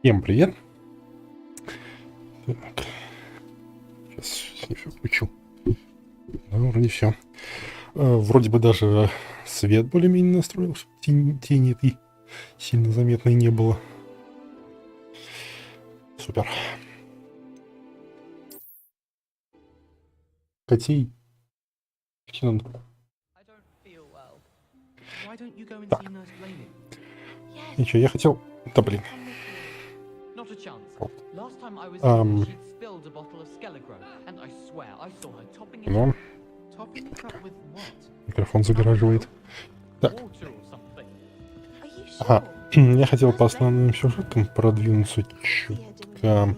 Всем привет. Так. Сейчас не все включу. Да, вроде все. Вроде бы даже свет более-менее настроил, чтобы тени этой сильно заметной не было. Супер. Котей. Надо. Так. Ничего, я хотел... Да блин. Ну, микрофон загораживает. Так. Ага. Я хотел по основным сюжетам продвинуться чутка,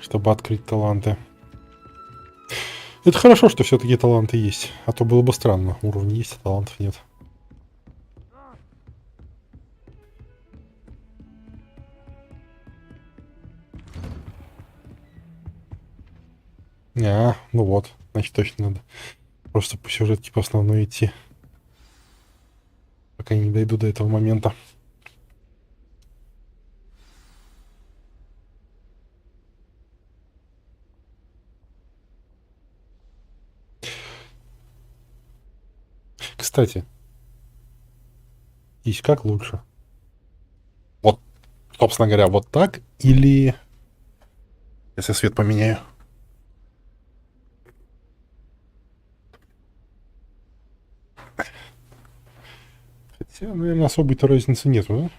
чтобы открыть таланты. Это хорошо, что все-таки таланты есть. А то было бы странно. Уровни есть, а талантов нет. Ну вот. Значит, точно надо просто по сюжетке по основной идти. Пока я не дойду до этого момента. Кстати, есть как лучше? Вот, собственно говоря, вот так или... Если свет поменяю. Хотя, наверное, особой-то разницы нету,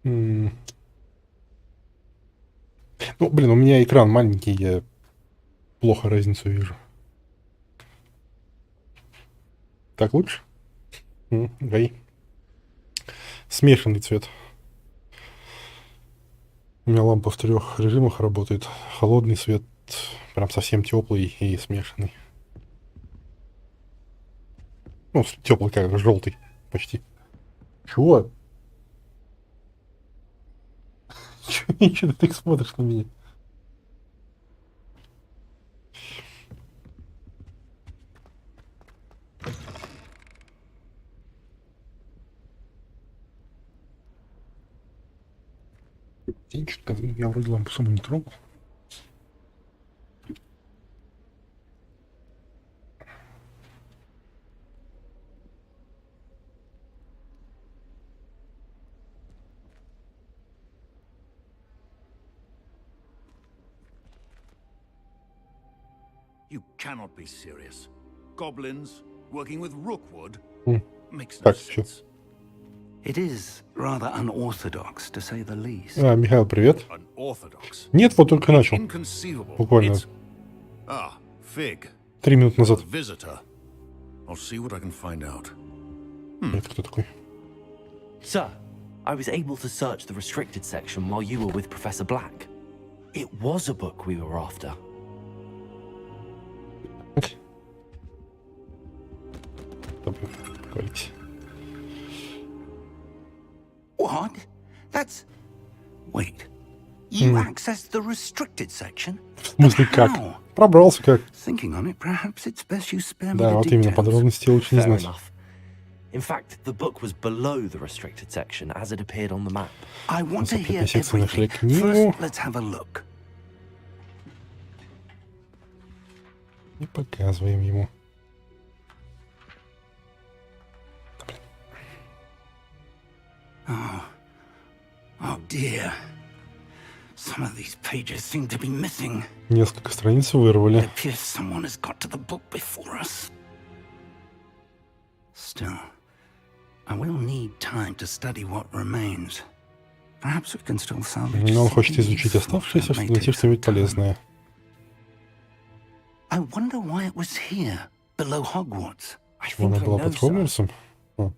да? Ну, блин, у меня экран маленький, я плохо разницу вижу. Так лучше? Окей. Смешанный цвет. У меня лампа в 3 режимах работает. Холодный свет, прям совсем теплый, и смешанный. Ну, теплый как желтый почти. Чего? Чего ты так смотришь на меня? Я вроде лампу саму не трогал. You cannot be serious. Goblins working with Rookwood makes no Так, sense. It is rather unorthodox, to say the least. Михаил, привет. Unorthodox. Нет, вот только начал. Inconceivable. Буквально Fig. 3 минуты назад. Visitor. I'll see what I can find out. Это кто такой? Sir, I was able to search the restricted section while you were with Professor Black. It was a book we were after. What? That's... Wait. You accessed the restricted section? В смысле как? Пробрался как? Thinking on it, perhaps it's best you spare me Да, the вот именно, details. подробности лучше не Fair знать. enough. In fact, the book was below the restricted section as it appeared on the map. I want to hear Запретные нашли everything. книгу. First, let's have a look. И показываем ему. Oh dear. Some of these pages seem to be missing. Несколько страниц вырвали. It appears someone has got to the book before us. Still, I will need time to study what remains. Perhaps we can still salvage. Но он хочет изучить оставшееся, чтобы найти что-нибудь полезное. I wonder why it was here, below Hogwarts. I Она think I была know, под sir. Хогвартсом.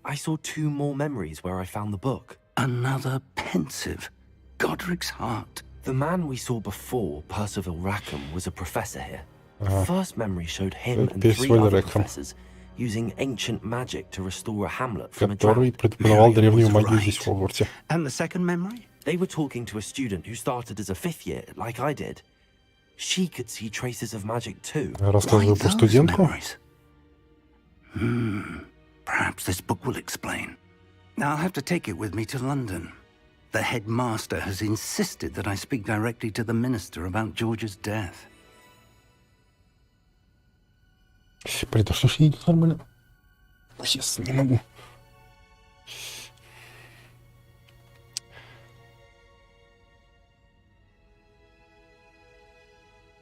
I saw 2 more memories where I found the book. Another pensive. Godric's heart. The man we saw before, Percival Rackham, was a professor here. The first memory showed him and 3 Percival other Rackham. professors using ancient magic to restore a hamlet from a Который drought. преподавал древнюю магию здесь, в Хогвартсе. And the second memory? They were talking to a student who started as a 5th year, like I did. She could see traces of magic too. Рассказываю про those студентку. memories? Perhaps this book will explain. I'll have to take it with me to London. The headmaster has insisted that I speak directly to the minister about George's death. Блин, да что ж я не нормально? Сейчас не могу.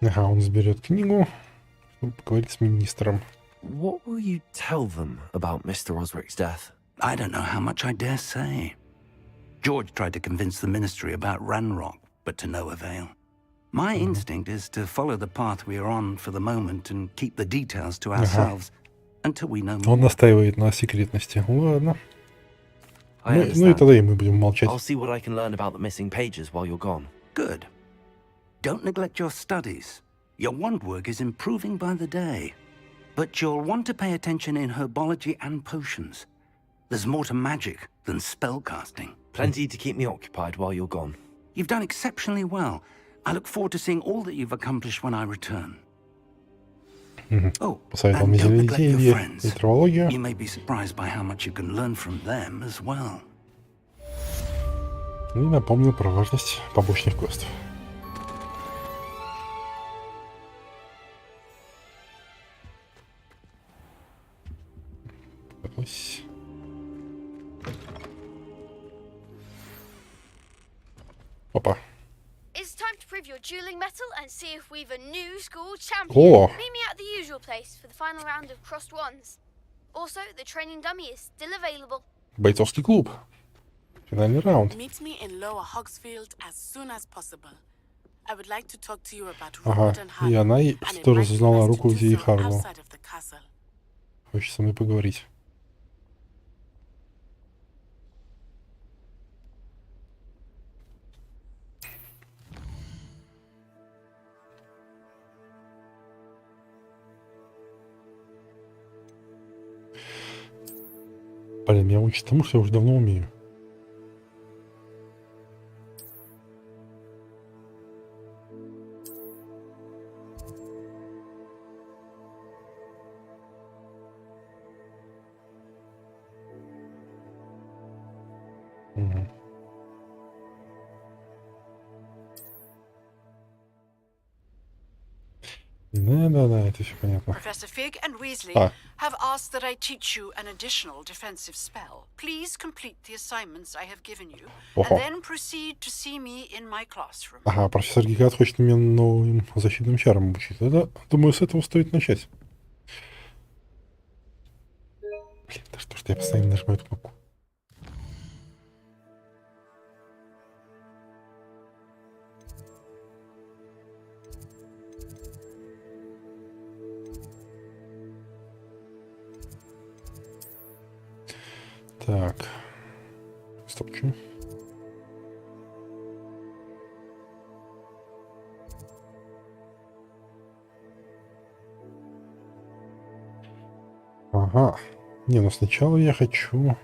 Ага, он заберет книгу, чтобы поговорить с министром. What will you tell them about Mr. Osric's death? I don't know how much I dare say. George tried to convince the ministry about Ranrock, but to no avail. My instinct is to follow the path we are on for the moment and keep the details to ourselves until we know more. Он настаивает на секретности. Ладно. I Ну и understand. тогда и мы будем молчать. I'll see what I can learn about the missing pages while you're gone. Good. Don't neglect your studies. Your wand work is improving by the day. But you'll want to pay attention in herbology and potions. There's more to magic than spellcasting. Plenty to keep me occupied while you're gone. You've done exceptionally well. I look forward to seeing all that you've accomplished when I return. Oh, Посоветовал and мне don't neglect your зелье friends. и травологию. You may be surprised by how much you can learn from them as well. И напомнил про важность побочных квестов. Ось. Опа. It's time to prove your dueling mettle and see if we've a new school champion. О! Meet me at the usual place for the final round of crossed wands. Also, the training dummy is still available. Бойцовский клуб. Финальный раунд. Meet me in Lower Hogsfield as soon as possible. I would like to talk to you about Ага, Rookwood and и Harlow, она and тоже invite you знала guys to руку do и so Харлоу. outside of the castle. Хочет со мной поговорить. Блин, меня учат тому, что я уже давно умею. Мгм. Да, это все понятно. Professor Fig and Weasley Ah. have asked that I teach you an additional defensive spell. Please complete the assignments I have given you, Ого. and then proceed to see me in my classroom. Ага, профессор Гигат хочет меня новым защитным чарам обучить. Да, думаю, с этого стоит начать. Блин, да что ж я постоянно нажимаю эту кнопку. Так. Стоп, что? Ага. Не, ну сначала я хочу...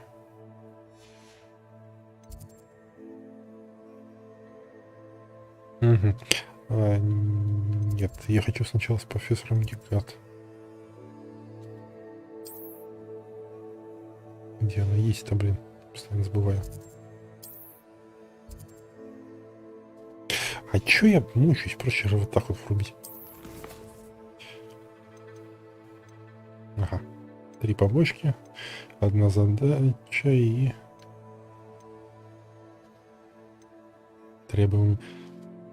Мгм. Нет, я хочу сначала с профессором Гигат. Где она есть-то, блин? Постоянно забываю. А чё я мучаюсь? Проще же вот так вот врубить. Ага. 3 побочки. Одна задача и... Требуем...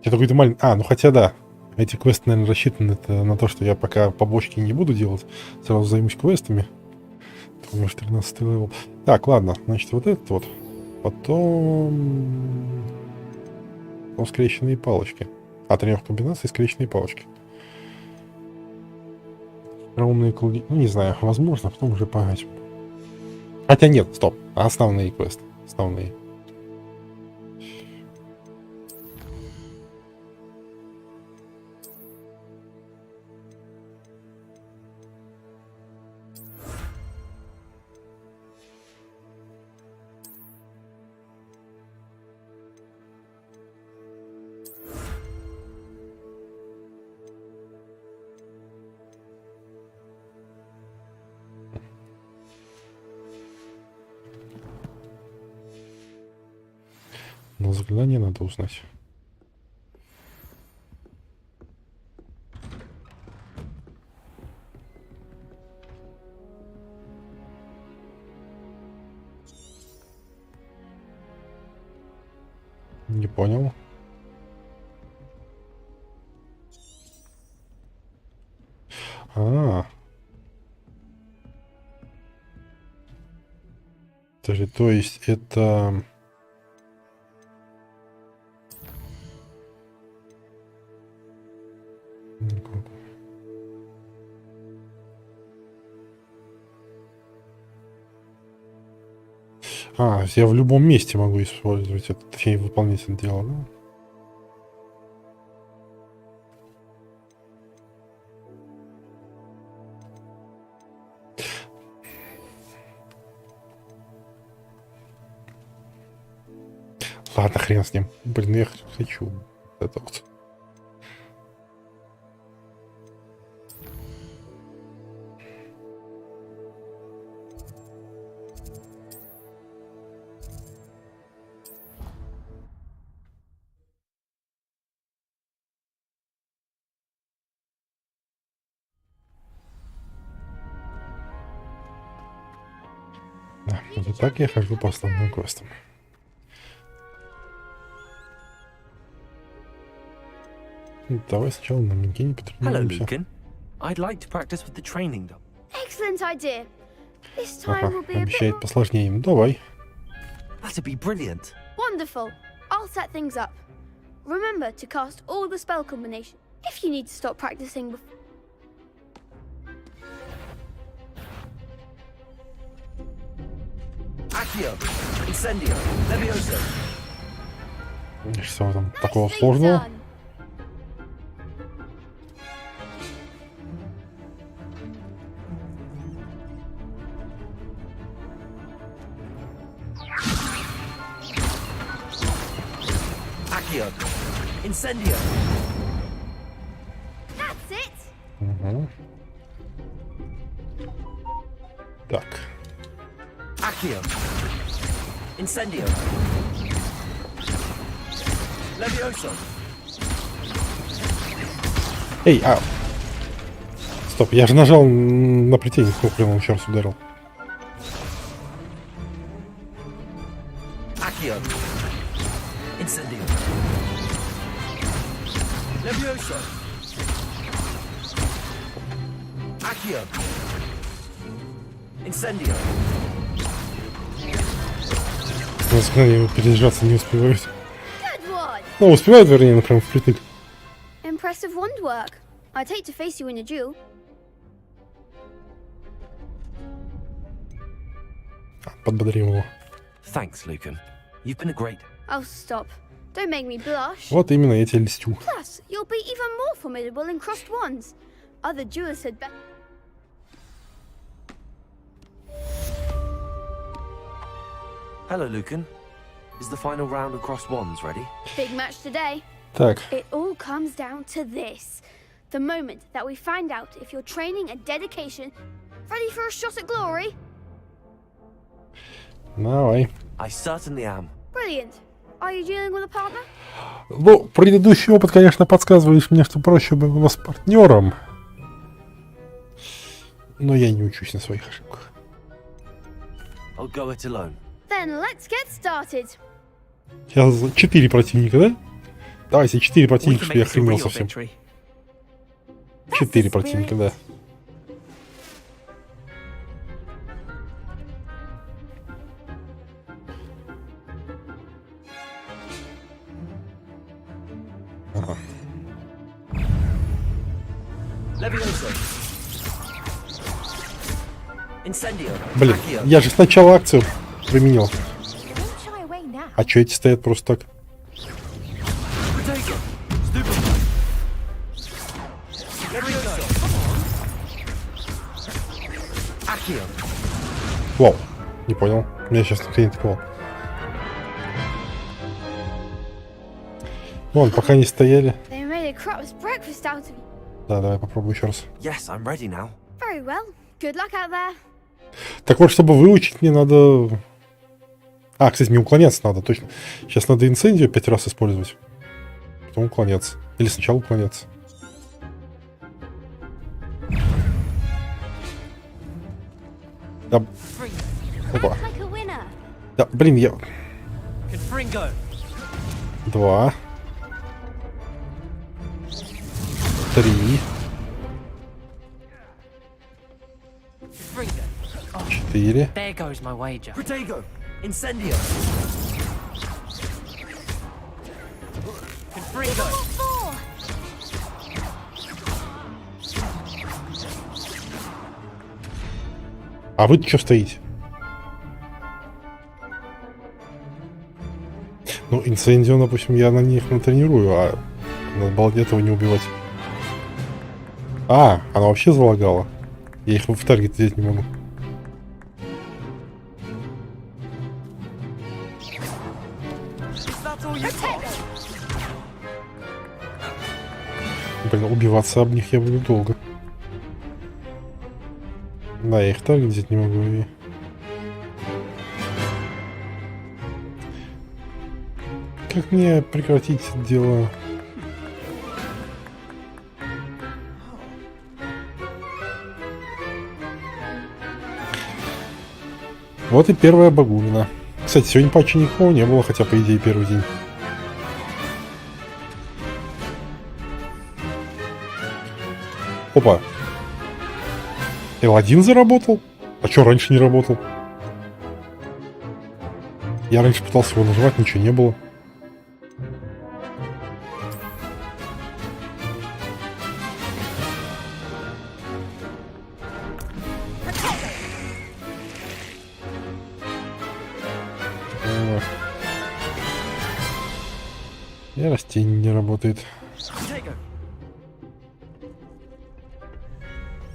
Это какой-то маленький... А, ну хотя да. Эти квесты, наверное, рассчитаны на то, что я пока побочки не буду делать. Сразу займусь квестами. Может, 13 левел. Так, ладно. Значит, вот этот вот. Потом скрещенные палочки. А, тренировка комбинаций, скрещенные палочки. Умные колдуны. Ну, не знаю, возможно, потом уже погать. Хотя нет, стоп. Основные квесты. Основные. Но заклинание надо узнать. Не понял. То есть это... я в любом месте могу использовать это, точнее, выполнять это дело, да? Ладно, хрен с ним. Блин, я хочу это вот. Да, вот так я хожу по основным квестам. Давай сначала на Минкине потренируемся. Hello, Lucan. I'd like to practice with the training dog. Excellent idea. This time will be a bit Обещает more... посложнее. Ну, давай. That'd be brilliant. Wonderful. I'll set things up. Remember to cast all the spell combinations. If you need to stop practicing before... Accio, Incendio, Levioso. Что там такого Nicely сложного? done. Accio, Incendio. That's it. Угу. Так. Accio, Incendio. Levioso. Эй, Стоп, я же нажал на плетение, сколько он еще раз ударил. Accio, Incendio. Levioso. Accio, Incendio. На заклинание перезаряжаться не успевают. Good one. Ну, успевают, вернее, ну, прям впритык. Impressive wand work. I'd hate to face you in a duel. Подбодрим его. Thanks, Lucan. You've been a great... Oh, stop. Don't make me blush. Вот именно, я тебя льстю. Plus, you'll be even more formidable in crossed wands. Other duelists had better... Hello, Lucan. Is the final round of crossed wands ready? Big match today. Так, It all comes down to this. The moment that we find out if your training and dedication ready for a shot at glory. давай. I certainly am. Brilliant. Are you dealing with a partner? Ну, предыдущий опыт, конечно, подсказывает мне, что проще было с партнером. Но я не учусь на своих ошибках. I'll go it alone. Then let's get started. Сейчас 4 противника, да? Давайте 4 We противника, can чтобы я make this a хренел real совсем. victory. 4 противника, да. Ага. Levioso. Incendio. Блин, Accio. я же сначала акцию применил. Don't shy away now. А чё эти стоят просто так? Potato. Stupefy. Levioso. Accio. Вау, не понял. Меня сейчас никто не атаковал. Вон, пока не стояли. They made a crap's breakfast out of you. Да, давай попробую еще раз. Yes, I'm ready now. Very well. Good luck out there. Так вот, чтобы выучить, мне надо А, кстати, мне уклоняться надо, точно. Сейчас надо инцендию 5 раз использовать. Потом уклоняться. Или сначала уклоняться. Да. Опа. Like a winner. Да, блин, я... Confringo. 2. 3. Confringo. 4. There goes my wager. Protego. Incendio. Confringo. Four. А вы что стоите? Ну, инцендио, допустим, я на них натренирую, а надо было этого не убивать. А, она вообще залагала. Я их в таргет взять не могу. Блин, убиваться об них я буду долго. Да, я их таргет взять не могу. И... Как мне прекратить дело? Вот и первая багулина. Кстати, сегодня патча никого не было, хотя, по идее, первый день. Опа. L1 заработал? А чё раньше не работал? Я раньше пытался его нажимать, ничего не было. И растение не работает.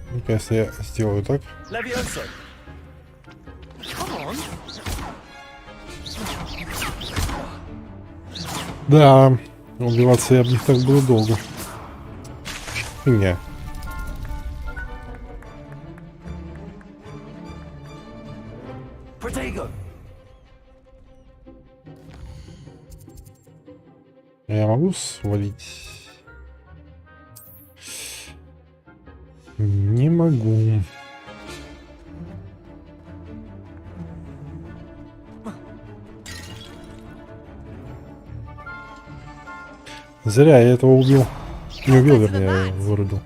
Мне кажется, я сделаю так. Levioso. Come on. Да, убиваться я об них так было долго. Фигня. Protego. Я могу свалить? Не могу. Зря я этого убил. Не убил, вернее, вырубил.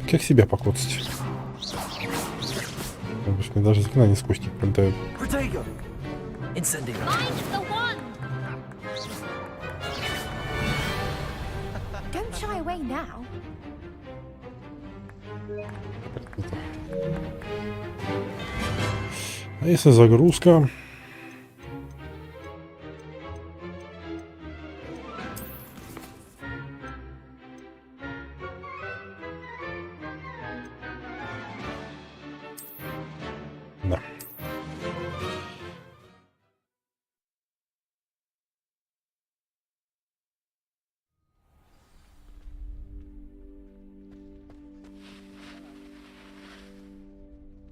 Как себя покоцать? Потому что мне даже заклинания с кости прилетают. Protego. Incendio. Mine's the one. Don't shy away now. А если загрузка? Да.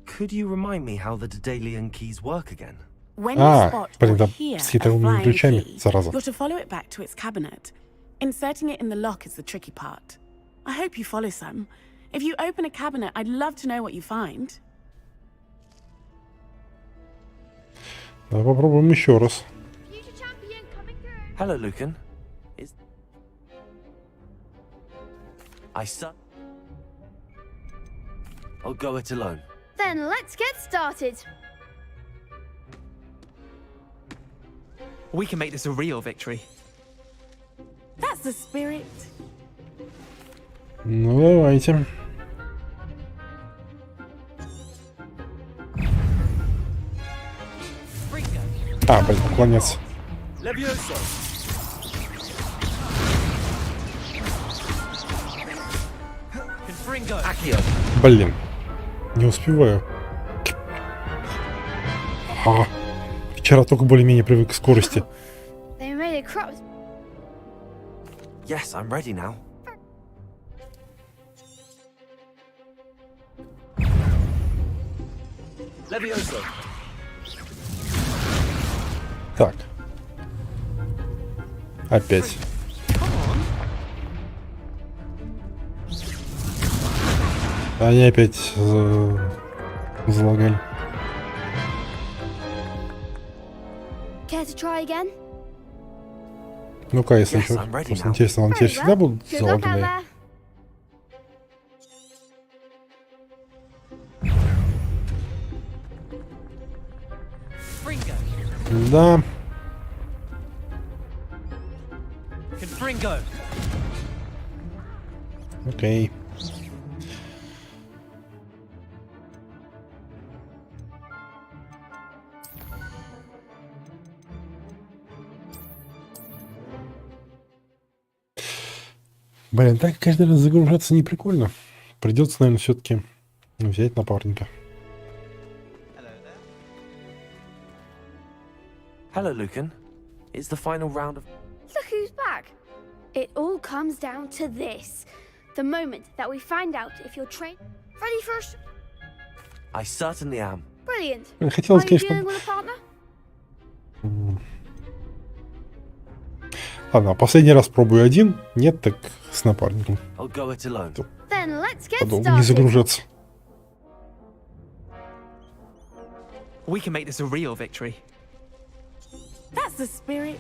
Could you remind me how the Daedalian keys work again? When you А, spot блин, or да hear с a хитровыми flying ключами, key, зараза. you're to follow it back to its cabinet. Inserting it in the lock is the tricky part. I hope you follow some. If you open a cabinet, I'd love to know what you find. Давай попробуем еще раз. Future champion coming through. Hello, Lucan. I'll go it alone. Then let's get started. We can make this a real victory. That's the spirit. Ну, давайте. А, блин, уклоняться. Levioso. Confringo. Accio. Блин, не успеваю. А, вчера только более-менее привык к скорости. They made a crop. Yes, I'm ready now. Levioso. Так. Опять. Они опять залагали. Care to try again? Ну-ка, если Yes, еще I'm ready просто now. интересно, вам теперь всегда будут Good luck out залаганные? there. Да. Confringo. Окей. Блин, так каждый раз загружаться не прикольно. Придется, наверное, все-таки взять напарника. Hello, Lucan. It's the final round of... Look who's back. It all comes down to this. The moment that we find out if you're trained... Ready for us? I certainly am. Brilliant. Хотелось, Are you конечно, dealing with a partner? Ладно, последний раз пробую один. Нет, так с напарником. I'll go it alone. Then let's get Подолгу не started. загружаться. We can make this a real victory. That's the spirit.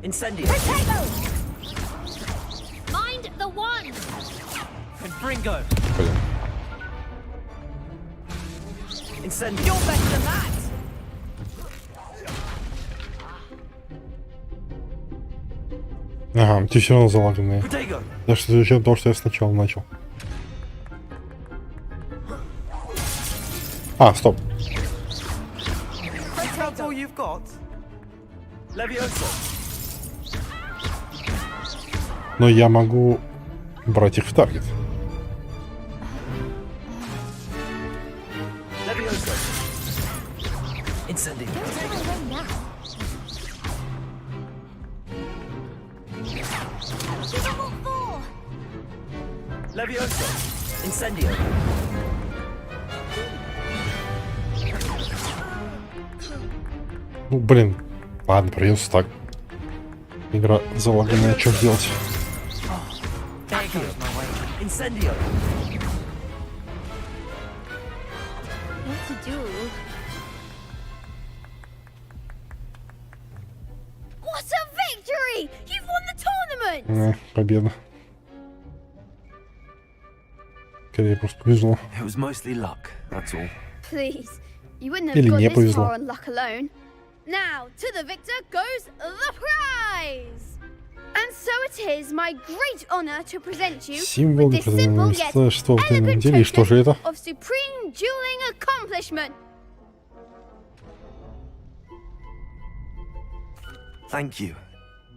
Incendio. Mind the one. Confringo. Блин. Incendio. You're better than that. Ага, ты все равно залаганные. Protego. Да что за то, что я сначала начал. А, стоп. That's all you've got? Levioso. Но я могу брать их в таргет. Levioso. Incendio. Don't turn away now. Level 4. Levioso. Incendio. Ну, блин. Ладно, придется так. Игра залаганная, что делать? There goes my way. Incendio. What to do? What a victory! You've won the tournament! Победа. Скорее, просто повезло. It was mostly luck, that's all. Please, you wouldn't have Или gone не this повезло. far on luck alone. Now, to the victor goes the prize! And so it is my great honor to present you Символ with this simple yet что в данном elegant деле, и что же это? token of supreme dueling accomplishment. Thank you.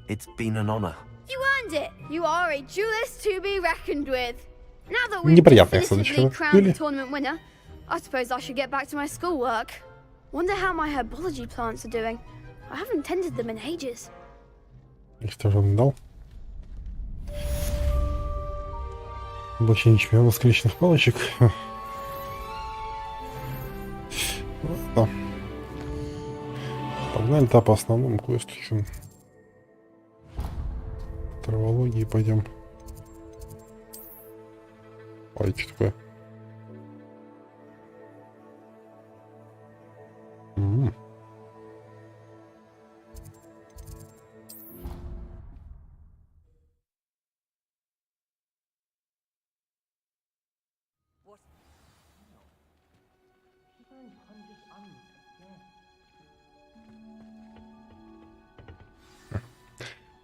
It's been an honor. You earned it. You are a duelist to be reckoned with. Now that we've Неприятная definitively задачка, crowned или? the tournament winner, I suppose I should get back to my schoolwork. Wonder how my herbology plants are doing. I haven't tended them in ages. И что же он дал? Облачение чемпиона скрещенных палочек. Ладно. Погнали-то по основному квесту. Травологии пойдем. Ой, что такое?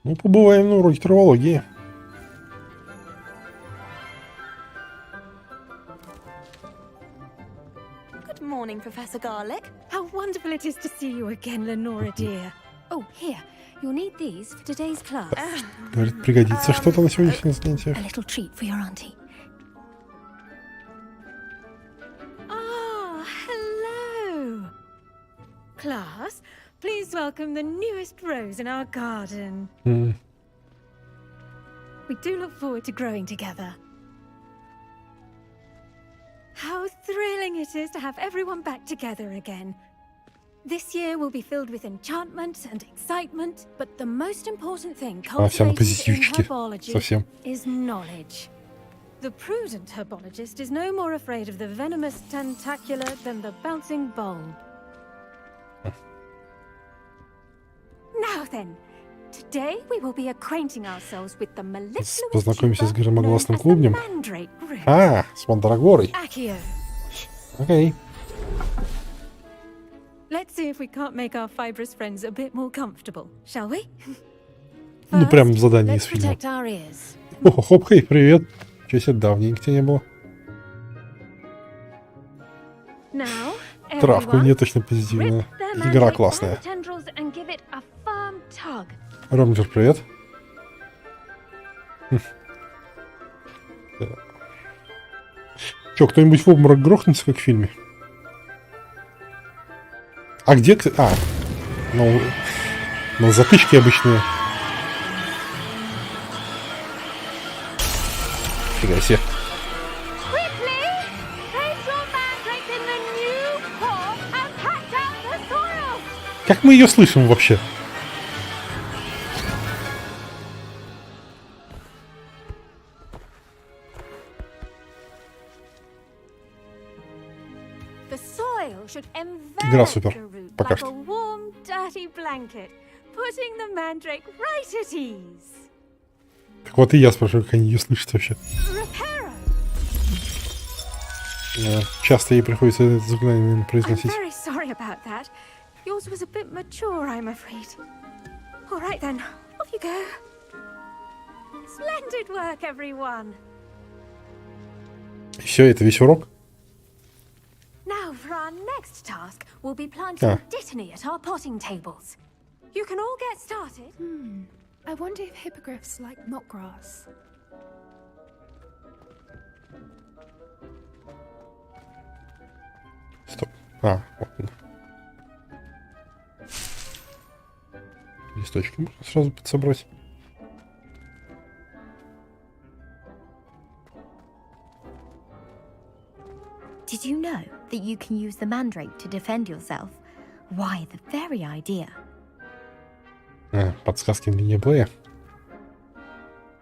Ну, побываем на уроке травологии. Good morning, Professor Garlic. How wonderful it is to see you again, Lenora dear. Oh, here. You'll need these for today's class. Говорит, пригодится что-то на сегодняшних занятиях. A little treat for your auntie. Ah, hello. Class, please welcome the newest rose in our garden. We do look forward to growing together. How thrilling it is to have everyone back together again. This year will be filled with enchantment and excitement, but the most important thing cultivated in herbology is knowledge. The prudent herbologist is no more afraid of the venomous tentacular than the bouncing bulb. Now then, today we will be acquainting ourselves with the mellifluous Познакомимся с tuber громогласным known as the клубнем. mandrake root. А, с мандрагорой. Accio. Окей. Let's see if we can't make our fibrous friends a bit more comfortable, shall we? Ну, прям задание из Let's фильма. protect our ears. Хоп, хей, привет. Чё себе, давненько тебя не было. Now, Травка у everyone, нее точно позитивная. rip their Игра mandrake by классная. the tendrils and give it a firm tug. Ромджер, привет. Чё, кто-нибудь в обморок грохнется, как в фильме? А где ты? А, ну затычки обычные. Фига себе. Quickly, place your mandrake in the new pot and patch out the soil. Как мы ее слышим вообще? The soil should Игра envelop супер. the root Пока like что. a warm, dirty blanket, putting the mandrake right at ease. Так вот и я спрашиваю, как они ее слышат вообще. Reparo. Часто ей приходится это заклинание I'm произносить. very sorry about that. Yours was a bit mature, I'm afraid. All right then, off you go. Splendid work, everyone. И все, это весь урок? Now for our next task, we'll be planting Ah. dittany at our potting tables. You can all get started. I wonder if hippogriffs like knotgrass. Стоп. А, вот он. Листочки можно сразу подсобрать. Did you know that you can use the mandrake to defend yourself? Why, the very idea. Подсказки для геймплея.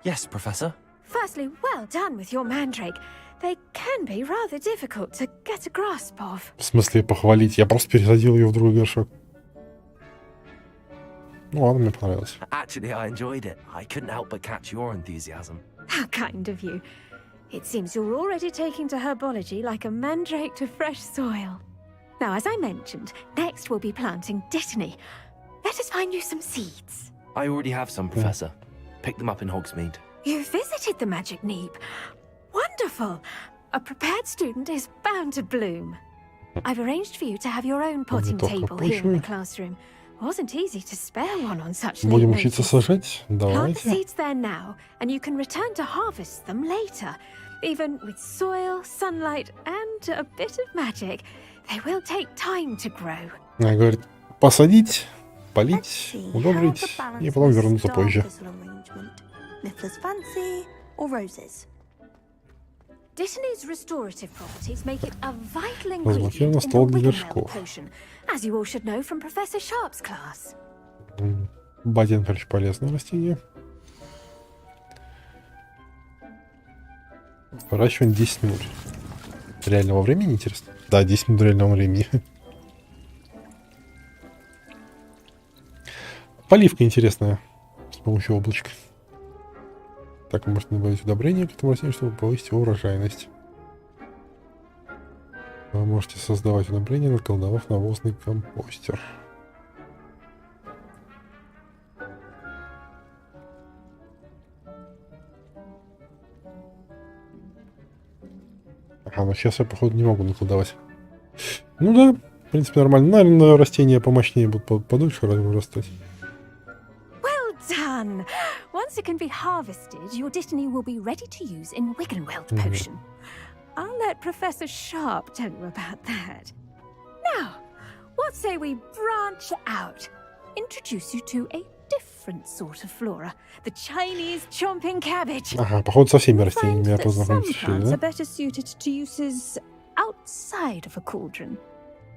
Yes, Professor. Firstly, well done with your mandrake. They can be rather difficult to get a grasp of. В смысле похвалить? Я просто пересадил ее в другой горшок. Ну ладно, мне понравилось. Actually, I enjoyed it. I couldn't help but catch your enthusiasm. How kind of you. It seems you're already taking to herbology like a mandrake to fresh soil. Now, as I mentioned, next we'll be planting dittany. Let us find you some seeds. I already have some, Professor. Picked them up in Hogsmeade. You visited the Magic Neep. Wonderful. A prepared student is bound to bloom. I've arranged for you to have your own potting table here in the classroom. Wasn't easy to spare one on such late Будем учиться notice. сажать? Plant the Давайте. seeds there now, and you can return to harvest them later. Even with soil, sunlight, and a bit of magic, they will take time to grow. Она говорит, посадить, полить, удобрить и потом вернуться позже. Dittany's restorative properties make it a vital Разблокировано ingredient in the стол для Wiggenweld горшков. potion, as you all should know from Professor Sharp's class. Бадин, короче, полезное растение. Выращивание 10 минут. Реального времени, интересно? Да, 10 минут реального времени. Поливка интересная. С помощью облачка. Так вы можете добавить удобрения к этому растению, чтобы повысить его урожайность. Вы можете создавать удобрения, наколдовав навозный компостер. Ага, но сейчас я, походу, не могу наколдовать. Ну да, в принципе, нормально. Наверное, растения помощнее будут подольше вырастать. Well done! Once it can be harvested, your dittany will be ready to use in Wiggenweld potion. I'll let Professor Sharp tell you about that. Now, what say we branch out? Introduce you to a different sort of flora. The Chinese chomping cabbage. Ага, походу со всеми растениями Find я that some познакомиться plants решили, are да? better suited to uses outside of a cauldron.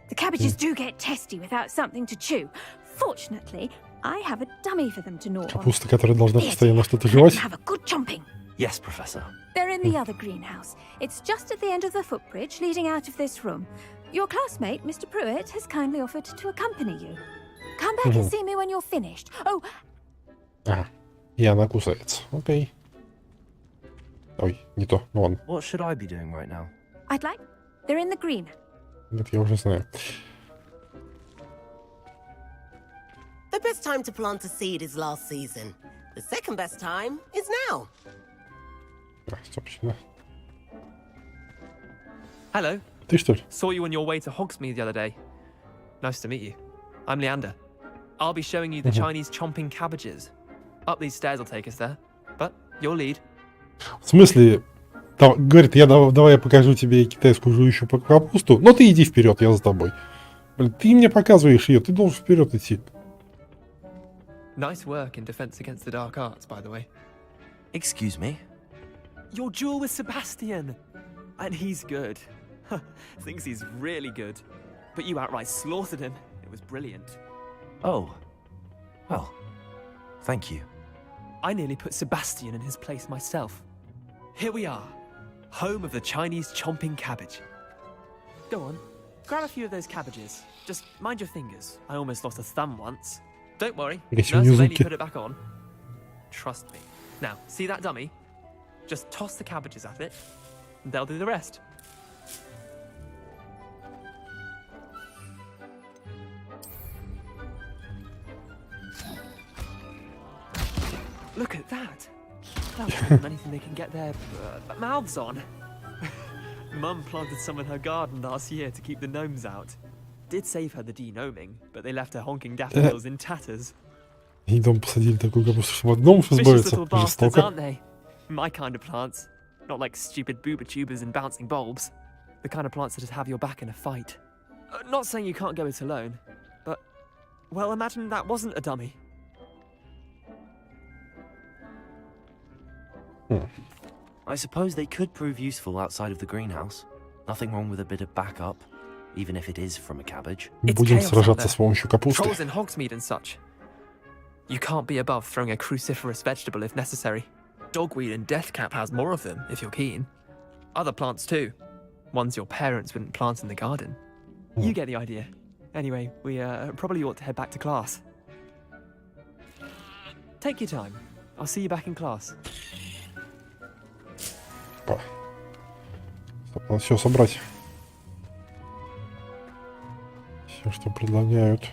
The cabbages do get testy without something to chew. Fortunately, I have a dummy for them to gnaw on. Капуста, которая должна постоянно что-то жевать. Have a good chomping. Yes, Professor. They're in the other greenhouse. It's just at the end of the footbridge leading out of this room. Your classmate, Mr. Pruitt, has kindly offered to accompany you. Come back and see me when you're finished. Oh. Ага. И она кусается. Окей. Ой, не то. Ну ладно. What should I be doing right now? I'd like... They're in the green. Это я уже знаю. The best time to plant a seed is last season. The second best time is now. Собственно. Hello. Ты что ли? Saw you on your way to Hogsmeade the other day. Nice to meet you. I'm Leander. I'll be showing you the Chinese chomping cabbages. Up these stairs will take us there. But your lead. В смысле? Говорит, давай я покажу тебе китайскую жующую капусту. Но ты иди вперед, я за тобой. Блин, ты мне показываешь ее, ты должен вперед идти. Nice work in defense against the dark arts, by the way. Excuse me? Your duel with Sebastian. And he's good. Thinks he's really good. But you outright slaughtered him. It was brilliant. Oh. Well, thank you. I nearly put Sebastian in his place myself. Here we are. Home of the Chinese chomping cabbage. Go on. Grab a few of those cabbages. Just mind your fingers. I almost lost a thumb once. Don't worry. Nurse will let you put it back on. Trust me. Now, see that dummy? Just toss the cabbages at it, and they'll do the rest. Look at that. That'll give them anything they can get their mouths on. Mum planted some in her garden last year to keep the gnomes out. Did save her the de-gnoming, but they left her honking daffodils in tatters. И дом посадили такую капусту, чтобы от гномов избавиться. Vicious little bastards, Жестоко. aren't they? My kind of plants. Not like stupid booba tubers and bouncing bulbs. The kind of plants that just have your back in a fight. Not saying you can't go it alone, but... Well, imagine that wasn't a dummy. I suppose they could prove useful outside of the greenhouse. Nothing wrong with a bit of backup, even if it is from a cabbage. Будем сражаться с помощью капусты. Trolls in Hogsmeade and such. You can't be above throwing a cruciferous vegetable if necessary. Dogweed and deathcap has more of them, if you're keen. Other plants too. Ones your parents wouldn't plant in the garden. You get the idea. Anyway, we probably ought to head back to class. Take your time. I'll see you back in class. Надо все собрать. Все, что предлагают.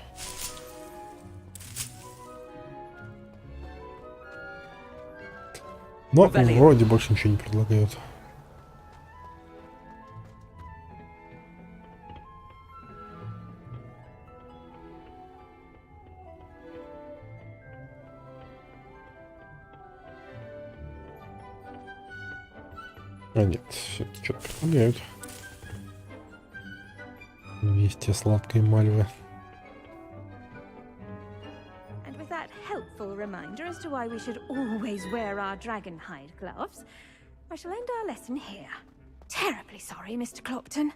Но вроде больше ничего не предлагают. А нет, все-таки что-то предлагают. Вместе сладкой мальвы. And with that helpful reminder as to why we should always wear our dragon hide gloves, I shall end our lesson here. Terribly sorry, Mr. Clopton.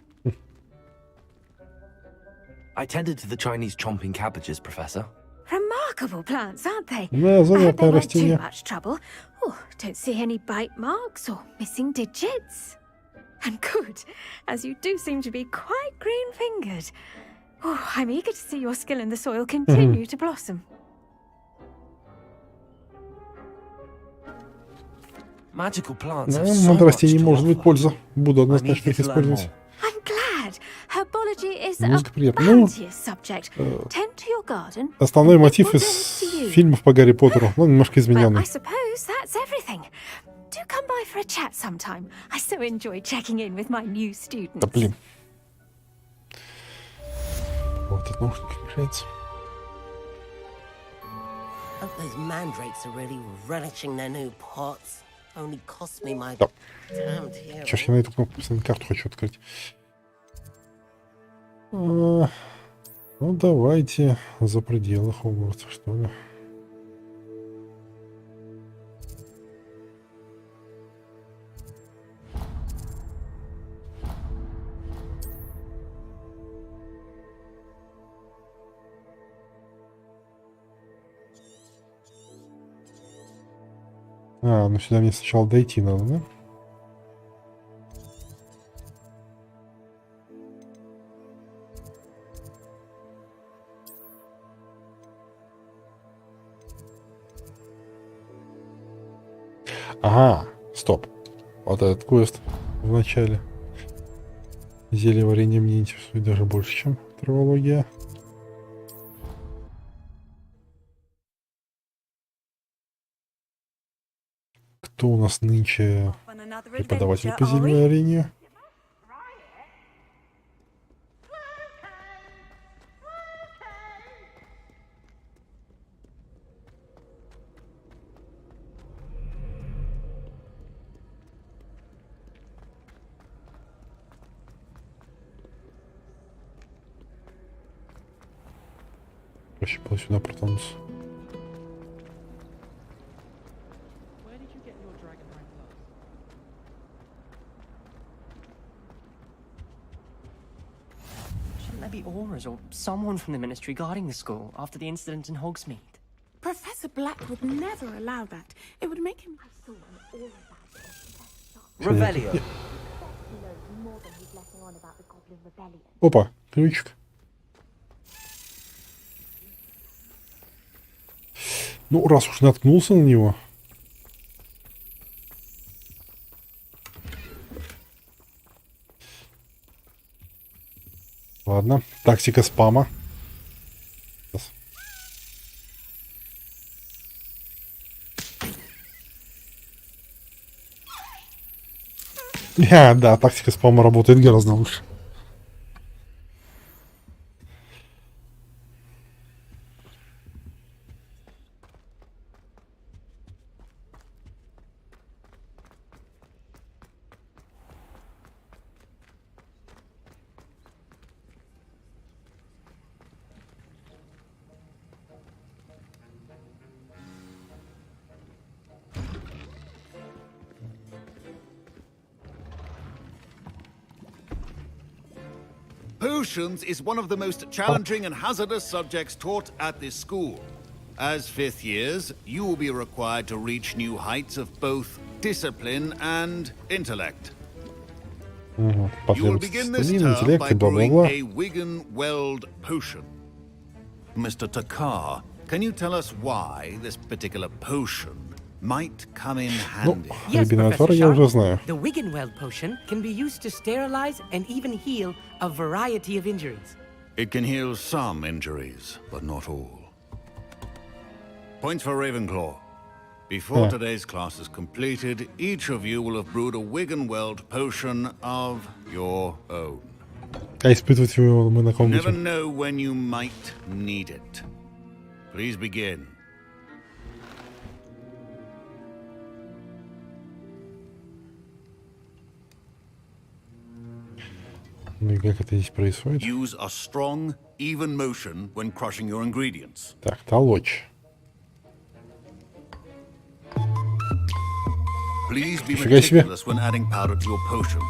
I tended to the Chinese chomping cabbages, Professor. Remarkable plants, aren't they? Да, I hope they занятное weren't too растение. much trouble. Oh, don't see any bite marks or missing digits. And good, as you do seem to be quite green-fingered. Oh, I'm eager to see your skill in the soil continue to blossom. Magical plants Да, have so над much растением to может быть offer. польза. Буду I'm однозначно eager их to learn использовать. more. I'm glad. Herbology is a Музыка приятная. Ну, bounteous subject. Tend to your garden. основной and it мотив will из tend to you. фильмов по Гарри Поттеру, но немножко Well, измененный. I suppose that's everything. Do come by for a chat sometime. I so enjoy checking in with my new students. Да блин. Вот этот наушник мешается. Hope those mandrakes are really relishing their new pots. Only cost me my Да. damned hero. Чё ж я на эту кнопку постоянно карту хочу открыть. Ну, давайте за пределы Хогвартса, что ли. Ну сюда мне сначала дойти надо, да? Ага, стоп. Вот этот квест в начале. Зелье варенья мне интересует даже больше, чем травология. Кто у нас нынче преподаватель по зельеварению? Проще было сюда протонуться. Shouldn't there be auras or someone from the ministry guarding the school after the incident in Hogsmeade? Professor Black would never allow that. It would make him... Revelio. Опа, ключик. Ну, раз уж наткнулся на него. Ладно, тактика спама. Да, тактика спама работает гораздо лучше. Potions is one of the most challenging and hazardous subjects taught at this school. As fifth years, you will be required to reach new heights of both discipline and intellect. You will begin this term by brewing a Wigan-Weld potion. Mr. Takar, can you tell us why this particular potion might come in handy? Yes, рябиновый отвар Professor я уже Sharp. знаю. The Wigan-Weld potion can be used to sterilize and even heal a variety of injuries. It can heal some injuries, but not all. Points for Ravenclaw. Before today's class is completed, each of you will have brewed a Wigan-Weld potion of your own. А испытывать его мы на ком Never будем? know when you might need it. Please begin. Ну и как это здесь происходит? Use a strong, even motion when crushing your ingredients. Так, толочь. Please be Нифига себе. meticulous when adding powder to your potions.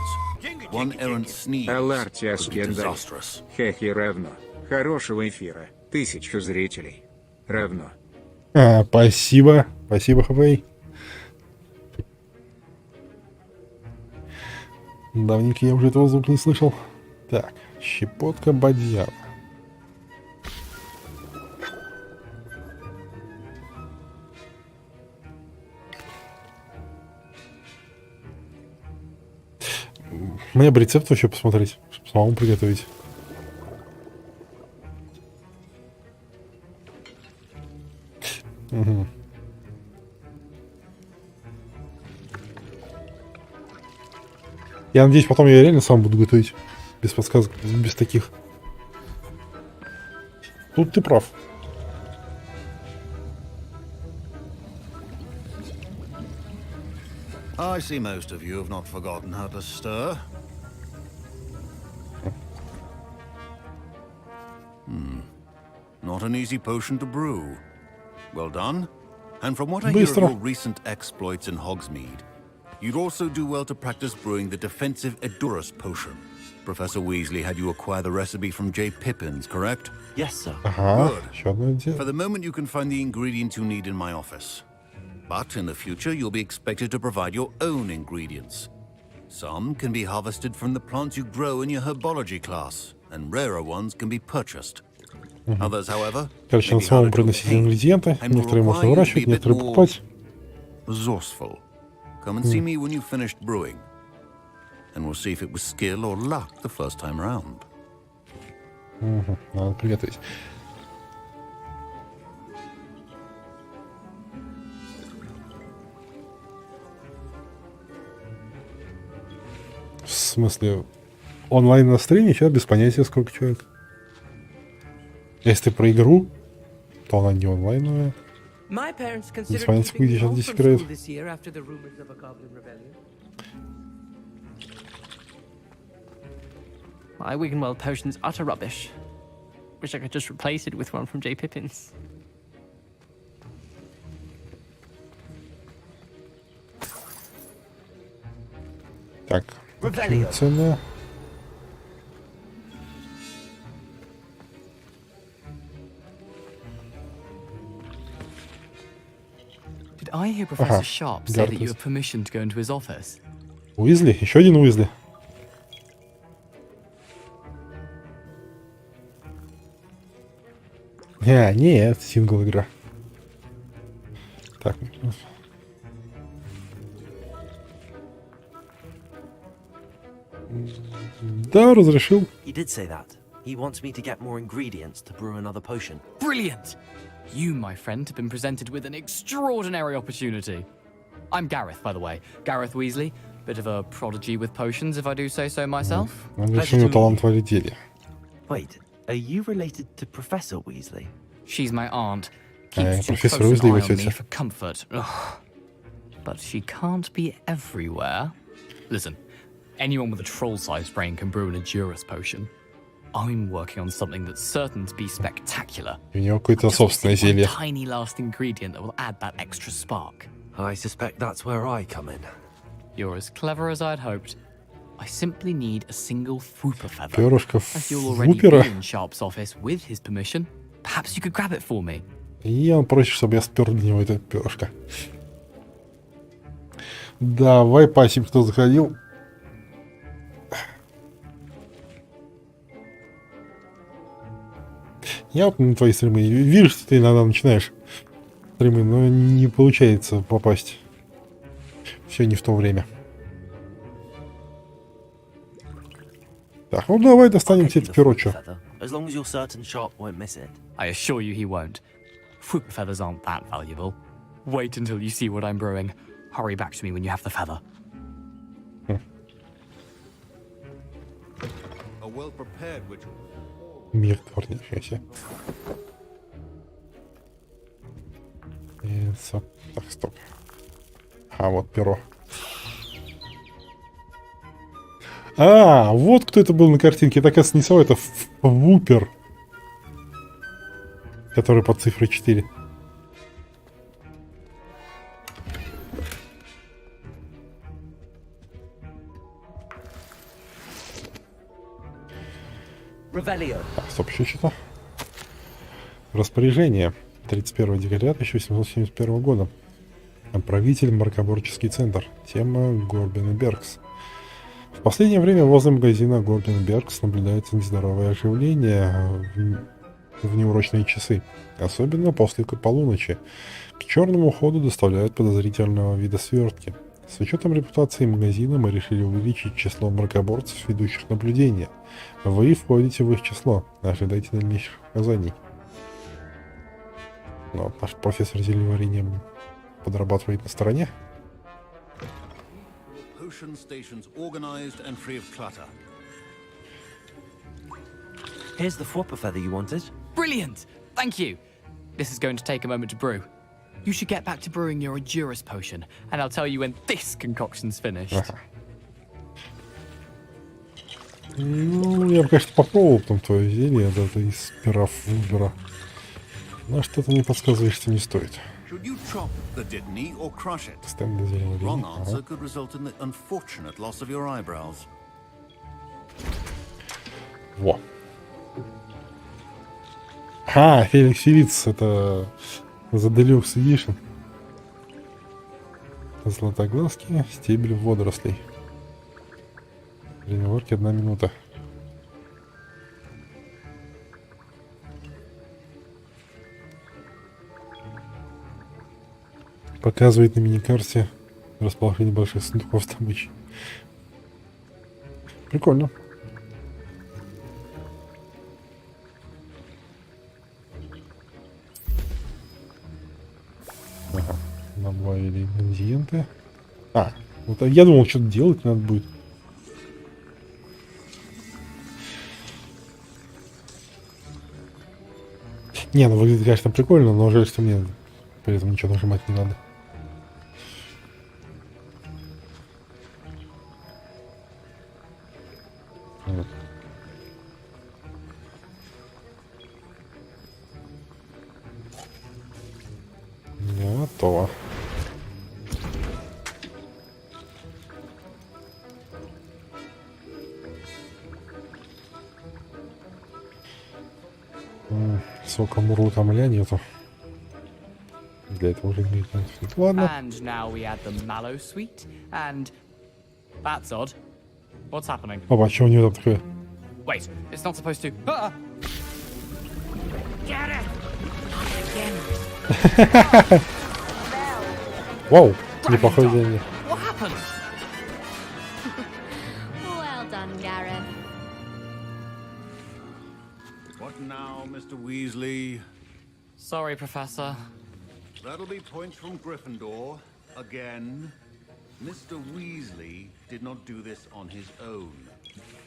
One errant sneeze Аларти could be Аскендай. disastrous. Хехи равно. Хорошего эфира. 1000 зрителей. Равно. Спасибо. Спасибо, Хэвэй. Давненько я уже этого звука не слышал. Так, щепотка бадьяна. Мне бы рецепт вообще посмотреть, чтобы самому приготовить. Угу. Я надеюсь, потом я реально сам буду готовить. Без подсказок, без таких. Тут ты прав. I see most of you have not forgotten how to stir. Not an easy potion to brew. Well done. And from what I hear of your recent exploits in Hogsmeade, you'd also do well to practice brewing the defensive Edurus potion. Professor Weasley had you acquire the recipe from J. Pippin's, correct? Yes, sir. Good. For the moment, you can find the ingredients you need in my office. But in the future, you'll be expected to provide your own ingredients. Some can be harvested from the plants you grow in your herbology class, and rarer ones can be purchased. Others, however, короче, надо самому приносить ингредиенты. Некоторые можно выращивать, некоторые покупать. Resourceful. Come and see me when you've finished brewing. And we'll see if it was skill or luck the first time round. Надо приготовить. В смысле, онлайн на стриме сейчас без понятия, сколько человек. Если ты про игру, то она не онлайновая. Без понятия, сколько сейчас здесь играет. My Wiggenweld potion's utter rubbish. Wish I could just replace it with one from J. Pippin's. Так, цена. Did I hear Professor Sharp say that you have permission to go into his office? Уизли? Еще один Уизли. Нет, сингл игра. Так. Да, разрешил. He did say that. He wants me to get more ingredients to brew another potion. Brilliant! You, my friend, have been presented with an extraordinary opportunity. I'm Gareth, by the way. Gareth Weasley. Bit of a prodigy with potions, if I do say so myself. Wait, are you related to Professor Weasley? She's my aunt. Keeps too close an eye on me for comfort. Ugh. But she can't be everywhere. Listen, anyone with a troll-sized brain can brew an Edurus potion. I'm working on something that's certain to be spectacular. У него какое-то собственное зелье. Tiny last ingredient that will add that extra spark. I suspect that's where I come in. You're as clever as I'd hoped. I simply need a single Fwooper feather. Перышко As you'll already be in Sharp's office with his permission, perhaps you could grab it for me. И он просит, чтобы я спер для него это перышко. Давай, спасибо, кто заходил. Я вот на твои стримы вижу, что ты иногда начинаешь стримы, но не получается попасть. Все не в то время. Так, ну давай достанем тебе это перо, чё. I assure you he won't. Fwooper feathers aren't that valuable. Wait until you see what I'm brewing. Hurry back to me when you have the feather. A well-prepared ritual. Мир творнейшийся. Так, стоп. А, вот перо. А, вот кто это был на картинке. Это, оказывается, не совой, это Фвупер. Который под цифрой 4. Так, стоп, еще что-то. Распоряжение. 31 декабря 1871 года. Правитель, Маркоборческий центр. Тема Горбин и Беркс. В последнее время возле магазина Горбин и Беркс наблюдается нездоровое оживление в неурочные часы. Особенно после полуночи. К черному ходу доставляют подозрительного вида свертки. С учетом репутации магазина мы решили увеличить число мракоборцев, ведущих наблюдения. Вы входите в их число. Ожидайте дальнейших указаний. Ну, наш профессор зельеварением подрабатывает на стороне. Here's the Fwooper feather you wanted. Brilliant! Thank you! This is going to take a moment to brew. You should get back to brewing your Edurus potion, and I'll tell you when this concoction's finished. Ну, я бы, конечно, попробовал потом твое зелье, да, это из пера выбора. Но что-то мне подсказывает, что не стоит. Should you chop the dittany or crush it? Стенд зеленый. Wrong answer could result in the unfortunate loss of your eyebrows. Во. Феликс Филиц, это за Deluxe Edition. Златоглазки, стебель водорослей. Время варки 1 минута. Показывает на миникарте расположение больших сундуков с добычей. Прикольно. Ага, добавили ингредиенты. Вот я думал, что-то делать надо будет. Не, ну выглядит, конечно, прикольно, но жаль, что мне при этом ничего нажимать не надо. Вот. Готово. Сока мурлыкамля нету. Для этого уже ингредиентов нет. Ладно. And now we add the mallow sweet, and that's odd. What's happening? Опа, что у него там такое? Wait, it's not supposed to. Ah! Get it! Вау, неплохое зелье. What happened? Well done, Gareth. What now, Mr. Weasley? Sorry, Professor. That'll be points from Gryffindor. Again. Mr. Weasley did not do this on his own.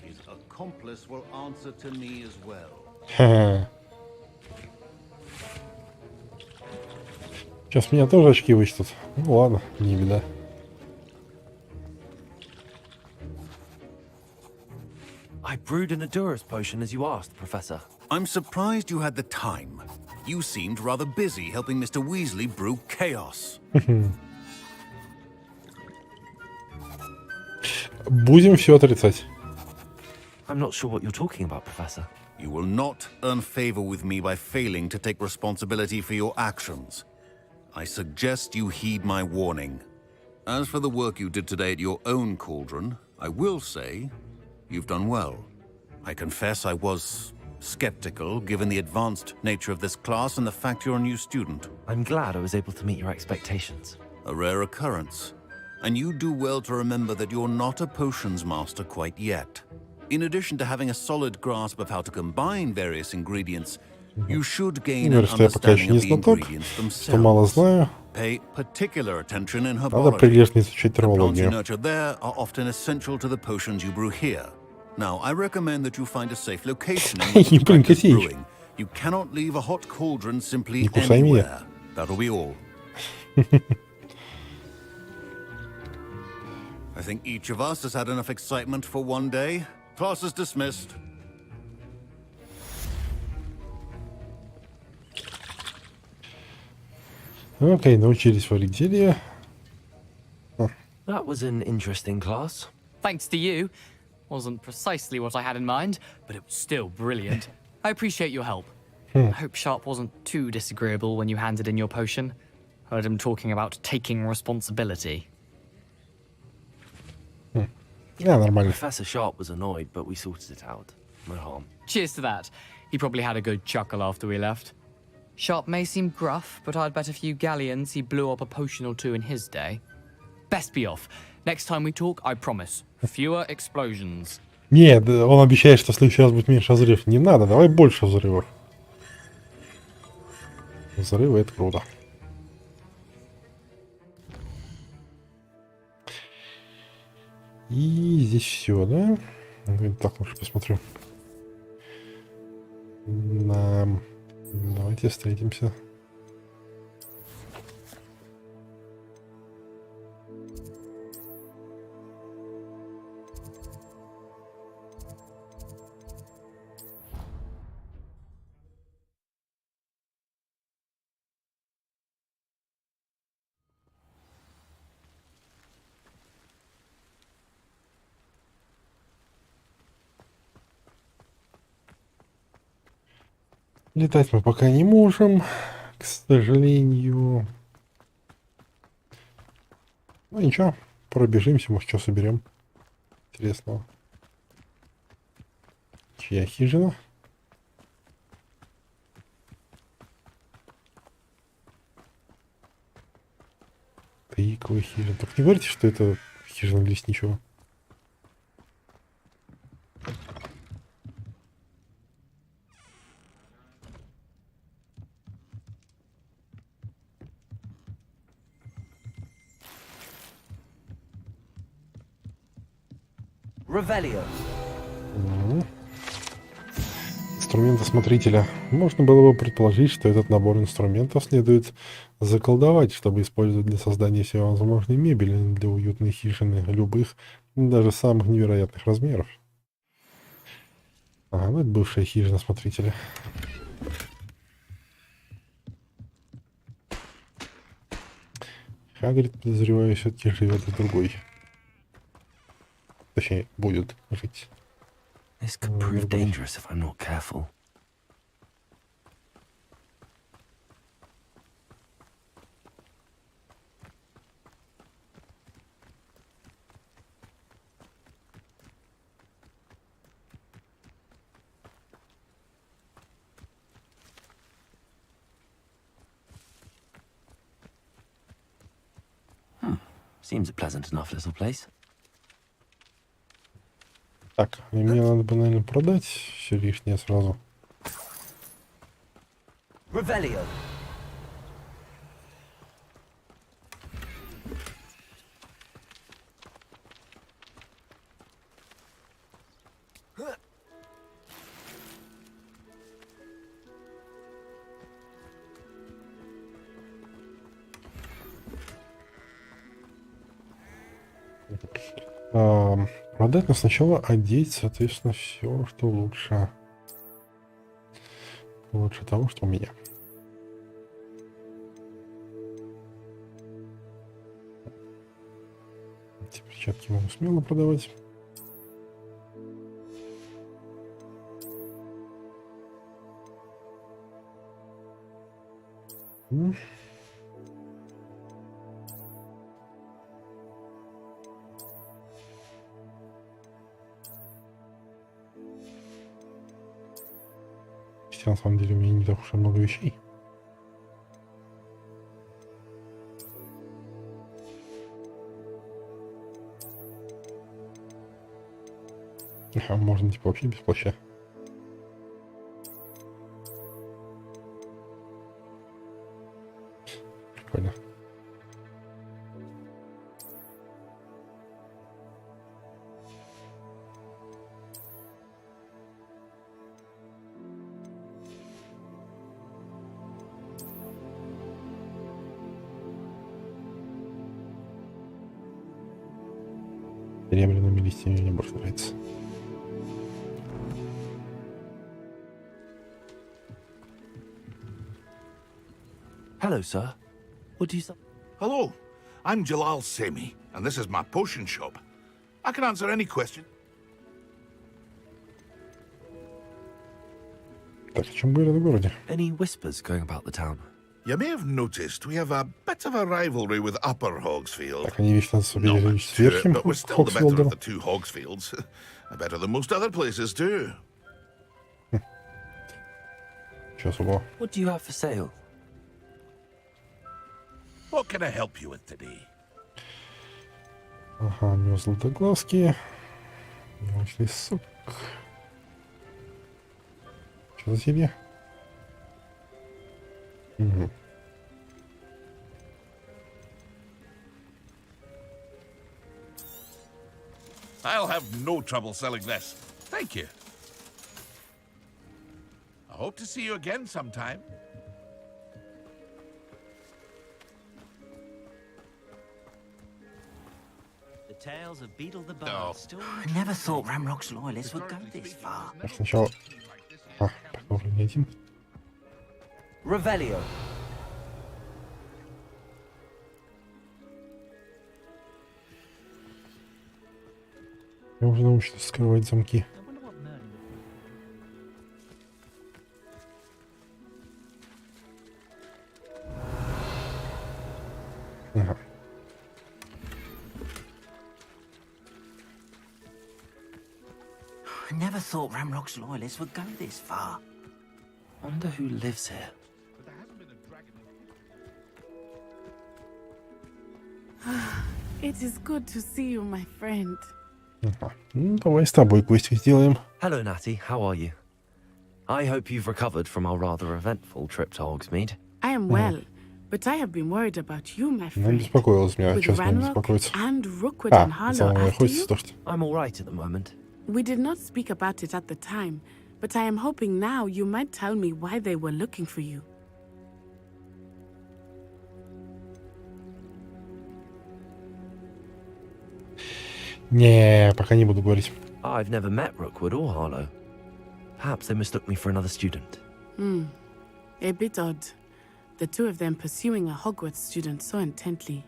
His accomplice will answer to me as well. Сейчас меня тоже очки вычтут. Ну ладно, не беда. I brewed an Adurus potion as you asked, Professor. I'm surprised you had the time. You seemed rather busy helping Mr. Weasley brew chaos. Будем все отрицать. I'm not sure what you're talking about, Professor. You will not earn favor with me by failing to take responsibility for your actions. I suggest you heed my warning. As for the work you did today at your own cauldron, I will say you've done well. I confess I was skeptical given the advanced nature of this class and the fact you're a new student. I'm glad I was able to meet your expectations. A rare occurrence. And you do well to remember that you're not a potions master quite yet. In addition to having a solid grasp of how to combine various ingredients, you should gain an understanding of the ingredients themselves. Pay particular attention in herbology. The plants you nurture there are often essential to the potions you brew here. Now, I recommend that you find a safe location in which to practice brewing. You cannot leave a hot cauldron simply anywhere. That'll be all. I think each of us has had enough excitement for one day. Class is dismissed. Окей, научились варить зелье. That was an interesting class. Thanks to you. Wasn't precisely what I had in mind, but it was still brilliant. I appreciate your help. I hope Sharp wasn't too disagreeable when you handed in your potion. Heard him talking about taking responsibility. Yeah, нормально. Professor Sharp was annoyed, but we sorted it out. No harm. Cheers to that. He probably had a good chuckle after we left. Sharp may seem gruff, but I'd bet a few galleons he blew up a potion or two in his day. Best be off. Next time we talk, I promise. Fewer explosions. Нет, он обещает, что в следующий раз будет меньше взрывов. Не надо, давай больше взрывов. Взрывы — это круто. И здесь все, да? Так, лучше посмотрю. Давайте встретимся. Летать мы пока не можем, к сожалению. Ну ничего, пробежимся, может, что соберем интересного. Чья хижина? Тыковая хижина. Только не говорите, что это хижина лесничего. Ревелио. Инструменты смотрителя. Можно было бы предположить, что этот набор инструментов следует заколдовать, чтобы использовать для создания всевозможной мебели для уютной хижины любых, даже самых невероятных размеров. Ага, ну это бывшая хижина смотрителя. Хагрид, подозреваю, все-таки живет в другой. Точнее, будет жить. This could prove dangerous if I'm not careful. Seems a pleasant enough little place. Так, и мне надо бы, наверное, продать все лишнее сразу. Ревелио. Продать, но сначала одеть, соответственно, все, что лучше. Лучше того, что у меня. Эти перчатки могу смело продавать. На самом деле у меня не так уж и много вещей. А можно типа вообще без плаща. Прикольно. Серебряными листьями мне больше нравится. Hello, sir. What do you say? Hello, I'm Jalal Semi, and this is my potion shop. I can answer any question. Так, о чем говорят в городе? Any whispers going about the town? You may have noticed we have a bit of a rivalry with Upper Hogsfield. Так, они вечно собирались с верхним But we're still the better of Хоксфилдом. the two Hogsfields. Better than most other places too. Сейчас угу. What do you have for sale? What can I help you with today? Ага, у него златоглазки. Лесок. Что за серия? Угу. I'll have no trouble selling this. Thank you. I hope to see you again sometime. The tales of Beetle the Bard. I never thought Ramrock's loyalists would go this far. Так, сначала... А, пока не один. Ревелио. Я уже научился скрывать замки. Ага. I never thought Ramrock's loyalists would go this far. Wonder who lives here. It is good to see you, my friend. Ага. Ну, давай с тобой квестик сделаем. Hello, Natty. How are you? I hope you've recovered from our rather eventful trip to Hogsmeade. I am well, but I have been worried about you, my Ну, friend. беспокоилась меня. With Сейчас будем Ranrock беспокоиться. and Rookwood and Harlow самое after you? охотится, что? I'm all right at the moment. We did not speak about it at the time, but I am hoping now you might tell me why they were looking for you. Не, пока не буду говорить. I've never met Rookwood or Harlow. Perhaps they mistook me for another student. A bit odd. The two of them pursuing a Hogwarts student so intently.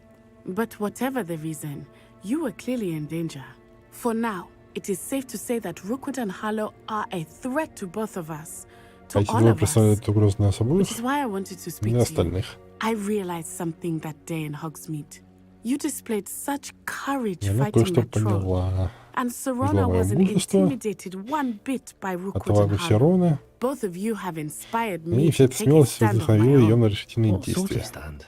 But whatever the reason, you were clearly in danger. For now, it is safe to say that Rookwood and Harlow are a threat to both of us. To Эти all двое of us. представляют угрозу для нас обоих Which is why I wanted to speak и to you. остальных. I realized something that day in Hogsmeade. You displayed such courage Я fighting кое-что that troll. поняла. And Serona Злое wasn't мужество, intimidated one bit by Rookwood and отвагу Harlow. Сероны. Both of you have inspired И me вся to эта take a смелость stand on вдохновила my ее own. на решительные What sort действия. of stand?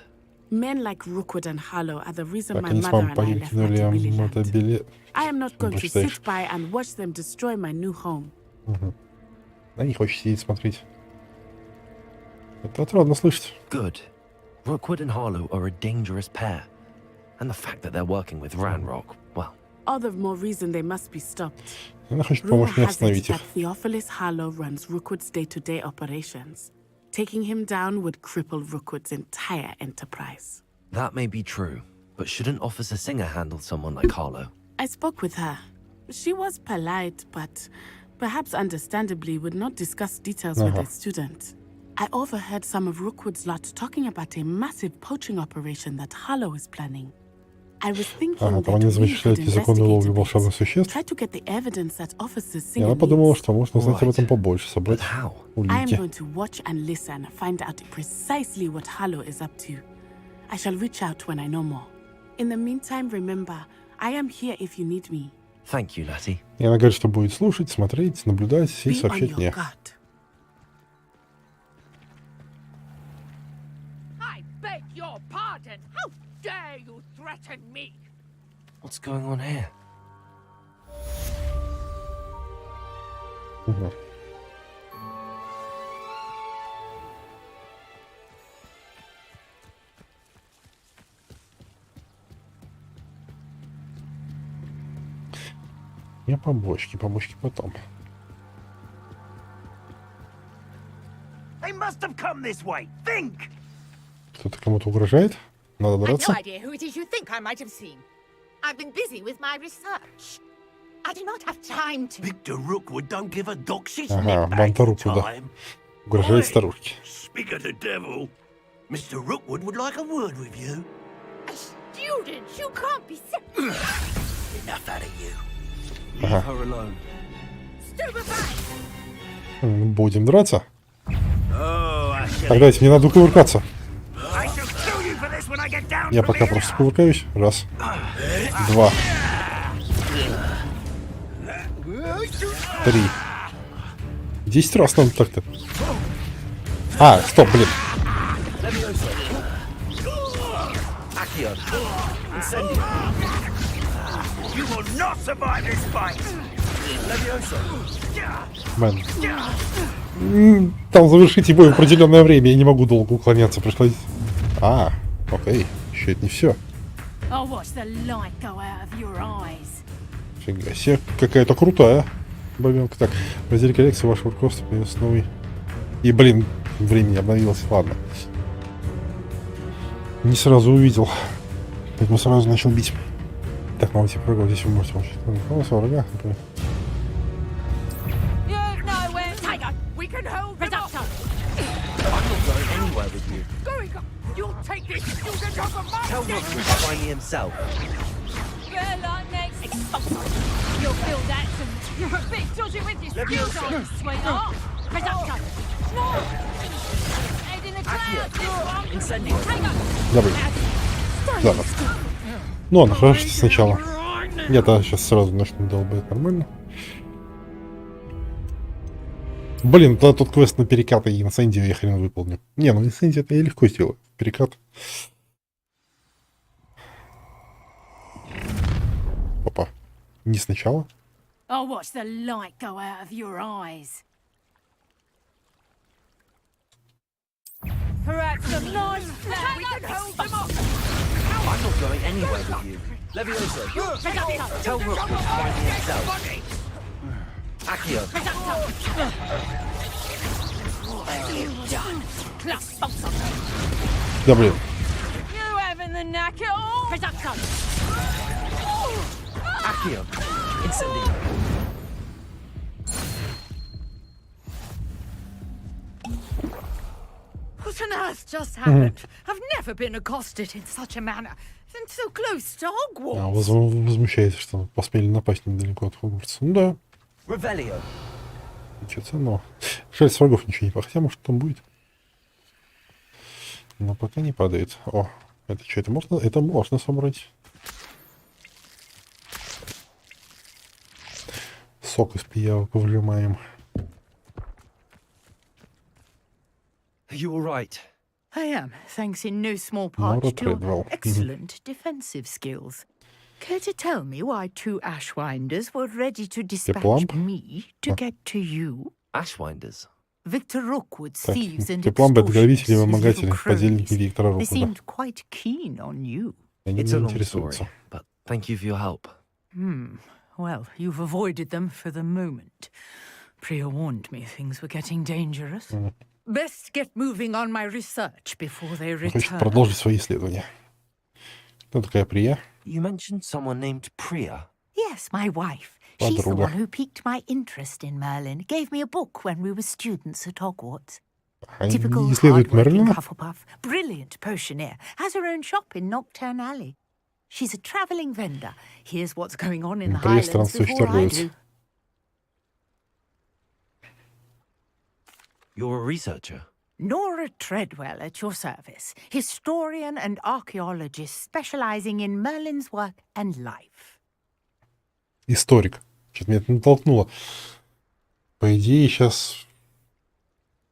Men like Rookwood and Harlow are the reason Так my они с mother мамой and I left покинули Motabili. Мотобилет. I am not going to Прочитаешь. sit by and watch them destroy my new home. Да не хочет сидеть смотреть. Это отрадно слышать. Good. Rookwood and Harlow are a dangerous pair. And the fact that they're working with Ranrock, well... All the more reason they must be stopped. Она хочет Rumor помочь мне has it остановить их. that Theophilus Harlow runs Rookwood's day-to-day operations. Taking him down would cripple Rookwood's entire enterprise. That may be true, but shouldn't Officer Singer handle someone like Harlow? I spoke with her. She was polite, but perhaps understandably would not discuss details with a student. I overheard some of Rookwood's lot talking about a massive poaching operation that Harlow is planning. I was thinking Ага, там that они we замышляют could незаконную investigate ловлю a bit. волшебных существ. Try to get the evidence that Officer И Singer она подумала, needs. что можно узнать об этом побольше, собрать I am улики. going to watch and listen, find out precisely what Harlow is up to. I shall reach out when I know more. In the meantime, remember, I am here if you need me. Thank you, Natty. И она говорит, что будет слушать, смотреть, наблюдать и Be on сообщать your мне. guard. I beg your pardon. How dare you threaten me? What's going on here? Не побочки, побочки потом. They must have come this way. Think! Кто-то кому-то угрожает? Надо I've драться? no idea who it is you think I might have seen. I've been busy with my research. I do not have time to... Victor Rookwood don't give a dog shit Ага, банта Руквуда. Угрожает старушке. Speak of the devil. Mr. Rookwood would like a word with you. A student? You can't be... Enough out of you. Leave Ага. her alone. Будем драться? Oh, I shall... Так, дайте, мне надо кувыркаться. I shall kill you for this when I get down Я from пока here. просто кувыркаюсь. Раз. Два. Три. 10 раз надо так-то. А, стоп, блин. You will not survive this fight. Блин. Там завершите бой в определенное время. Я не могу долго уклоняться. Пришлось... А, окей. Еще это не все. I'll watch the light go out of your eyes. Фига себе, какая-то крутая бабенка. Так, в разделе коллекции вашего руководства появился новый. И, блин, времени обновилось. Ладно. Не сразу увидел. Поэтому сразу начал бить. Так, мама, типа врагов. Здесь вы можете получить. Врага, например. You've nowhere to go. We can hold them off. I'm not going anywhere with you. Going up. You'll take this student off of my Tell desk. Rookwood to find me himself. Well, I'm next. You'll feel that you're a bit dodgy with your skills, aren't you, sweetheart? Presumption. Head in the clouds, this one. Incendio. Take up. Добрый. Stay Ладно. Ну ладно, хорошо, что сначала. Я-то сейчас сразу начну долбать нормально. Блин, тогда тот квест на перекаты и инцендию я хрен выполню. Не, ну инцендию это я легко сделаю. Перекат. Опа. Не сначала. I'll watch the light go out of your eyes. Perhaps a nice flat we can hold them up. I'm not going anywhere with you. Levioso, tell Rook to find me himself. Accio. Да блин. You having the knack at all? Accio. Incendio. What on earth just happened? I've never been accosted in such a manner. And so close to Hogwarts. Возмущается, что посмели напасть недалеко от Хогвартса. Ну да. Revelio. Ничего ценного. Жаль, с врагов ничего не падает. Хотя, может, там будет. Но пока не падает. О, это что, это можно? Это можно собрать. Сок из пиявок выжимаем. You're right. I am, thanks in no small part to your Treadwell. excellent defensive skills. Care to tell me why 2 Ashwinders were ready to dispatch me to get to you? Ashwinders? Victor Rookwood's thieves and Теплам градовители, extortioners, вымогатели, little подельники cronies. Виктора They Руквуда. seemed quite keen on you. Они It's не a long интересуются. story, but thank you for your help. Well, you've avoided them for the moment. Priya warned me things were getting dangerous. Best get moving on my research before they Хочет return. продолжить свои исследования. Кто такая Прия? You mentioned someone named Priya. Yes, my wife. She's the Подруга. one who piqued my interest in Merlin. Gave me a book when we were students at Hogwarts. Они Typical исследуют hard-working Мерлина? Hufflepuff. Brilliant potioneer. Has her own shop in Nocturne Alley. She's a travelling vendor. Here's what's going on in the Приезд Highlands странствующий before I торговец. do. You're a researcher. Nora Treadwell at your service. Historian and archaeologist specializing in Merlin's work and life. Историк. Что-то меня это натолкнуло. По идее, сейчас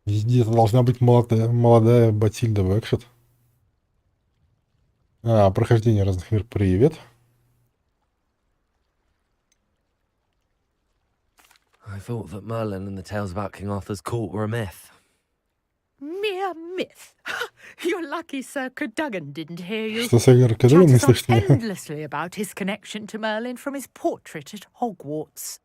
где-то должна быть молодая Батильда Вэкшет. Прохождение разных мир. Привет. I thought that Merlin and the tales about King Arthur's court were a myth. Mere myth. You're lucky Sir Cadogan didn't hear you. Что Сэр Кадуган не Chatters on слышит меня? endlessly about his connection to Merlin from his portrait at Hogwarts.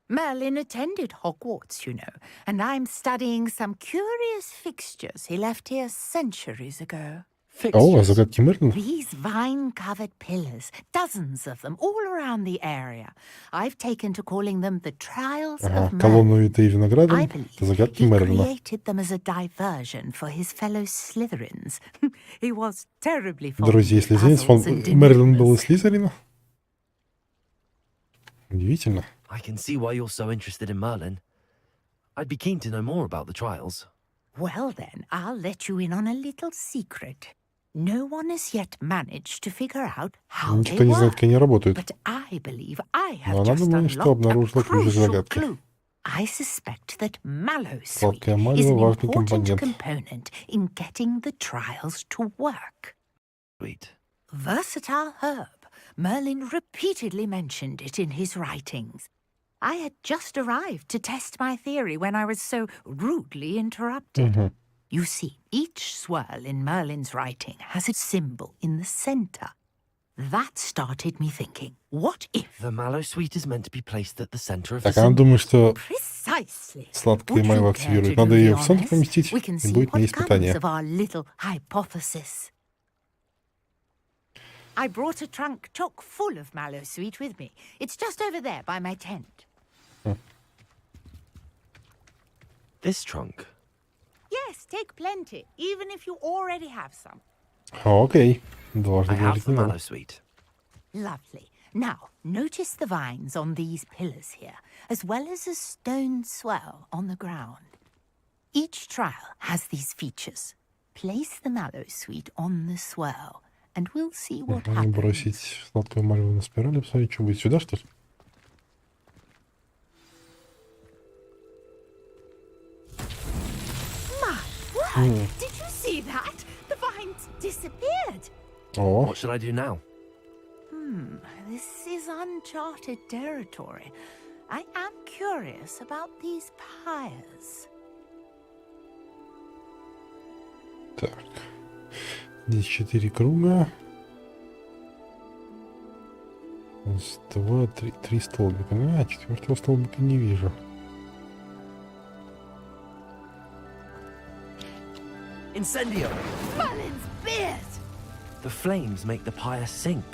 Merlin attended Hogwarts, you know, and I'm studying some curious fixtures he left here centuries ago. О, загадки Мерлина. These vine-covered pillars, dozens of them, all around the area. I've taken to calling them the Trials of Merlin. Колонну витые виноградом. I Это believe загадки he Мерлина. created them as a diversion for his fellow Slytherins. He was terribly fond Друзья, of если извините, puzzles and Мерлин был enigmas. из Слизерина? Удивительно. I can see why you're so interested in Merlin. I'd be keen to know more about the trials. Well then, I'll let you in on a little secret. No one has yet managed to figure out how Никто they не знает, work. как они работают. But I believe I have Но она just думает, что unlocked a обнаружила ключ к crucial загадке. clue. I suspect that Mallowsweet Сладкая is Малева an важный important компонент. component in getting the trials to work. Sweet. Versatile herb. Merlin repeatedly mentioned it in his writings. I had just arrived to test my theory when I was so rudely interrupted. You see, each swirl in Merlin's writing has a symbol in the center. That started me thinking, what if... The mallow sweet is meant to be placed at the center of the Так, она symbol. думает, что Precisely. сладкая Would Майва you care активирует. to Надо do ее the в центр honors? поместить, We can и see будет на what испытание. comes of our little hypothesis. I brought a trunk chock full of Mallowsweet with me. It's just over there by my tent. This trunk. Yes, take plenty, even if you already have some. Окей. Дважды I have говорить the не mallow надо. sweet. Lovely. Now, notice the vines on these pillars here, as well as a stone swell on the ground. Each trial has these features. Place the Mallowsweet on the swirl, and we'll see what Можно happens. бросить сладкую мальву на спираль и посмотреть, что будет. Сюда, что ли? My word! Did you see that? The vines disappeared. Oh. What should I do now? This is uncharted territory. I am curious about these pyres. Так. Здесь 4 круга. Раз, два, три. 3 столбика. А, 4-го столбика не вижу. Incendio! Merlin's beard! The flames make the pyre sink.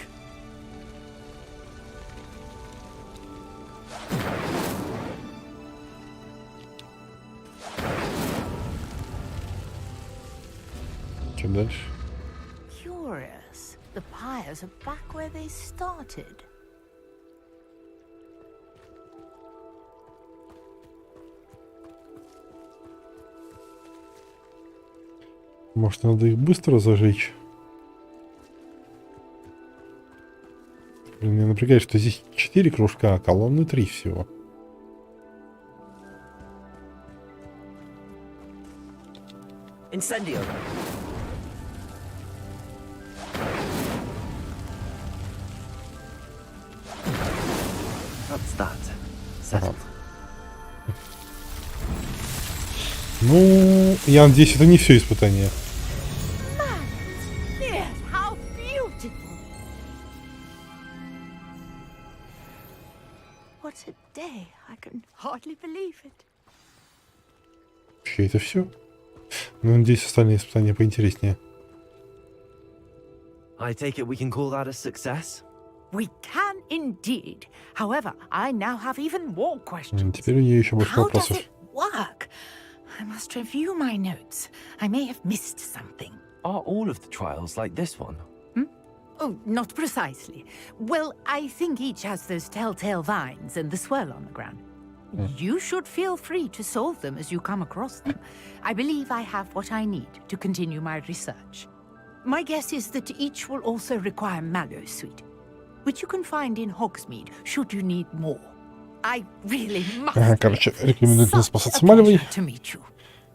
Что дальше? Curious. The pyres are back where they started. Может, надо их быстро зажечь? Блин, меня напрягает, что здесь 4 кружка, а колонны 3 всего. Incendio! That's that. Settled. Ну, я надеюсь, это не все испытание. Beard, how beautiful! What a day! I can hardly believe it. Вообще, это все? Ну, надеюсь, остальные испытания поинтереснее. I take it we can call that a success? We can indeed. However, I now have even more questions. Теперь у нее еще больше How does вопросов. it work? I must review my notes. I may have missed something. Are all of the trials like this one? Oh, not precisely. Well, I think each has those telltale vines and the swirl on the ground. You should feel free to solve them as you come across them. I believe I have what I need to continue my research. My guess is that each will also require mallow sweet, which you can find in Hogsmeade, should you need more. I really must. Короче, рекомендую спасаться мальвой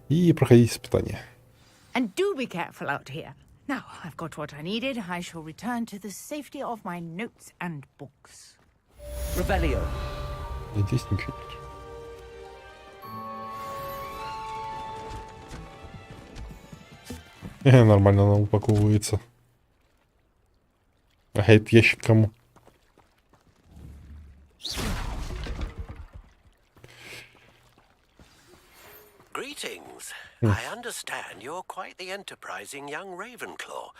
и проходить испытания. And do be careful out here. Now, I've got what I needed. I shall return to the safety of my notes and books. Revelio. Здесь ничего нет. Нормально она упаковывается. А этот ящик кому? Greetings. I understand you're quite the enterprising young Ravenclaw.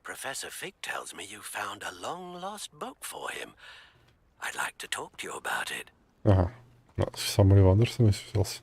Professor Fig tells me you found a long-lost book for him. I'd like to talk to you about it. Ага. С самым Андерсоном связался.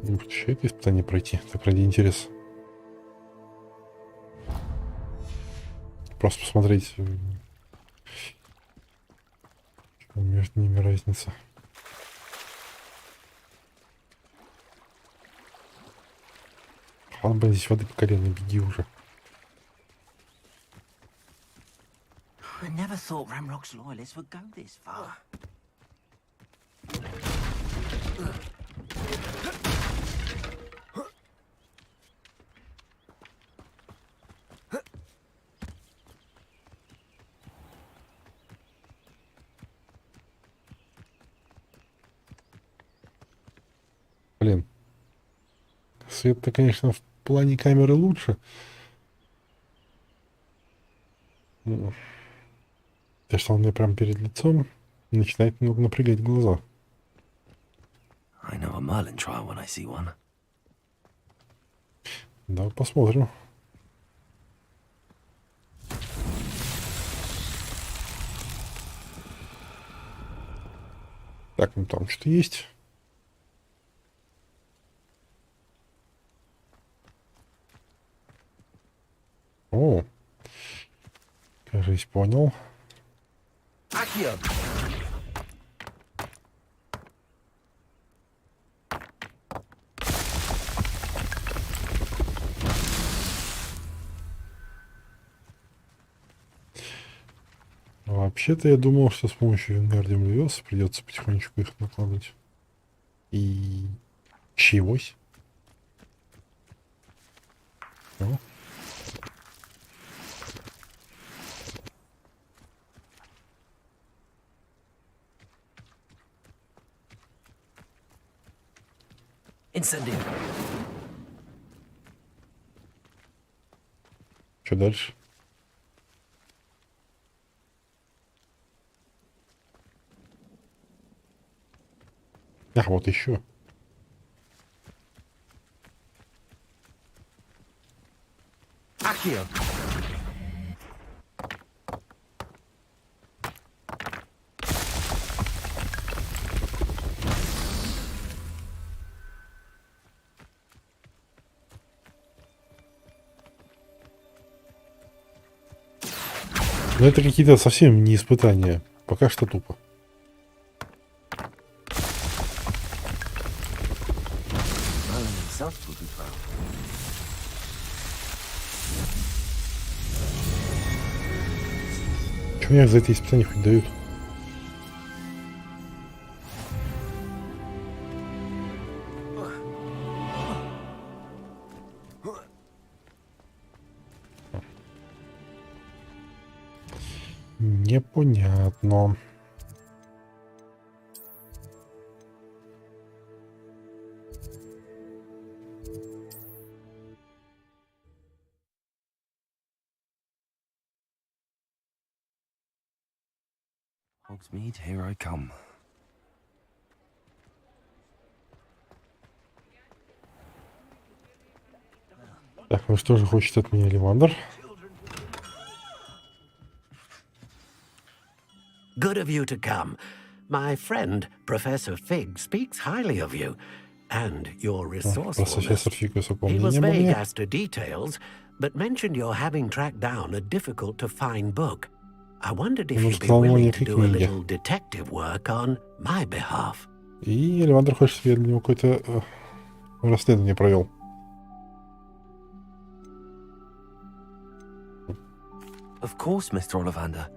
Еще это испытание пройти. Так ради интереса. Просто посмотреть, что между ними разница. Ладно, блин, здесь воды по колено, беги уже. I never thought Ramrock's loyalists would go this far. Блин. Свет-то, конечно, в плане камеры лучше. Ну, то, что он мне прям перед лицом, начинает немного напрягать глаза. I know a Merlin trial when I see one. Да, посмотрим. Так, ну там что-то есть. понял. Вообще-то я думал, что с помощью Вингардиум Левиоса придется потихонечку их накладывать. И чегось. О. Incendio. Что дальше? Ах, вот еще. Accio. Но это какие-то совсем не испытания. Пока что тупо. Чего мне за эти испытания хоть дают? Непонятно. Hogsmeade, here I come. Так, ну что же хочет от меня Ливандр? Good of you to come. My friend, Professor Fig, speaks highly of you and your resourcefulness. Профессор Фиг высоко He was мнения обо vague мне. as to details, but mentioned your having tracked down a difficult-to-find book. I wondered if Он you'd be сказал willing мне to do a little detective work on my behalf. И Ливандр хочет, чтобы я для него какое-то расследование провел. Of course, Mr. Ollivander.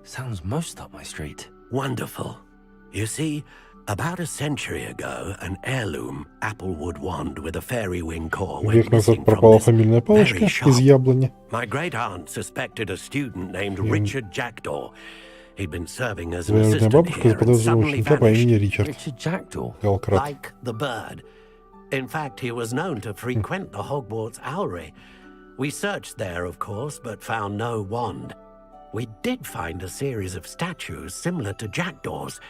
Sounds most up my street. Wonderful. You see, about a century ago, an heirloom applewood wand with a fairy wing core went Век назад missing пропала from фамильная this палочка very из shop. яблони. My great aunt suspected a student named Richard Jackdaw. He'd been serving as an Двоюродная assistant бабушка here and заподозрила suddenly ученика по имени vanished. Ричард. Richard Jackdaw. Галкрат. Like the bird. In fact, he was known to frequent the Hogwarts Owlery. We searched there, of course, but found no wand. We did find a series of statues similar to Jackdaw's.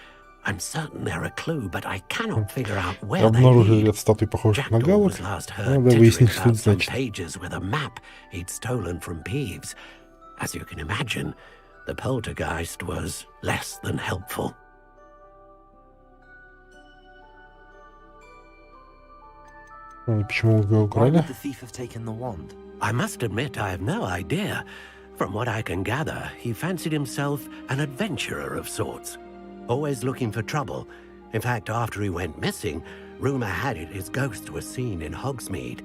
I'm certain they're a clue, but I cannot figure out where they Обнаружили lead. ряд статуй, похожих на Jackdaw галок. was last Надо heard tittering выяснить, что about это some значит. pages with a map he'd stolen from Peeves. As you can imagine, the poltergeist was less than helpful. Почему вы его Why украли? would the thief have taken the wand? I must admit I have no idea. From what I can gather, he fancied himself an adventurer of sorts. Always looking for trouble. In fact, after he went missing, rumor had it his ghost was seen in Hogsmeade.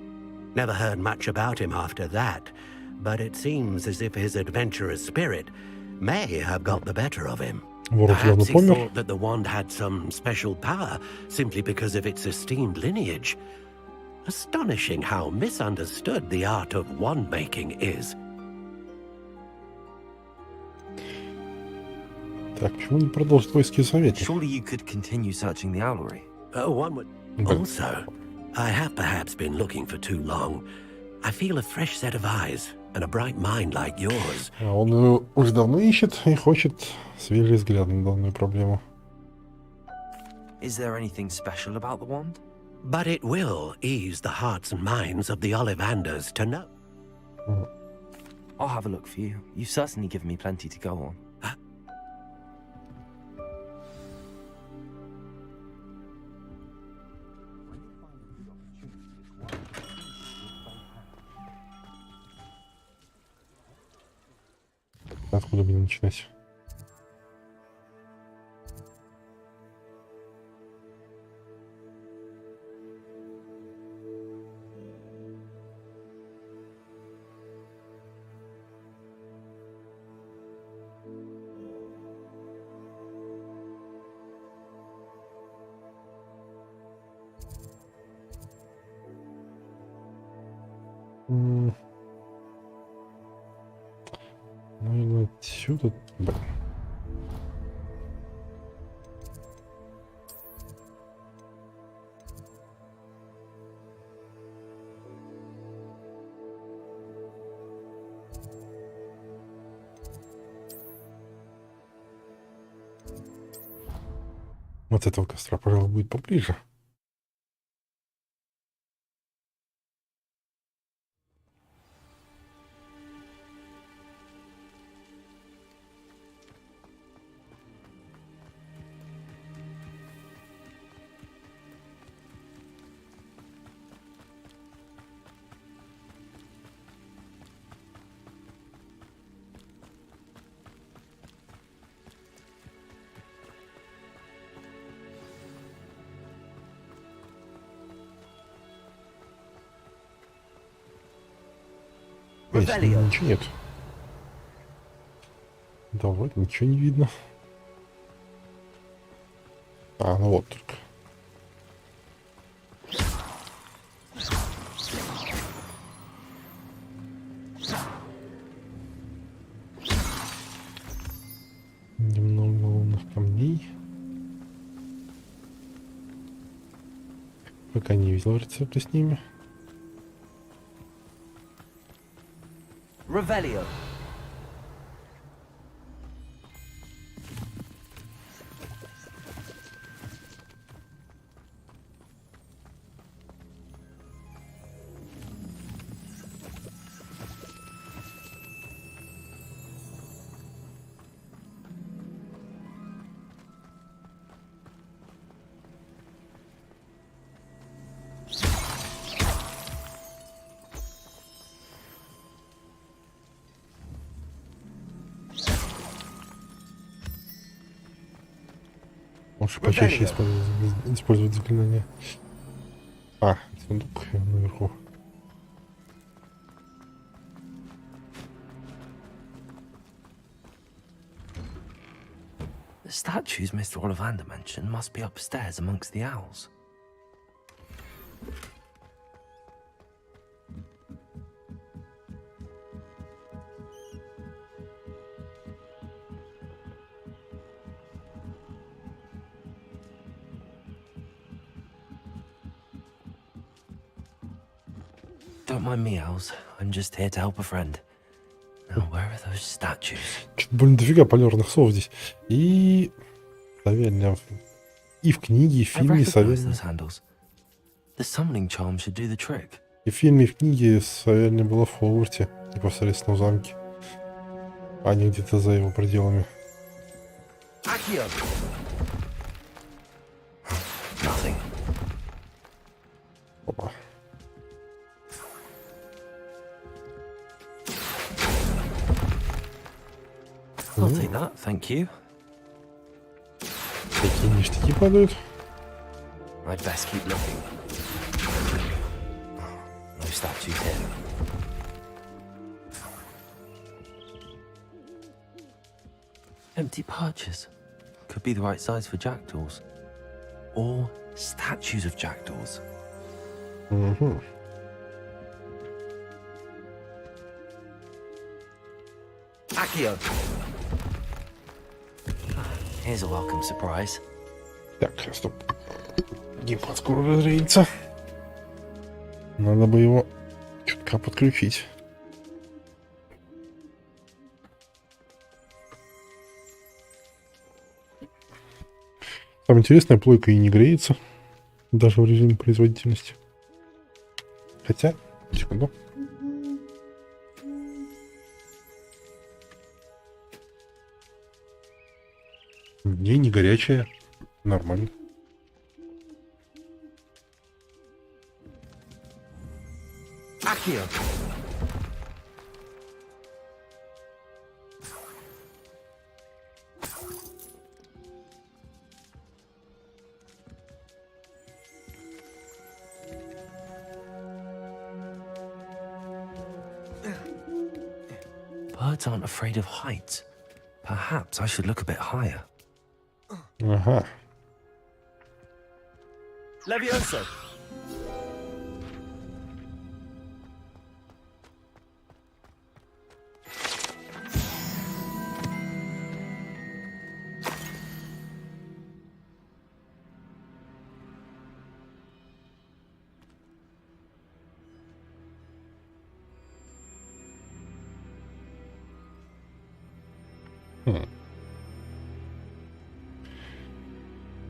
Never heard much about him after that, but it seems as if his adventurous spirit may have got the better of him. Perhaps he thought that the wand had some special power simply because of its esteemed lineage. Astonishing how misunderstood the art of wand-making is. Так, почему не продолжить поиски советника? Surely you could continue searching the owlery. One would... Also, I have perhaps been looking for too long. I feel a fresh set of eyes and a bright mind like yours. Он его уже давно ищет и хочет свежий взгляд на данную проблему. Is there anything special about the wand? But it will ease the hearts and minds of the Ollivanders to know. I'll have a look for you. You've certainly given me plenty to go on. Откуда мне начинать? Наверное, отсюда. Блин. Вот этого костра, пожалуй, будет поближе. Ничего нет. Давай, ничего не видно. А, ну вот только. Немного лунных камней. Пока не видел рецепта с ними. Revelio. Лучше почаще использовать заклинания. А, сундук наверху. The statues Mr. Ollivander mentioned must be upstairs amongst the owls. Don't mind me, owls. I'm just here to help a friend. Now, where are those statues? Что-то больно дофига полярных слов здесь. И... Наверное, и в книге, и в фильме Савельня. И в фильме, и в книге Савельня была в Хогвартсе, непосредственно в замке. А не где-то за его пределами. Опа. I'll take that, thank you. Такие ништяки падают. I'd best keep looking. No statues here. Empty perches. Could be the right size for jackdaws. Or statues of jackdaws. Mm-hmm. Accio! Here's a welcome surprise. Так, стоп. Геймпад скоро разрядится. Надо бы его чутка подключить. Самое интересное, плойка и не греется. Даже в режиме производительности. Хотя, секунду. Не горячая. Нормально. Birds aren't afraid of heights. Perhaps I should look a bit higher. Ага. Levioso!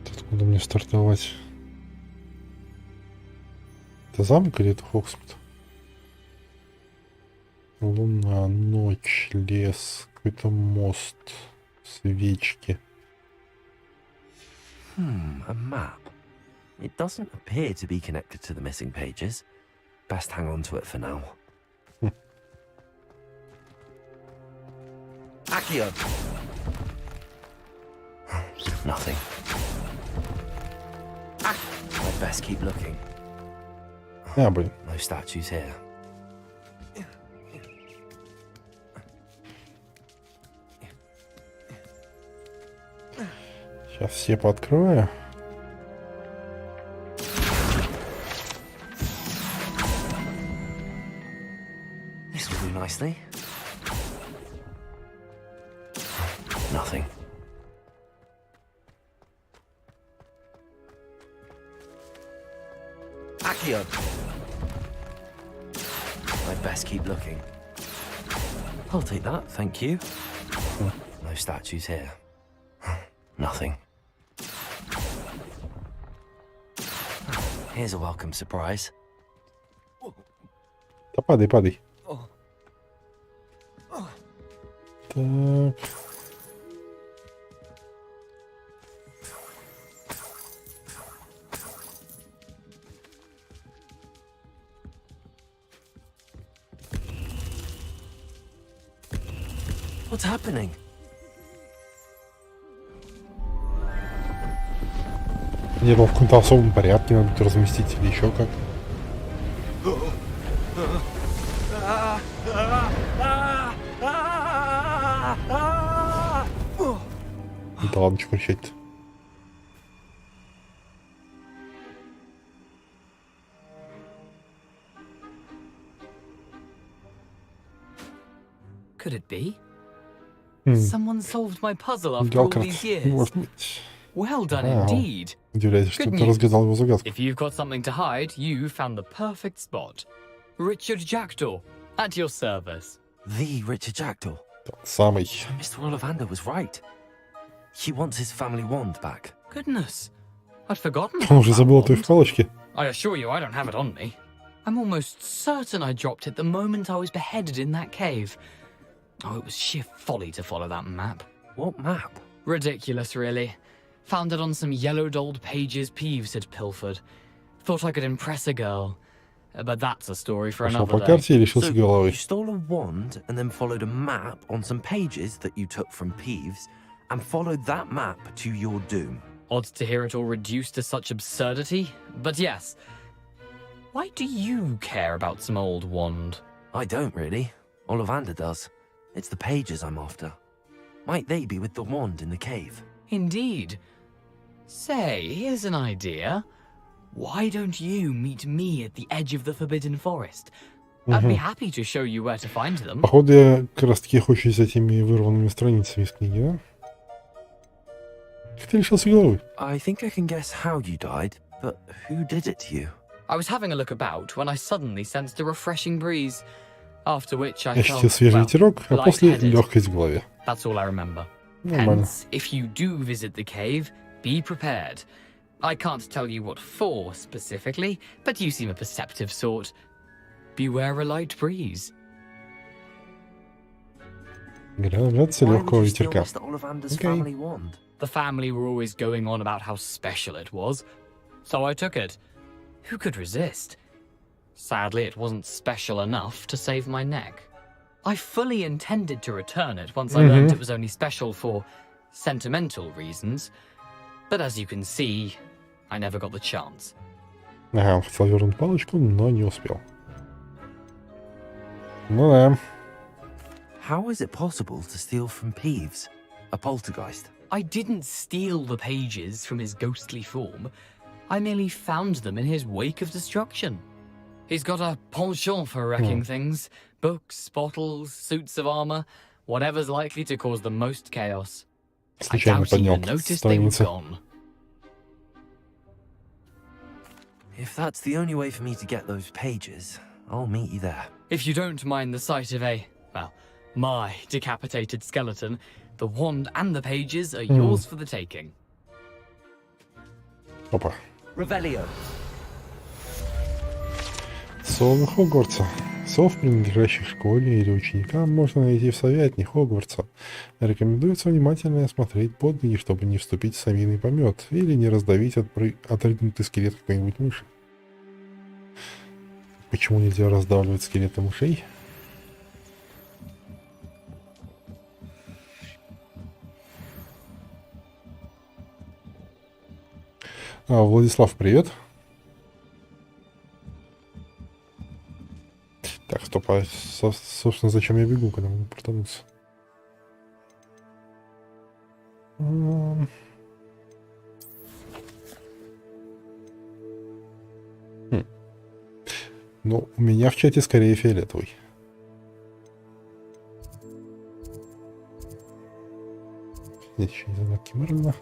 Откуда мне стартовать? Это замок или это Хоксмит? Луна, ночь, лес, какой-то мост, свечки. A map. It doesn't appear to be connected to the missing pages. Best hang on to it for now. Accio! Nothing. I'd best keep looking. Блин. No statues here. Сейчас все пооткрываю. This will do nicely. Nothing. Accio! I'd best keep looking. I'll take that, thank you. No statues here. Nothing. Here's a welcome surprise. Да падай, падай. Так. What's happening? Не было в каком-то особом порядке, надо тут разместить или еще как. Да ладно, что кричать-то. Could it be? Someone solved my puzzle after all these years. Well done indeed. Удивляюсь, что ты разгадал его загадку. If you've got something to hide, you found the perfect spot. Richard Jackdaw, at your service. The Richard Jackdaw? Самый. Mr. Ollivander was right. He wants his family wand back. Goodness, I'd forgotten. Он уже забыл о той палочке. I assure you I don't have it on me. I'm almost certain I dropped it the moment I was beheaded in that cave. Oh, it was sheer folly to follow that map. What map? Ridiculous, really. Found it on some yellowed old pages Peeves had pilfered. Thought I could impress a girl. But that's a story for another day. So you stole a wand and then followed a map on some pages that you took from Peeves and followed that map to your doom. Odd to hear it all reduced to such absurdity, but yes. Why do you care about some old wand? I don't really. Ollivander does. It's the pages I'm after. Might they be with the wand in the cave? Indeed. Say, here's an idea. Why don't you meet me at the edge of the Forbidden Forest? I'd be happy to show you where to find them. Походу, я как раз таки хочу с этими вырванными страницами из книги, да? Как ты лишился головы? I think I can guess how you died, but who did it to you? I was having a look about when I suddenly sensed a refreshing breeze. After which I ощутил felt, свежий ветерок, а после легкость в голове. That's all I remember. Нормально. Hence, if you do visit the cave, be prepared. I can't tell you what for specifically, but you seem a perceptive sort. Beware a light breeze. Градация легкого ветерка. Okay. The family were always going on about how special it was, so I took it. Who could resist? Sadly, it wasn't special enough to save my neck. I fully intended to return it once I learned it was only special for sentimental reasons, but as you can see, I never got the chance. Ага, он хотел вернуть палочку, но не успел. Ну да. How is it possible to steal from Peeves, a poltergeist? I didn't steal the pages from his ghostly form. I merely found them in his wake of destruction. He's got a penchant for wrecking things. Books, bottles, suits of armor, whatever's likely to cause the most chaos. I doubt he even noticed they were gone. If that's the only way for me to get those pages, I'll meet you there. If you don't mind the sight of my decapitated skeleton, the wand and the pages are yours for the taking. Опа. Revelio. Совы Хогвартса. Сов, принадлежащих школе или ученикам, можно найти в советне Хогвартса. Рекомендуется внимательно осмотреть под ноги, чтобы не вступить в совиный помет или не раздавить отрыгнутый скелет какой-нибудь мыши. Почему нельзя раздавливать скелеты мышей? Владислав, привет. Так, стоп, а собственно, зачем я бегу, когда могу протонуться? Ну, у меня в чате скорее фиолетовый. Нет, еще не загадки Мерлина.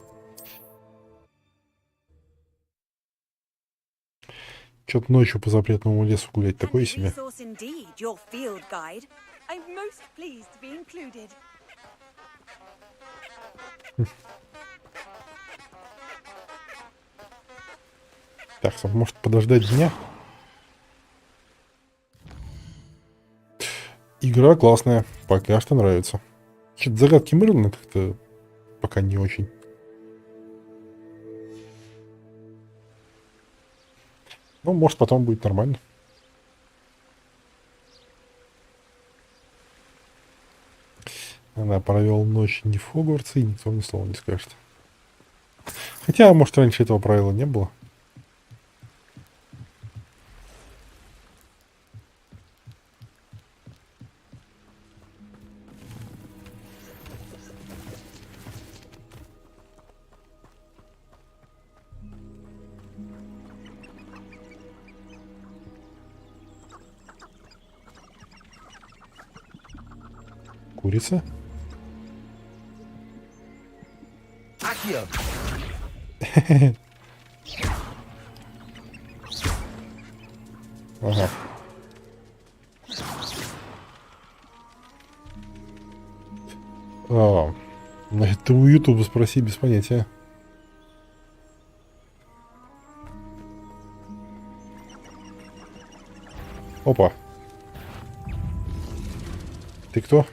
Чё-то ночью по запретному лесу гулять такое себе. Так, может подождать дня? Игра классная, пока что нравится. Что-то загадки Мерлина как-то пока не очень. Ну, может, потом будет нормально. Она провел ночь не в Хогвартсе, и никто ни слова не скажет. Хотя, может, раньше этого правила не было. Курица? Ага. Это у Ютуба спроси, без понятия. Опа. Ты кто?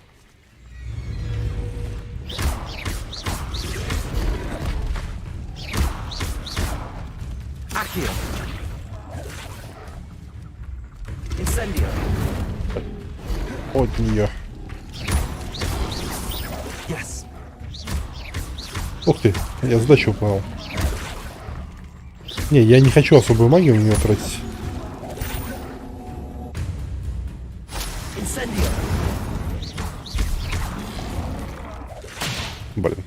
От нее. Yes. Ух ты, я задачу выполнял. Не, я не хочу особую магию на нее тратить. Блин.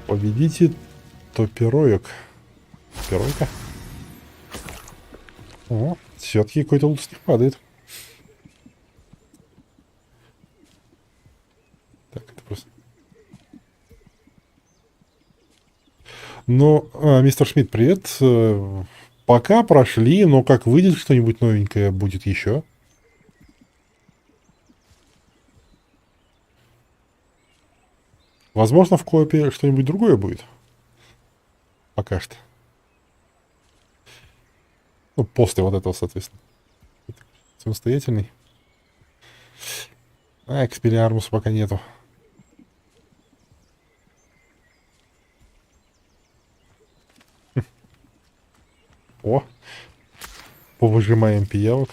Победите топироек. Пиройка. О, все-таки какой-то лут с них падает. Так, это просто... Ну, мистер Шмидт, привет. Пока прошли, но как выйдет что-нибудь новенькое, будет еще. Возможно, в коопе что-нибудь другое будет. Пока что. Ну, после вот этого, соответственно. Самостоятельный. А, Экспелиармуса пока нету. Повыжимаем пиявок.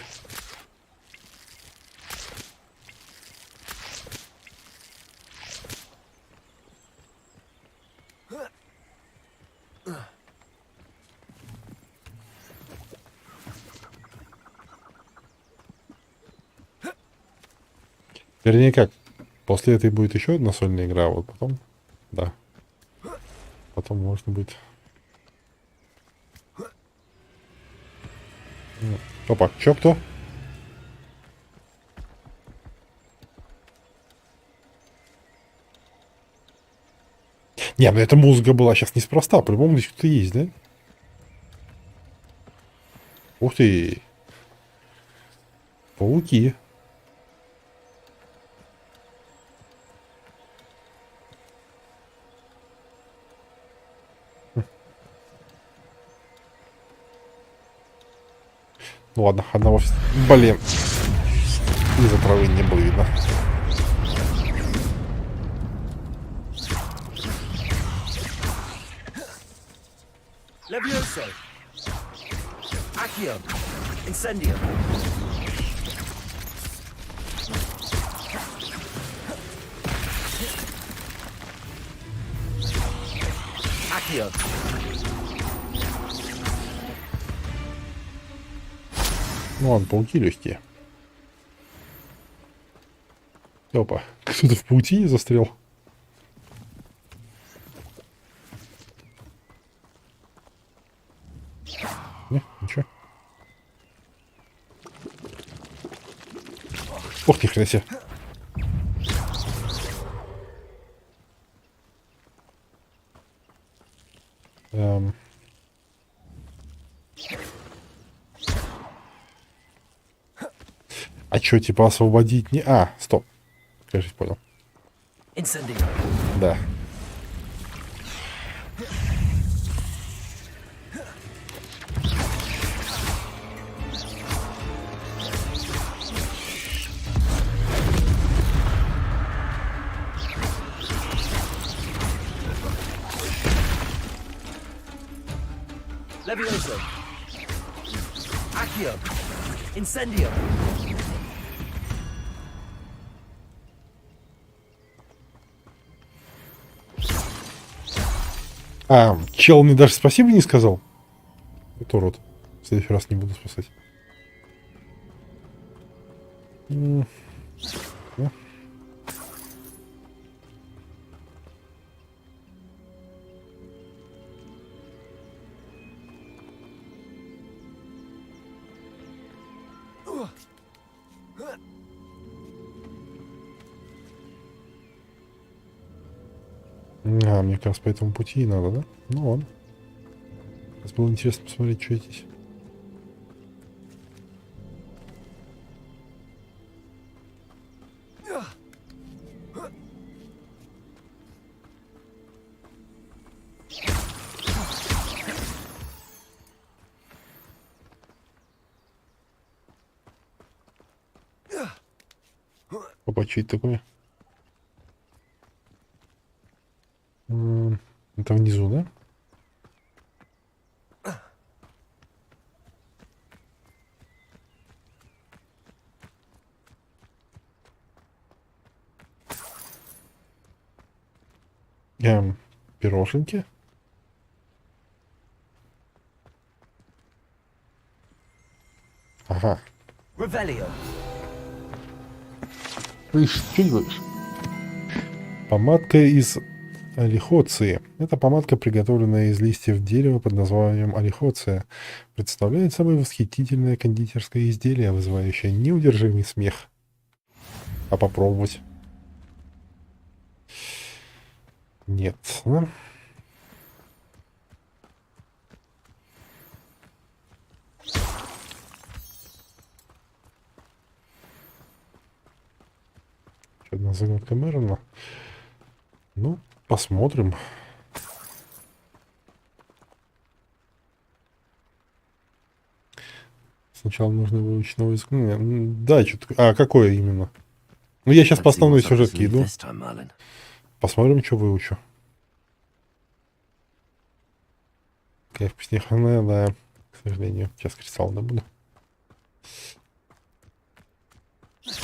Вернее, как? После этой будет еще одна сольная игра, вот потом... Да. Потом можно будет... Опа, чё, кто? Не, ну эта музыка была сейчас неспроста, по-любому здесь кто-то есть, да? Ух ты! Пауки. Ну ладно, одного... Блин. Из-за травы не было видно. Levioso. Accio. Incendio. Accio. Ну ладно, пауки легкие. Опа, кто-то в паутине застрял. Не, ничего. Ох, ни хрена себе. А чё, типа освободить не... А, стоп. Кажется, понял. Да. Levioso. Accio. Incendio. А, чел мне даже спасибо не сказал. Это урод. В следующий раз не буду спасать. А, мне как раз по этому пути и надо, да? Ну ладно. Сейчас было интересно посмотреть, что здесь. Опа, что это такое? Это внизу, да? Пироженки. Ага. Слышь, что делаешь? Помадка из олихоции. Это помадка, приготовленная из листьев дерева под названием олихоция. Представляет собой восхитительное кондитерское изделие, вызывающее неудержимый смех. А попробовать? Нет. Да? Еще одна загадка Мэрона. Ну, посмотрим. Сначала нужно выучить новый язык. Да, что-то... А, какое именно? Ну, я сейчас по основной сюжетке иду. Посмотрим, что выучу. Какая вкуснее, да, к сожалению. Сейчас кристалл добуду.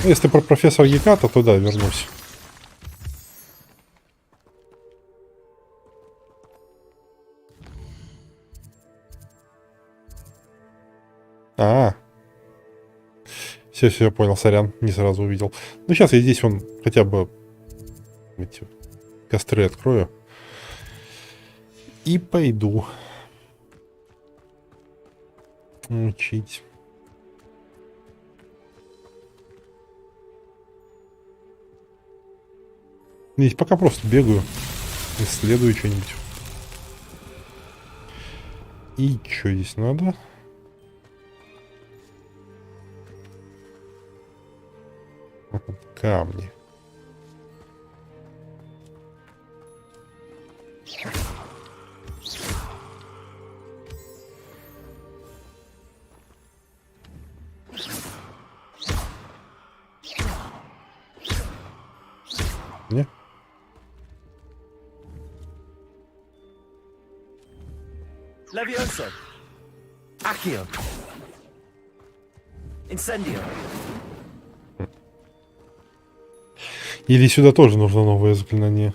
Если про профессора Геката, то да, вернусь. Все, я понял, сорян, не сразу увидел. Ну, сейчас я здесь вон хотя бы эти костры открою. И пойду учить. Здесь пока просто бегаю, исследую что-нибудь. И что здесь надо? Камни. Не? Levioso. Accio. Incendio. Или сюда тоже нужно новое заклинание?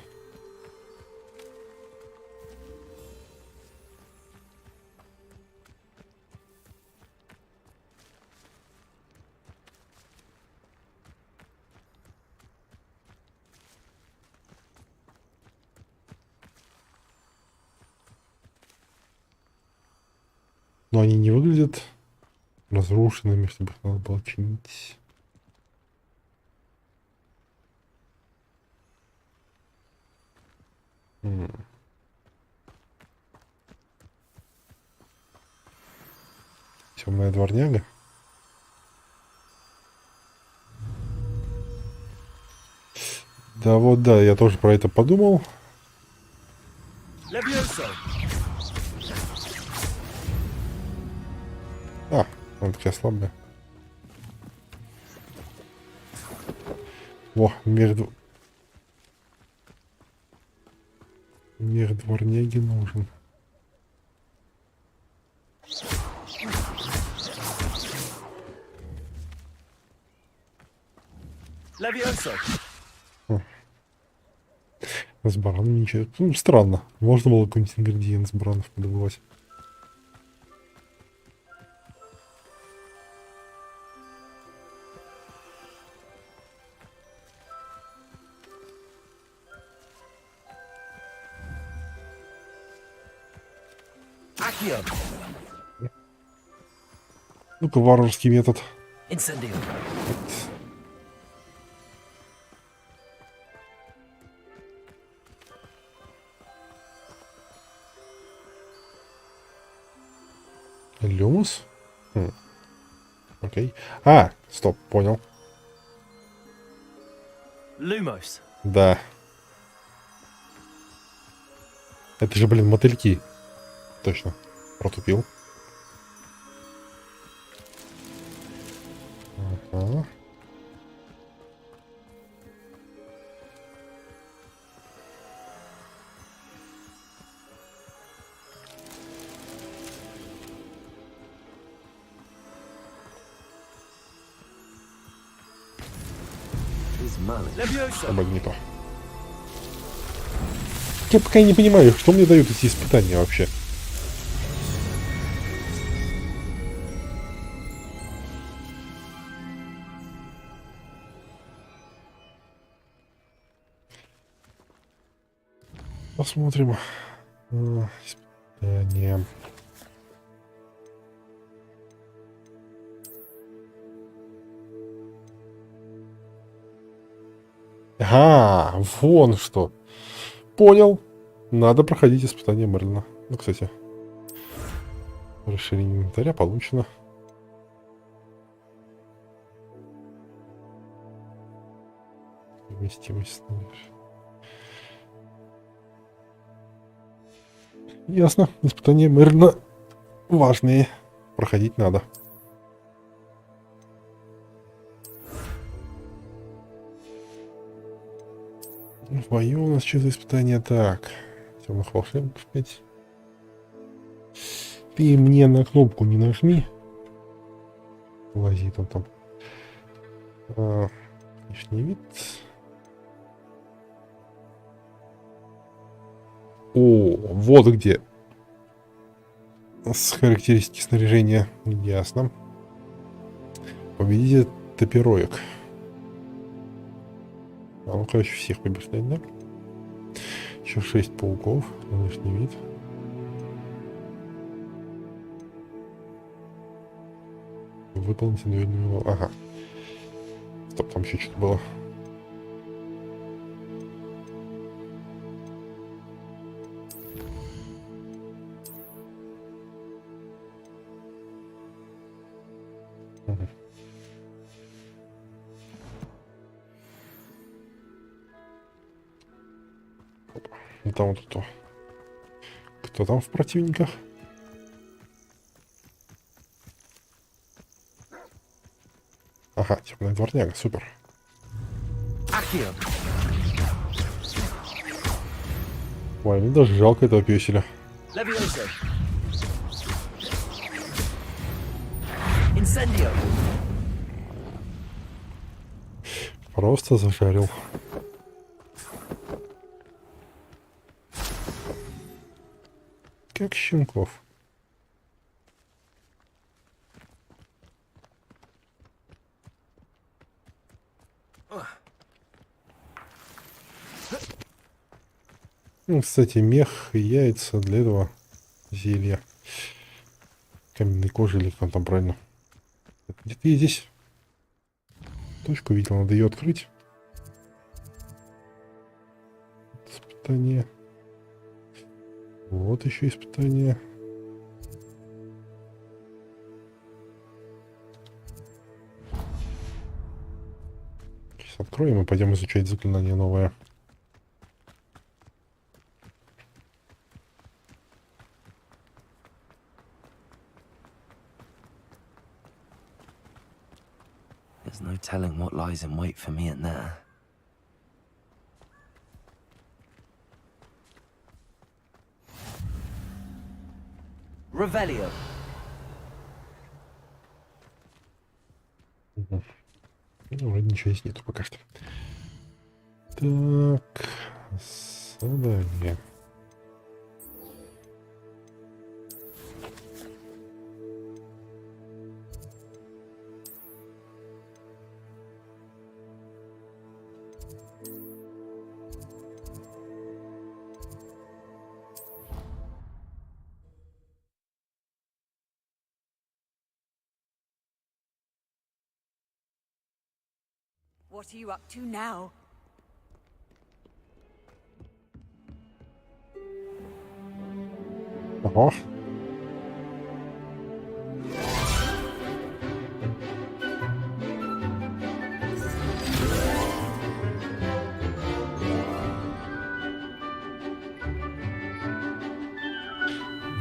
Но они не выглядят разрушенными, чтобы их надо было чинить. Темная дворняга. Да вот, да, я тоже про это подумал. Она такая слабая. Во, мир дворняги нужен. С баранами ничего. Ну, странно. Можно было какой-нибудь ингредиент с баранов подобывать. Ну-ка, варварский метод. Люмус? Окей. Стоп, понял. Lumos. Да. Это же, блин, мотыльки. Точно. Протупил. Ага. Обогнито. Я пока не понимаю, что мне дают эти испытания вообще. Посмотрим. Испытания. Вон что. Понял. Надо проходить испытание Мерлина. Ну, кстати. Расширение инвентаря получено. Вместимость. Ясно. Испытания Мерлина важные. Проходить надо. В бою у нас что за испытание? Так. Темных волшебников 5. Ты мне на кнопку не нажми. Лазит он там. Внешний вид. О, вот где. С характеристики снаряжения. Ясно. Победите топироек. А ну, короче, всех побеждать, да? Еще 6 пауков. Внешний вид. Выполните индивидуальную... Ага. Стоп, там еще что-то было. Угу. Там вот кто? Кто там в противниках? Ага, темная дворняга, супер. Ой, мне даже жалко этого пёселя. Просто зажарил. Как щенков. Ну, кстати, мех и яйца для этого зелья. Каменной кожи или как там правильно. Где-то я здесь точку видел, надо ее открыть. Испытание. Вот еще испытание. Сейчас откроем и пойдем изучать заклинание новое. There's no telling what lies in wait for me in there. Revelio. Угу. Ну, вроде ничего здесь нету пока что. Так, задание. What are you up to now? Ого.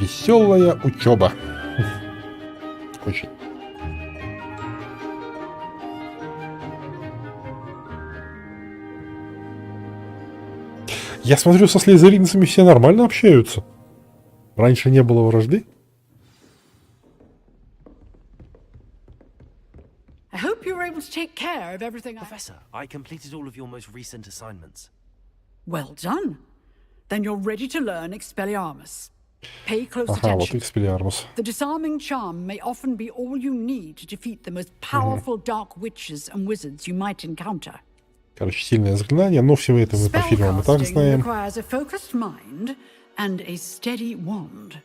Веселая учеба. Очень. Я смотрю, со слизеринцами все нормально общаются. Раньше не было вражды. I hope you were able to take care of everything. Professor, I completed all of your most recent assignments. Well done. Then you're ready to learn Expelliarmus. Pay close Ага, вот attention. Expelliarmus. The disarming charm may often be all you need to defeat the most powerful dark witches and wizards you might encounter. Короче, сильное заклинание, но все это мы по фильмам и так Spellcasting знаем. requires a focused mind and a steady wand.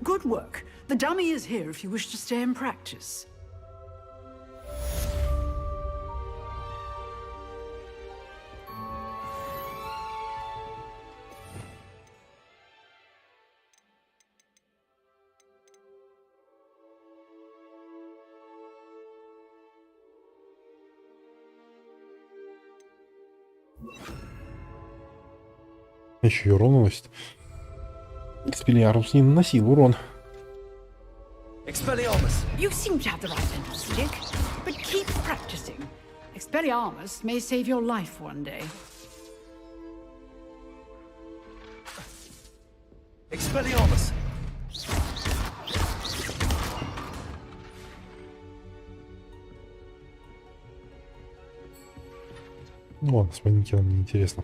Good work. The dummy is here if you wish to stay and practice. Еще и урон наносит. Expelliarmus не наносил урон. Expelliarmus. You seem to have the right mental stick, but keep practicing. Expelliarmus may save your life one day. Expelliarmus! Ну ладно, с манекеном неинтересно.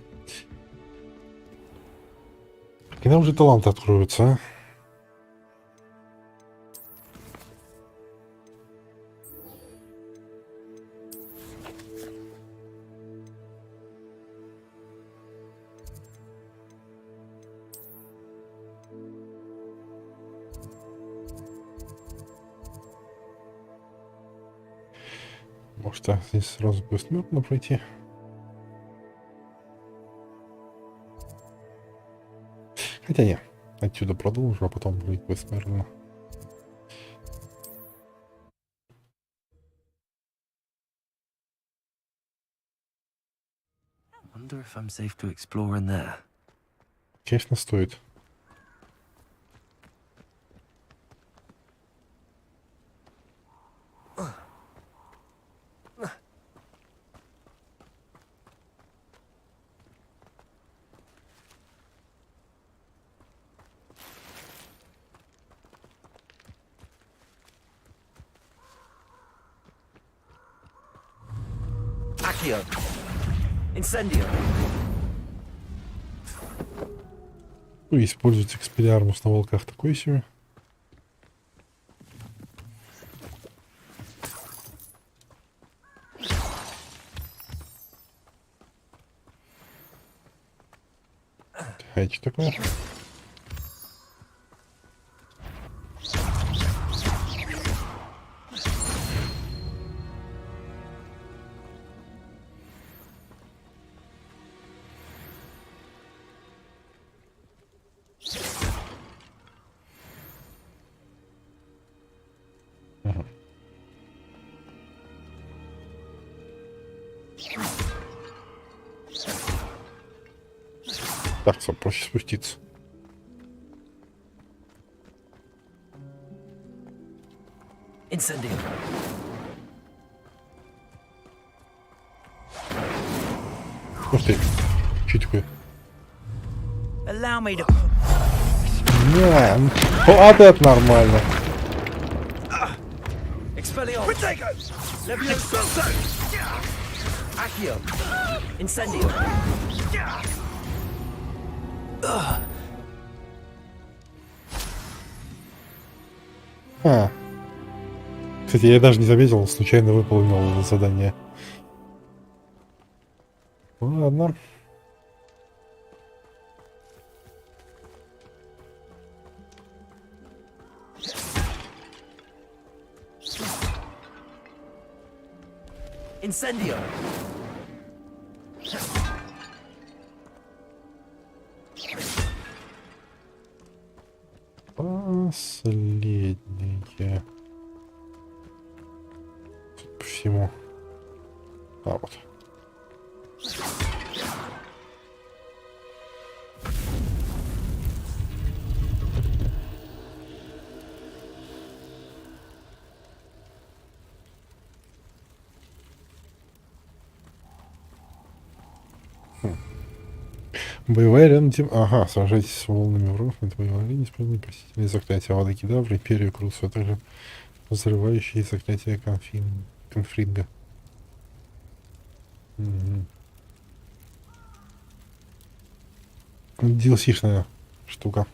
Когда уже таланты откроются, а? Может, так, здесь сразу бессмертно пройти. Хотя нет, отсюда продолжу, а потом будет бессмертно. Wonder if I'm safe to explore in there. Конечно, стоит. Accio! Incendio! Ну, использовать экспеллиармус на волках такой себе. А что такое? Так, все, проще спуститься. Incendio! Ух ты, что такое? Allow me to... Не, вот это нормально. Expelliarmus! Levioso! Accio! Incendio! А. Кстати, я даже не заметил, случайно выполнил задание. Ладно. Incendio! Последние. Тут по всему. А, вот. Боевая арена, ага, сражайтесь с волнами врагов, это боевая арена, используйте простительные заклятия воды кедавры, перья крутся, а также взрывающие заклятия конфлинга. Угу. DLC-шная штука.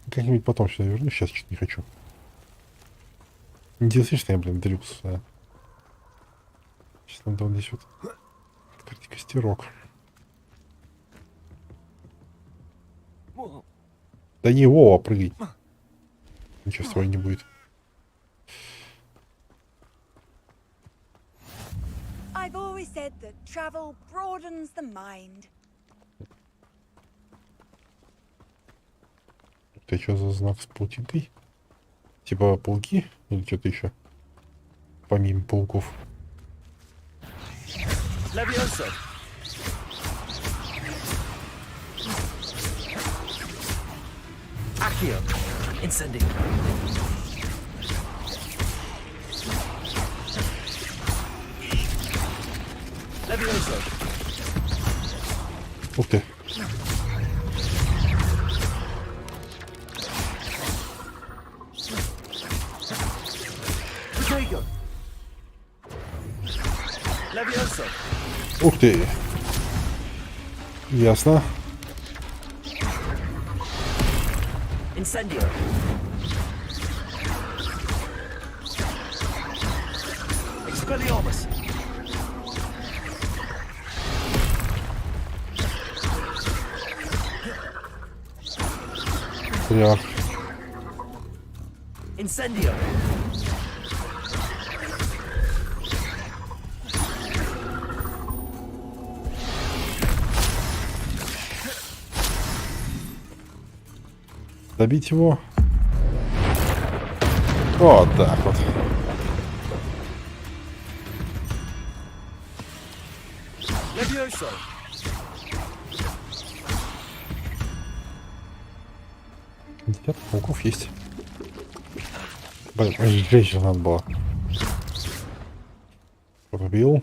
Как-нибудь потом сюда вернусь, сейчас что-то не хочу. DLC-шная, блин, делюкс, да. Сейчас надо вот здесь вот открыть костерок. Да не Вова, прыгай. Ничего с тобой не будет. I've always said that travel broadens the mind. Это что за знак с паутинкой? Типа пауки или что-то еще? Помимо пауков. Levioso! Accio! Incendio! Ух ты. Ух ты. Ясно. Incendio. Expelliarmus. Прям. Incendio. Добить его. Вот так вот. Levioso. Нет, пауков есть. Блин, женщину надо было. Убил.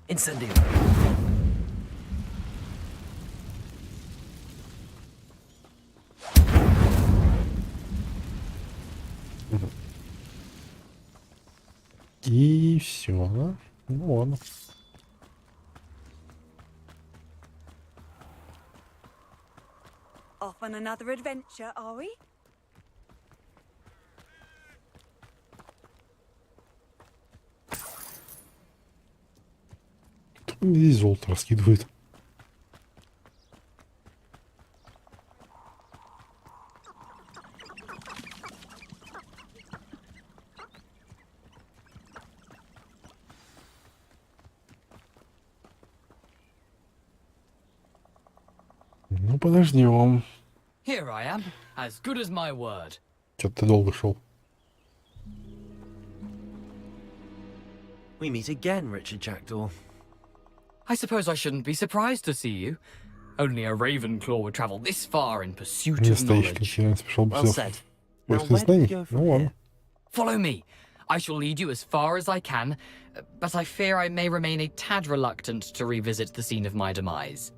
Incendio. И все. Ну ладно. Off on another adventure, are we? Здесь золото раскидывает. Ну, подождем. Here I am, as good as my word. Что-то ты долго шел. We meet again, Richard Jackdaw. I suppose I shouldn't be surprised to see you. Only a Ravenclaw would travel this far in pursuit of knowledge. Well said. Now, Поиск where do we знаний? go from Ну ладно. here? Follow me. I shall lead you as far as I can, but I fear I may remain a tad reluctant to revisit the scene of my demise.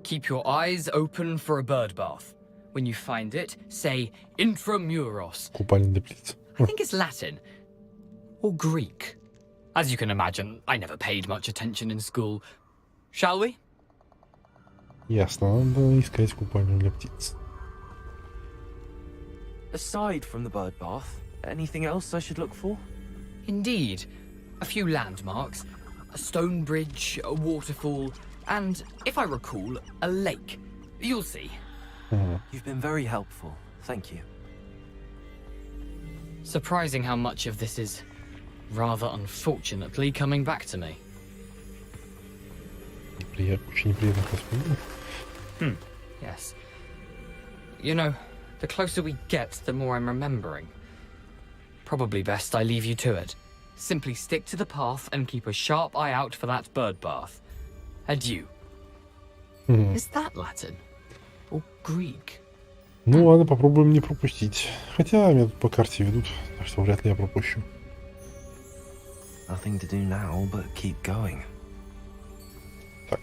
Keep your eyes open for a bird bath. When you find it, say intramuros. Купальня для птиц. I think it's Latin. Or Greek. As you can imagine, I never paid much attention in school. Shall we? Ясно, надо искать купальню для птиц. Aside from the bird bath, anything else I should look for? Indeed. A few landmarks. A stone bridge, a waterfall, and, if I recall, a lake. You'll see. You've been very helpful. Thank you. Surprising how much of this is, rather unfortunately, coming back to me. Очень неприятных воспоминаний. Yes. You know, the closer we get, the more I'm remembering. Probably best I leave you to it. Simply stick to the path and keep a sharp eye out for that bird bath. Adieu. Is that Latin? Or Greek? Ну ладно, попробуем не пропустить. Хотя меня тут по карте ведут, так что вряд ли я пропущу. Nothing to do now but keep going. Так.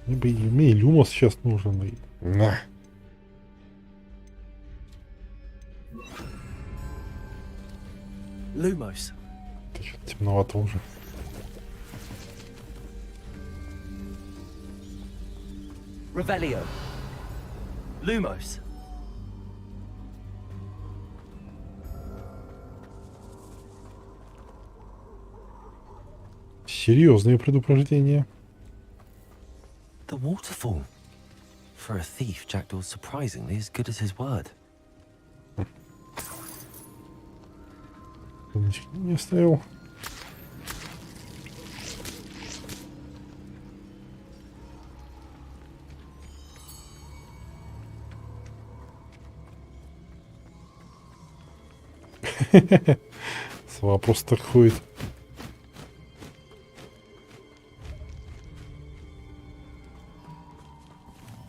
Мне и люмос сейчас нужен. И... На. Lumos. Это что-то темновато уже. Revelio. Lumos. Серьезные предупреждения. The waterfall. For a thief, Jackdaw's surprisingly as good as his word. Ничего не оставил. Слова просто так ходит.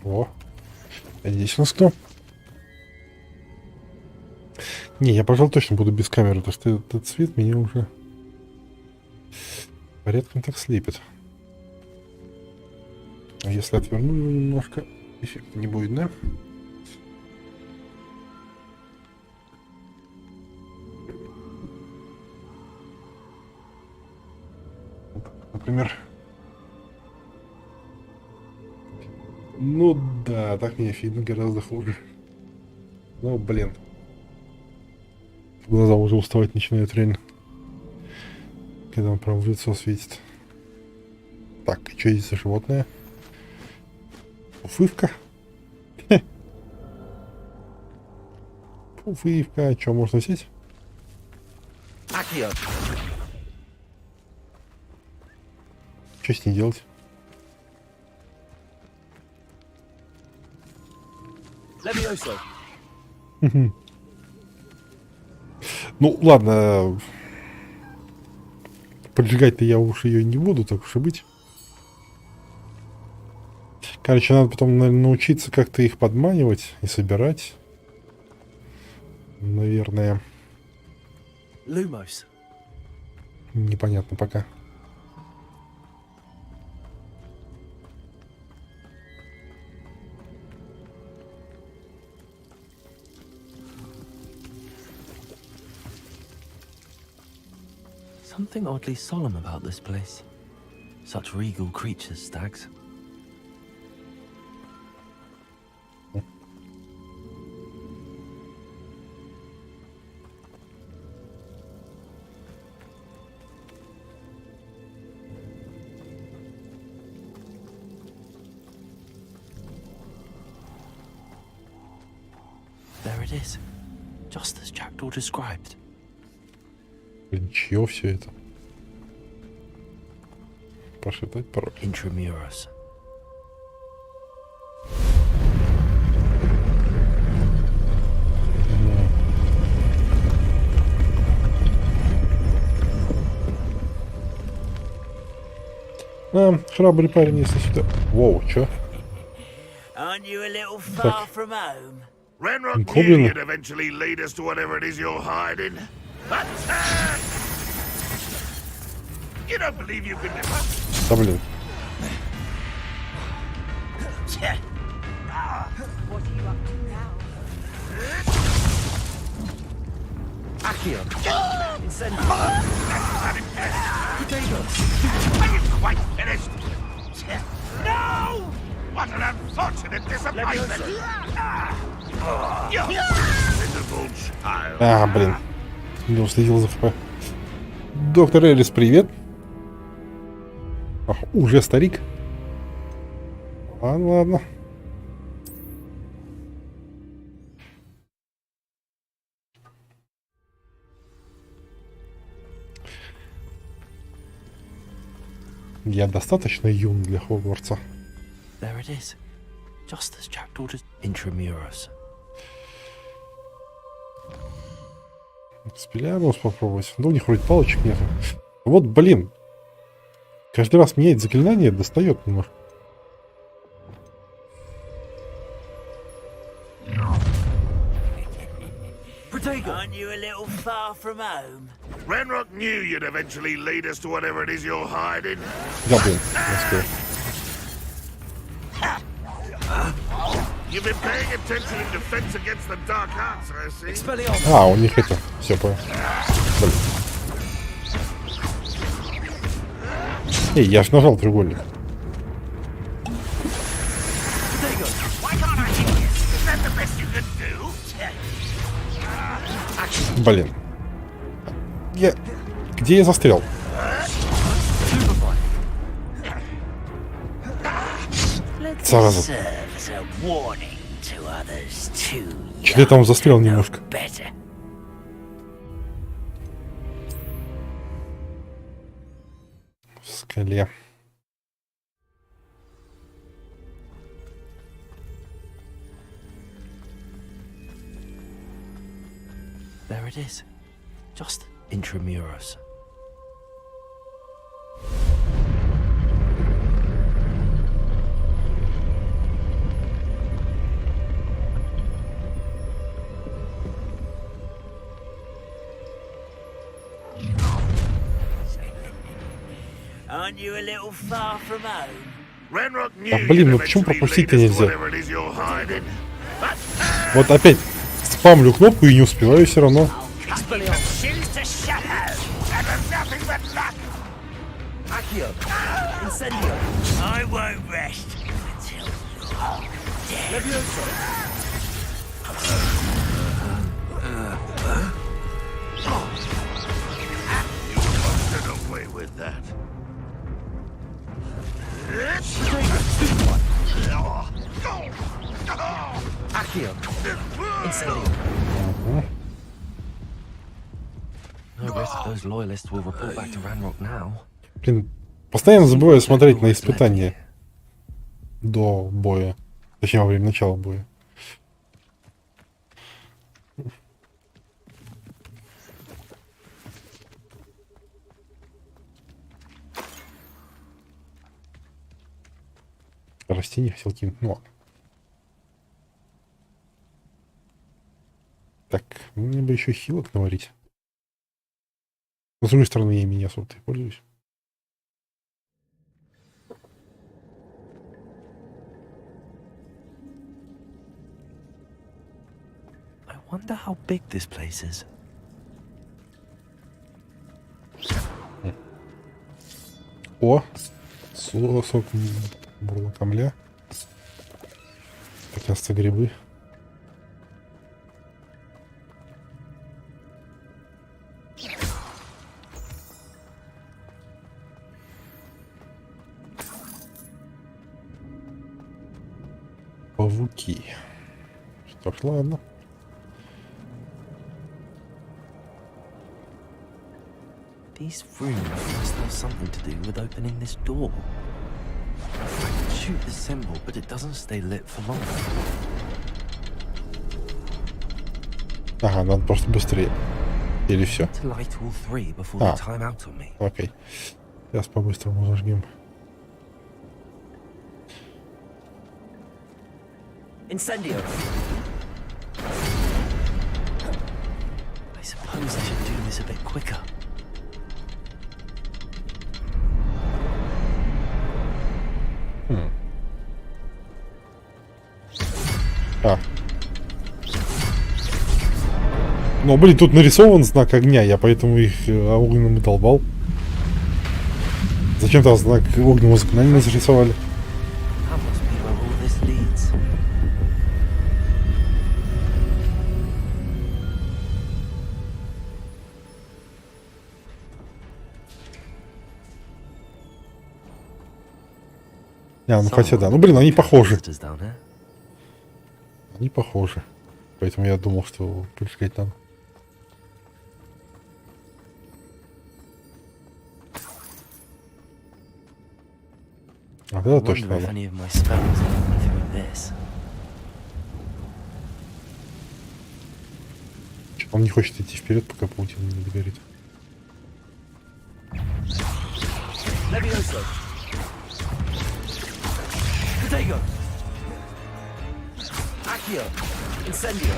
О, а здесь у нас кто? Не, я, пожалуй, точно буду без камеры, потому что этот цвет меня уже порядком так слепит. А если отверну его немножко, эффекта не будет, да? Например. Ну да, так меня видно гораздо хуже. Ну, блин. Глаза уже уставать начинают реально. Когда он прям в лицо светит. Так, что здесь за животное? Пуфывка. Пуфывка. А что, можно взять? Что с ней делать? Ну, ладно. Поджигать-то я уж ее не буду, так уж и быть. Короче, надо потом, наверное, научиться как-то их подманивать и собирать. Наверное. Lumos. Непонятно пока. Something oddly solemn about this place. Such regal creatures, stags. There it is, just as Jackdaw described. Чье все это? Пошептать пароль. Intramuros. Храбрый парень, если сюда. Воу, чё? Aren't you a little far from home? Renrock knew you'd eventually lead us to whatever it is you're hiding. Attack! You don't believe you can defend? Да блин. What are you up to now? Accio. Are you quite finished? No! What an unfortunate disappointment! You pitiful child. Блин. Не уследил за ФП. Доктор Элис, привет. Ах, уже старик. Ладно, ладно. Я достаточно юн для Хогвартса. There it is, just as Jackdaw just Intramuros. Спилярус попробовать. Ну, у них вроде палочек нету. Вот, блин. Каждый раз менять заклинание достает немножко. Aren't you a little far from home? Renrock knew you'd eventually lead us to whatever it is you're hiding. Да, блин, не успел. You've been paying attention in defense against the dark arts, I see. А, у них это. Все, понял. Блин. Эй, я ж нажал треугольник. Блин. Где я застрял? Зараза. Что-то я там застрял немножко. В скале. There it is, Just intramuros. Aren't you a little far from home? А, блин, ну почему пропустить-то нельзя? Вот опять спамлю кнопку и не успеваю все равно. I won't rest until you're You busted away with that. No risk those loyalists will report back to Ranrock now. Блин, постоянно забываю смотреть на испытания до боя. Точнее, во время начала боя. Растения хотел кинуть. Ну ладно. Так, мне бы еще хилок наварить. Но с другой стороны, я ими не особо-то и пользуюсь. I wonder how big this place is. О! Сок бурлакамля. Оказывается, грибы. Пауки. Что ж, ладно. These rooms must have something to do with opening this door. I can shoot the symbol, but it doesn't stay lit for long. Ага, надо просто быстрее. Или все? To light all three before they time out on me. Окей. Сейчас по-быстрому зажгем. Incendio. I suppose I should do this a bit quicker. А. Ну, блин, тут нарисован знак огня, я поэтому их огненным долбал. Зачем-то знак огненного заклинания зарисовали. А, ну хотя да. Ну, блин, они похожи. Они похожи. Поэтому я думал, что поискать надо. А, да, точно надо. Он не хочет идти вперед, пока паутина не догорит. Potato. Accio. Incendio.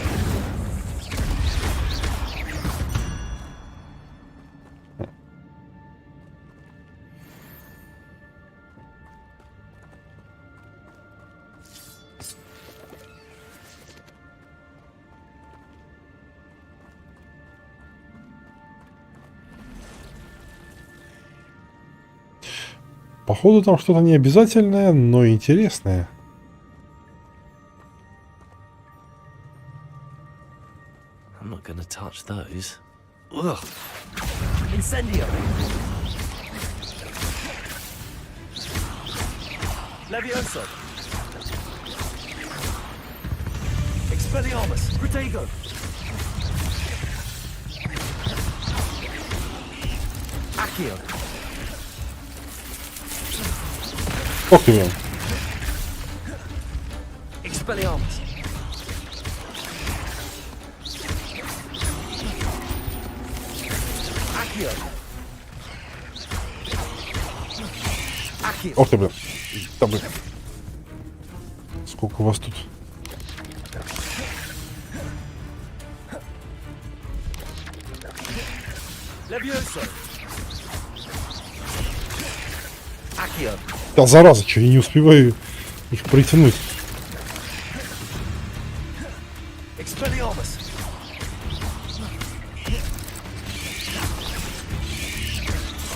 Походу там что-то не обязательное, но интересное. I'm not gonna touch those. Ugh. Incendio. Levioso. Expelliarmus. Protego. Accio. Ох ты, блин. Expelliarmus. Ох ты, блин. Да, блин. Сколько у вас тут? Да, зараза, что я не успеваю их притянуть.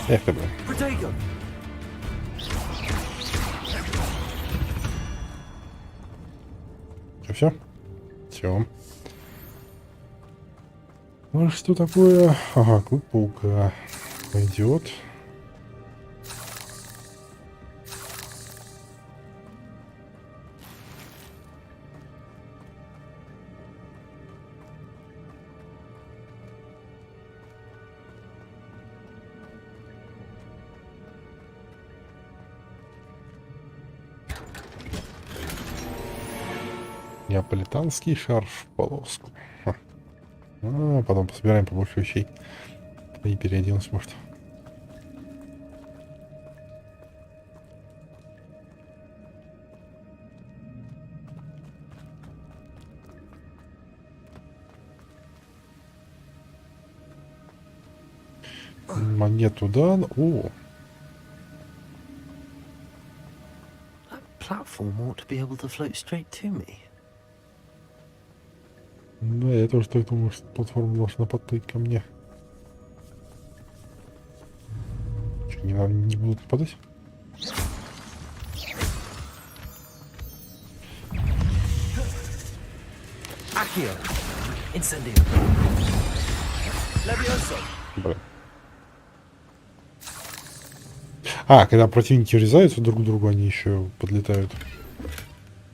Эх ты, блин. Все? Все. Ну что такое? Ага, клуб паука. Пойдет. Неаполитанский шарф в полоску. Ха. А, потом пособираем побольше вещей. И переоденусь, может. Монету, да? О! Platform ought to be able to float straight to me. Да, я тоже так думаю, что платформа должна подплыть ко мне. Что, не будут нападать? Блин. А, когда противники врезаются друг к другу, они еще подлетают.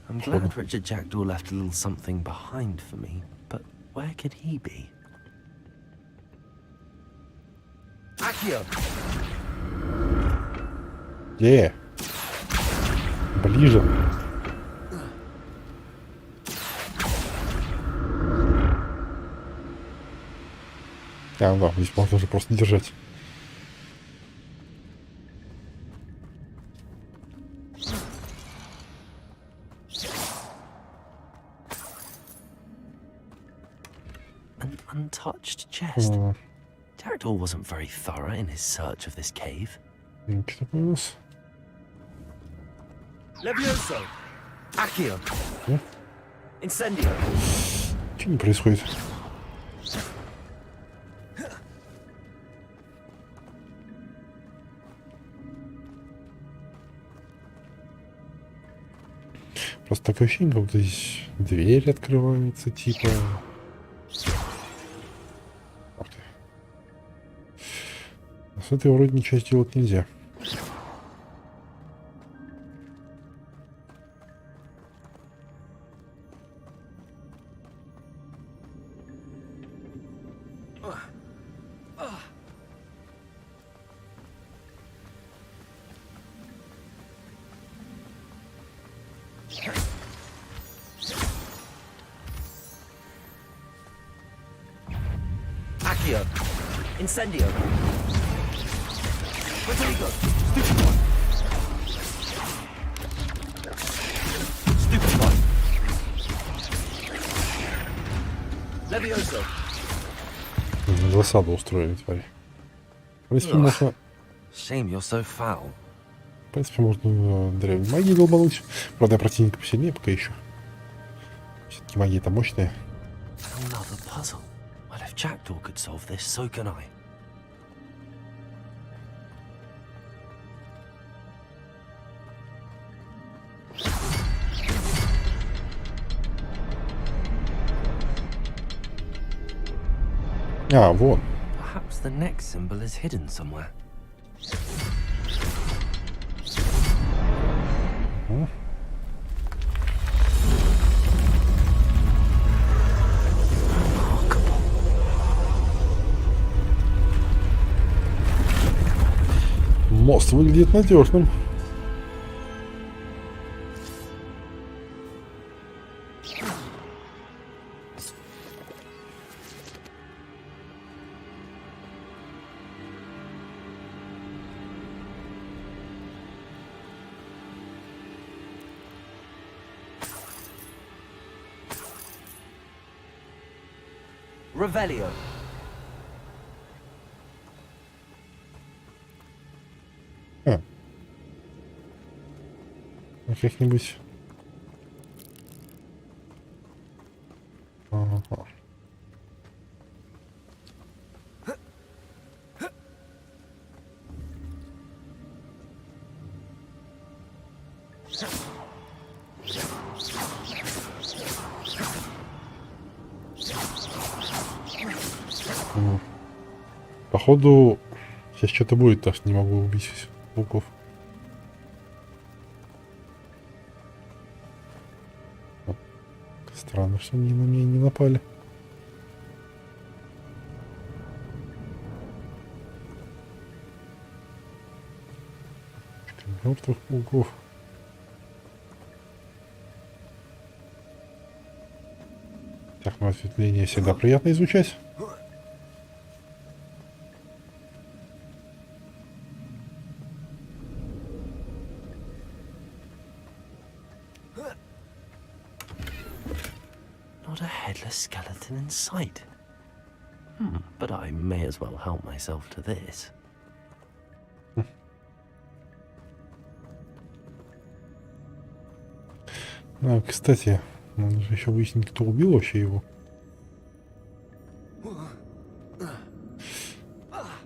I'm glad Richard Jackdaw left a little something behind for me, but where could he be? Где? Ближе. А, ну да, здесь можно уже просто держать. An untouched chest. Jackdaw wasn't very thorough in his search of this cave. Что такое у нас? Levioso! Accio! Incendio! Что не происходит? Просто такое ощущение, как будто здесь дверь открывается, типа... Ух ты. А с этой вроде ничего сделать нельзя. Accio! Incendio! Rodrigo! Stupid one! Stupid one! Levioso! Засаду устроили, твари. В принципе, можно... Shame you're so foul. В принципе, можно древней магией долбануть. Правда, противника посильнее пока еще. Все-таки магия-то мощная. Another puzzle. Well, if Jackdaw could solve this, so can I. А, вон. Perhaps the next symbol is hidden somewhere. Мост выглядит надежным. Revelio. Как-нибудь. Ага. Походу, сейчас что-то будет, так что не могу убить пауков. Странно, что они на меня не напали. Мертвых пауков. Так, ну осветление всегда приятно изучать. Not a headless skeleton in sight. But I may as well help myself to this. А, кстати, надо же еще выяснить, кто убил вообще его.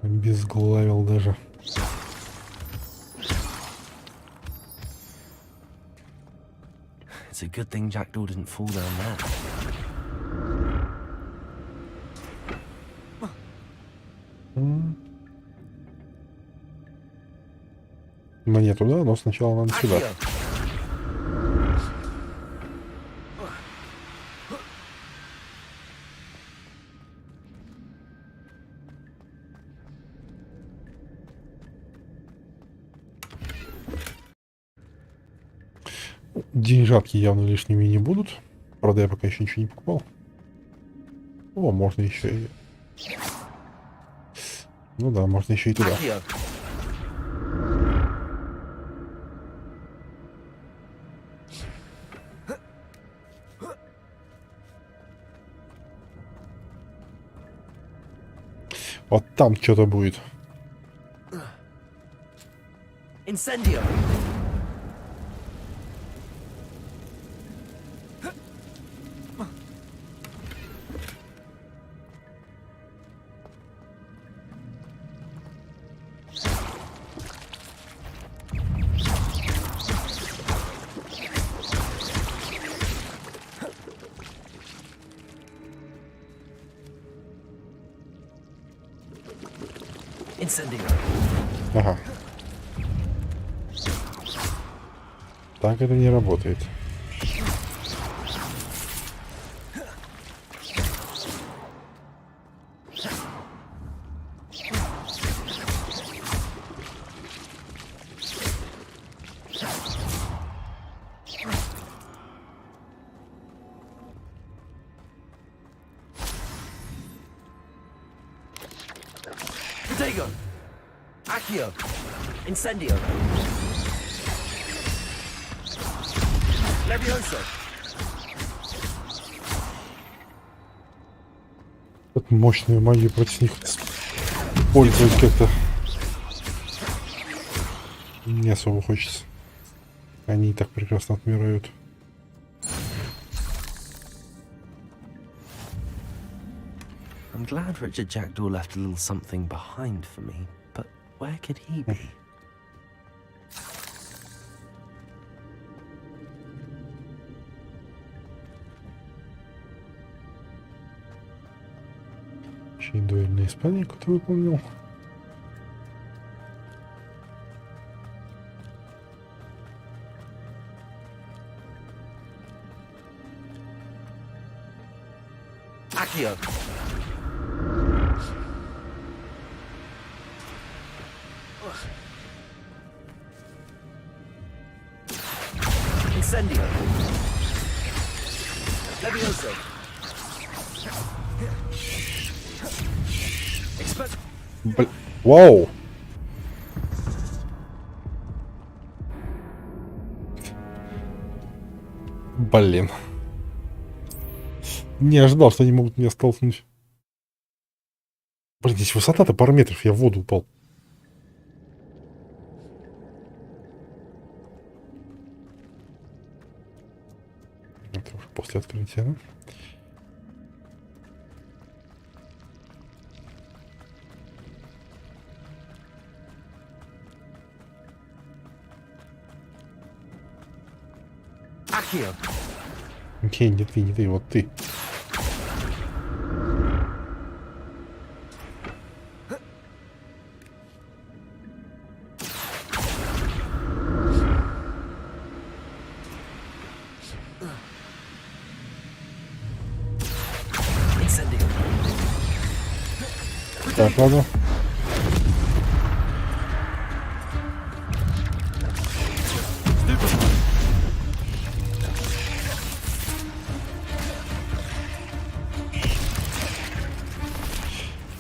Обезглавил даже. It's a good thing Jackdaw didn't fall down there. Монету, да? Но сначала надо сюда. Деньжатки явно лишними не будут. Правда, я пока еще ничего не покупал. О, можно еще и... Ну да, можно еще и туда. Вот там что-то будет. Incendio. Ага. Так это не работает. Protego. Accio. Incendio. Levioso. Вот мощную магию против них использовать как-то не особо хочется. Они и так прекрасно отмирают. I'm glad Richard Jackdaw left a little something behind for me, but where could he be? Еще и дуэльное испытание какое-то выполнил. Accio. Incendio. Levioso. Вау! Блин. Не ожидал, что они могут меня столкнуть. Блин, здесь высота-то пару метров, я в воду упал. Это уже после открытия, да? Окей, не ты, вот ты. Так, ладно.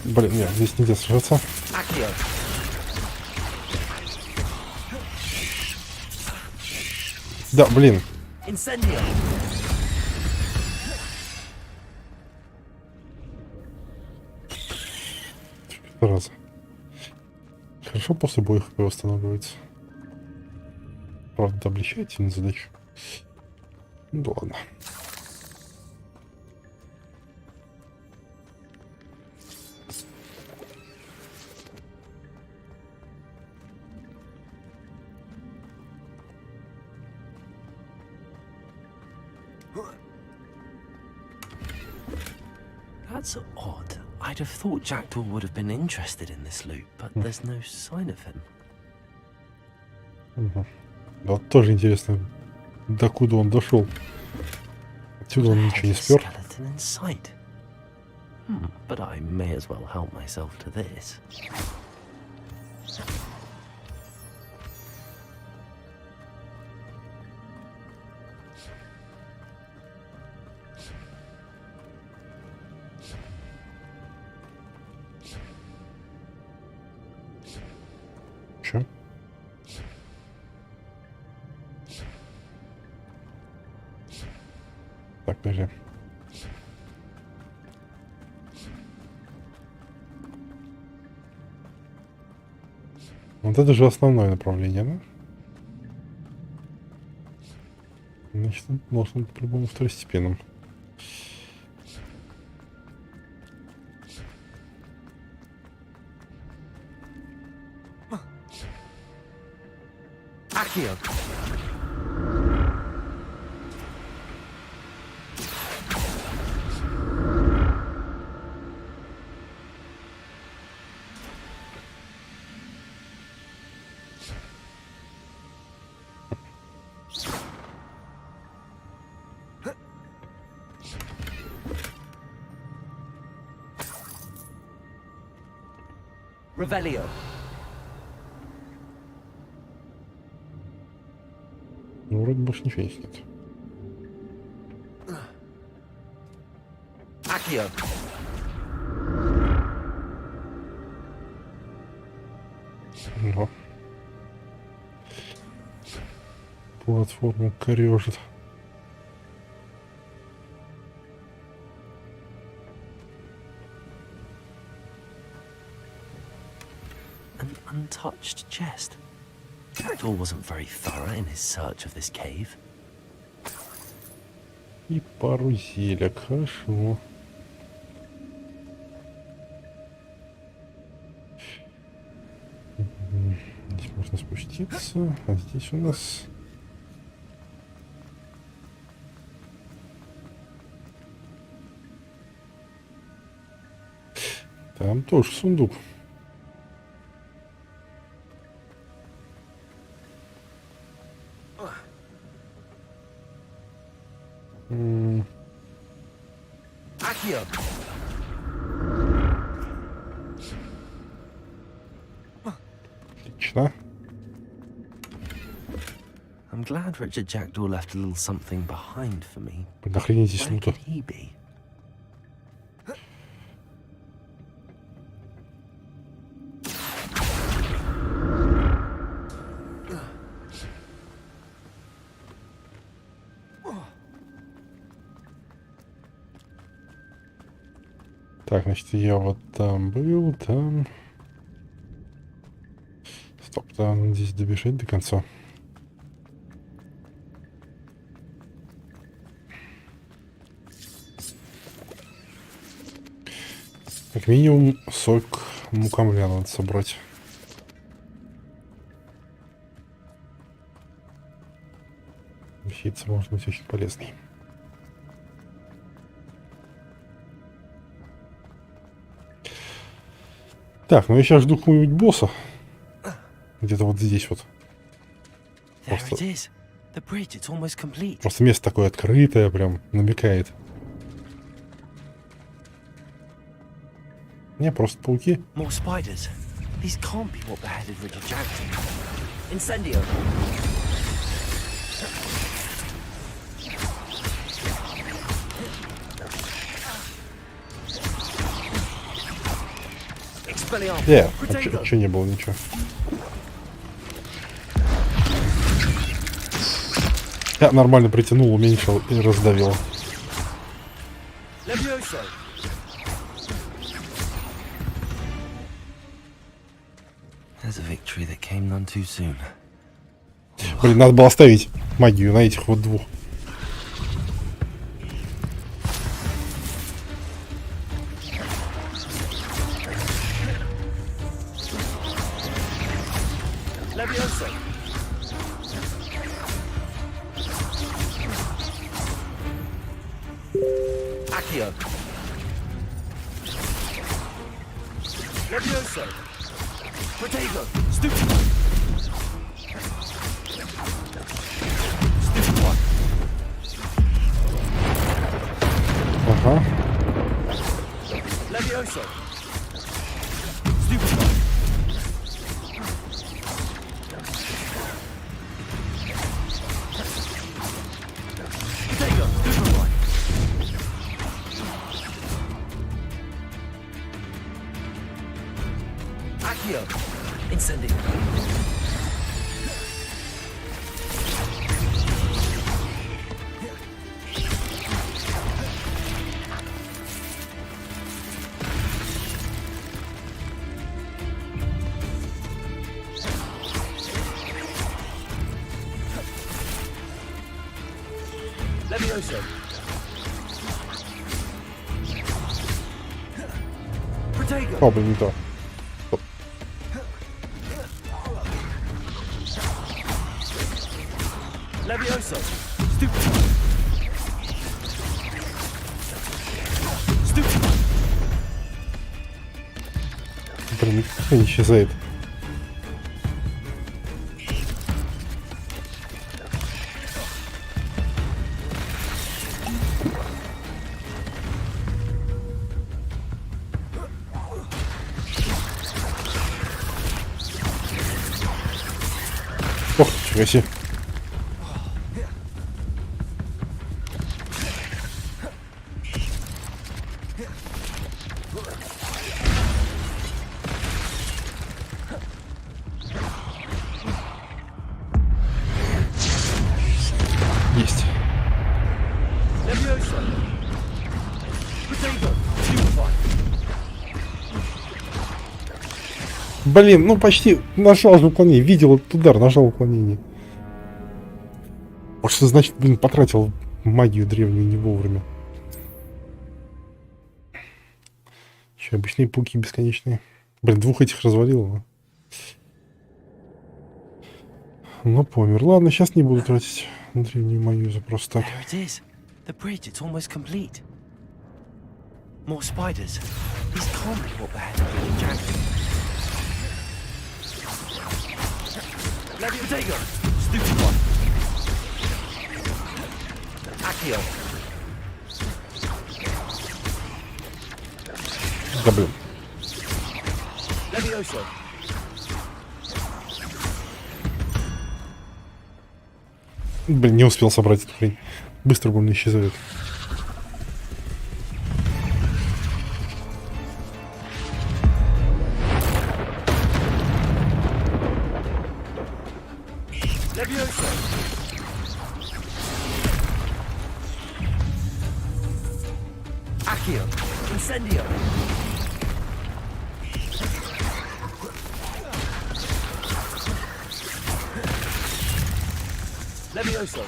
Блин, нет, здесь нельзя сражаться. Да, блин. Раз. Хорошо после боя ХП восстанавливается. Правда, это облегчает сильно задачу. Ну да ладно. That's odd. I'd have thought Jackdaw would have been interested in this loot, but there's no sign of him. Угу. Вот тоже интересно, докуда он дошел. Отсюда он ничего не спер. But I may as well help myself to this. Чё? Так, подожди. Вот это же основное направление, да? Значит, он должен быть по-любому второстепенным. Revelio. Ну, вроде больше ничего здесь нет. Accio. Ага. Платформу корежит. An untouched chest. Jackdaw wasn't very thorough in his search of this cave. И пару зелек, хорошо. Здесь можно спуститься, а здесь у нас... Там тоже сундук. Accio. Отлично. I'm glad Richard Jackdaw left a little something behind for me. Нахрен здесь Where лута? could he be? Так, значит, я вот там был, там... Стоп, там здесь добежать до конца. Как минимум сок мукамля надо собрать. Вещица может быть очень полезной. Так, ну я сейчас жду какого-нибудь босса. Где-то вот здесь вот. Просто место такое открытое, прям намекает. Не, просто пауки. Чё не было ничего. Я нормально притянул, уменьшил и раздавил. Блин, надо было оставить магию на этих вот двух. Ага. О, блин, не то. Блин, никто не исчезает. Ох, нифига себе. Есть. Блин, ну почти нажал на уклонение. Видел этот удар, нажал уклонение. Вот что значит, блин, потратил магию древнюю не вовремя. Еще обычные пауки бесконечные. Блин, двух этих развалил. Ну, помер. Ладно, сейчас не буду тратить древнюю магию за просто так. Да блин. Блин, не успел собрать эту хрень. Быстро больно исчезает. Incendio. Levioso.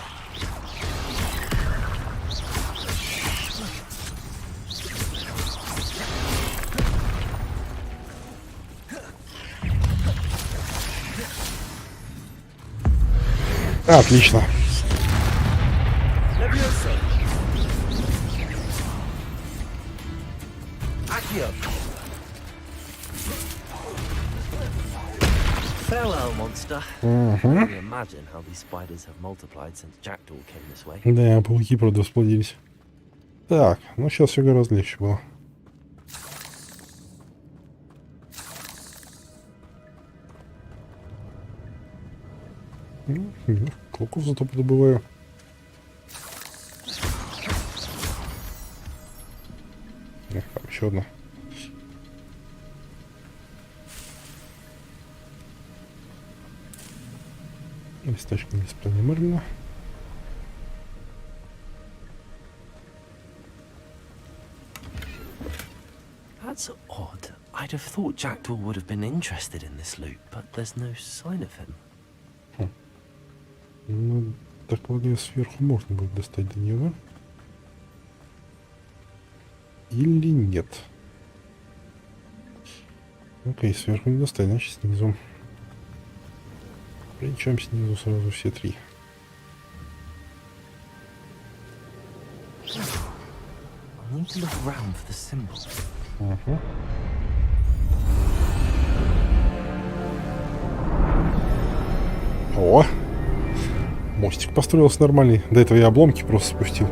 Отлично. Levioso. Accio. Farewell, monster. I can imagine how these spiders have multiplied since Jackdaw came this way. Да, пауки, правда, расплодились. Так, ну сейчас все гораздо легче было. Клоков зато добываю. Там еще одна. Листочки бесплатно мэрина. That's odd. I'd have thought Jackdaw would have been interested in this loot, but there's no sign of him. Ну, так вот сверху можно будет достать до него. Или нет? Окей, сверху не достать, значит снизу. Причем снизу сразу все три. I need to look around for the symbol. О! Мостик построился нормальный. До этого я обломки просто спустил.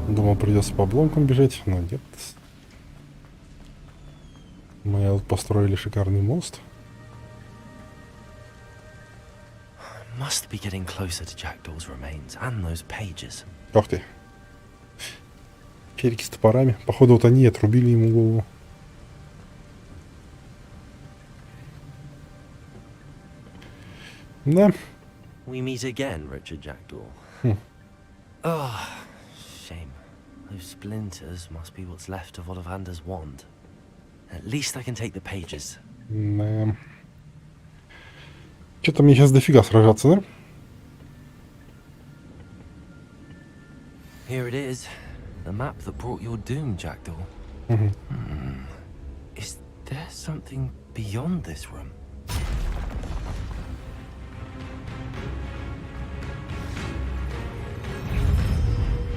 Думал, придется по обломкам бежать, но нет. Мы вот построили шикарный мост. Must be getting closer to Jackdaw's remains and those pages. Ох ты. Челики с топорами. Походу, вот они отрубили ему голову. Да. We meet again, Richard Jackdaw. Oh, shame. Those splinters must be what's left of Ollivander's wand. At least I can take the pages. Да. Что-то мне сейчас дофига сражаться, да? Here it is. The map that brought your doom, Jackdaw. Is there something beyond this room?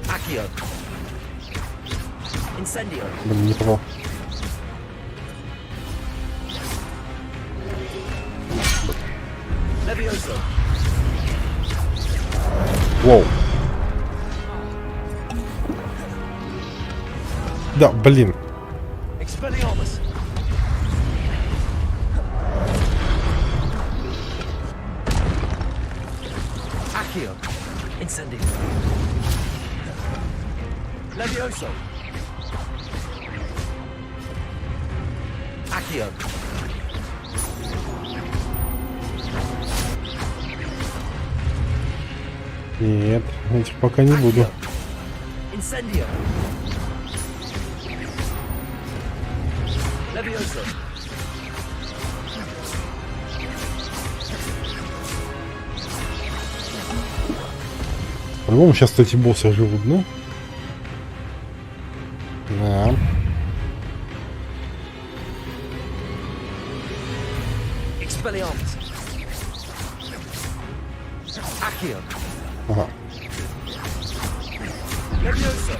Accio. Incendio. Блин, не попал. Levioso. Воу. Да, блин. Expelliarmus. Accio. Incendio. Levioso. Accio. Нет, этих пока не буду. Incendio. Levioso. По-моему, сейчас эти боссы живут, да? Да. Expelliarmus. Accio. Ага. Levioso.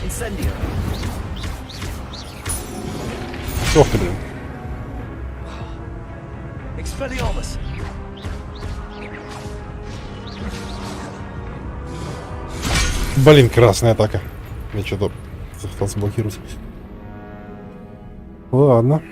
Incendio. Ох ты, блин. Expelliarmus. Блин, красная атака. Я что-то захотел заблокировать. Ладно.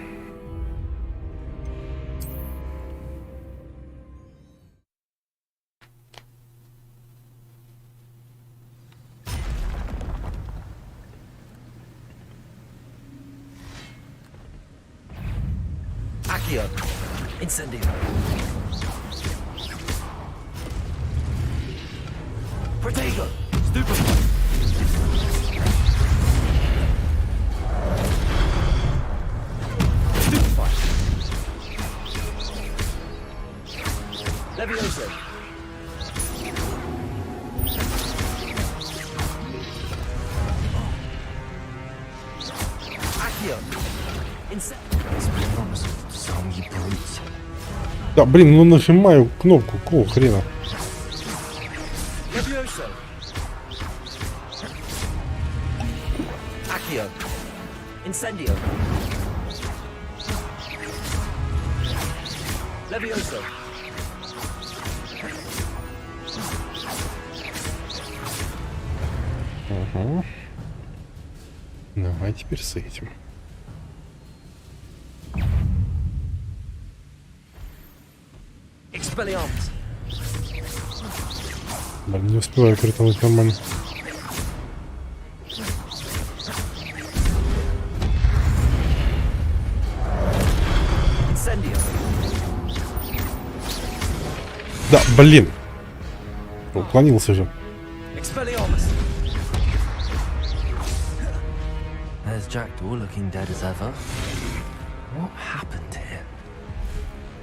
Accio. Incendio. Protego. Levioso. Accio. Да, блин, ну нажимаю кнопку, какого хрена? Levioso. Accio. Incendio. Levioso. Угу. Давай теперь с этим. Expelliarmus. Блин, не успеваю крутануть нормально. Incendio. Да, блин. Уклонился же. Expelliarmus. There's Jackdaw looking dead as ever. What happened here?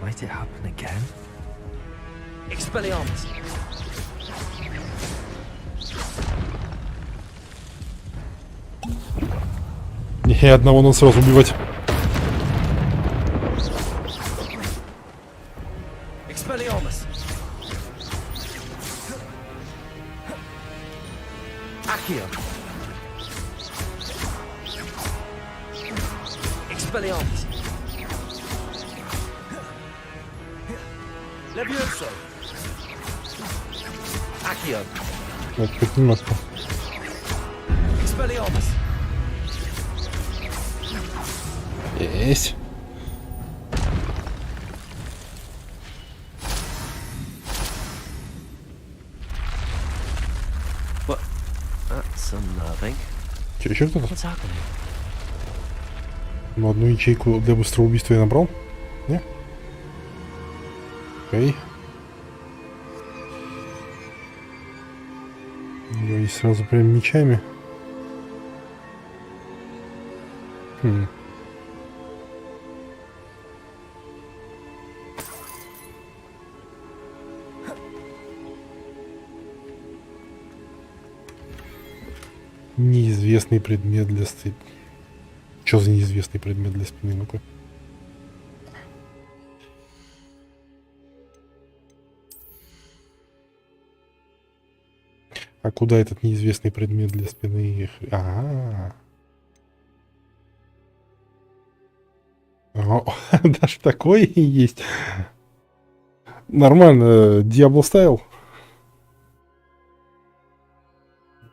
Might it happen again? Expelliarmus. И одного надо сразу убивать. Expelliarmus. Accio. Expelliarmus. Levioso. Accio. Вот хоть немножко. Expelliarmus. Есть. What? That's unnerving. Че, еще кто-то? What's happening? Ну, одну ячейку для быстрого убийства я набрал? Не? Окей. И сразу прям мечами. Хм. Неизвестный предмет для спины. Что за неизвестный предмет для спины? Ну-ка. А куда этот неизвестный предмет для спины? Ага. Даже такое и есть. Нормально. Диабло ставил.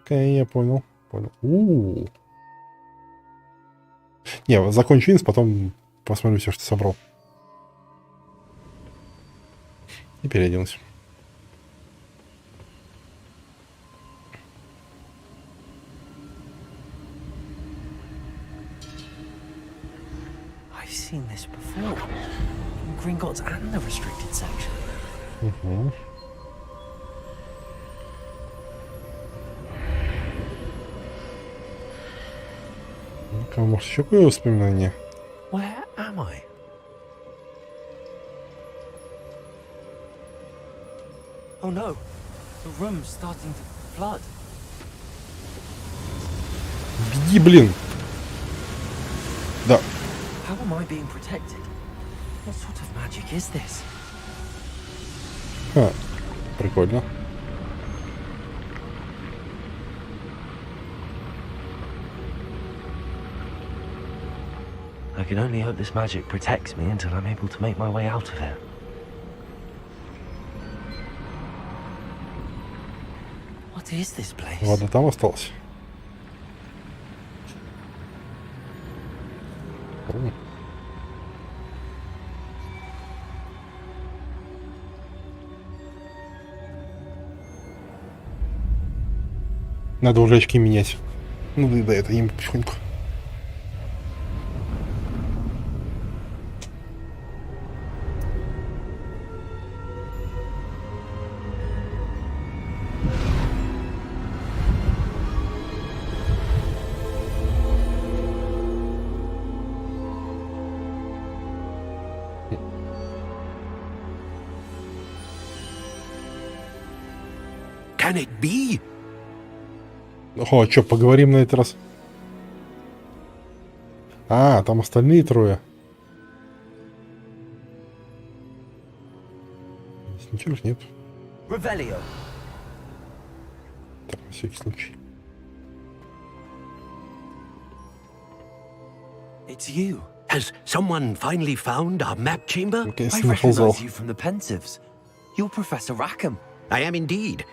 Окей, я понял. Понял. Не, закончу инс, потом посмотрю все, что собрал. И переоделся. I've seen this before. In Gringotts and the restricted section. Угу. Ну-ка, может, еще какое воспоминание? Where am I? Oh no, the room's starting to flood. Беги, блин! Да. How am I being protected? What sort of magic is this? Ха, прикольно. I can only hope this magic protects me until I'm able to make my way out of it. What is this place? Ладно, там осталось. Надо уже очки менять. Ну да, это им потихоньку. can it be? О, чё, поговорим на этот раз? А, там остальные трое. Здесь ничего ж нет. Revelio. Так, на всякий случай. It's you. Has someone finally found our map chamber? I recognize you from the Pensives. You're Professor Rackham. I am indeed.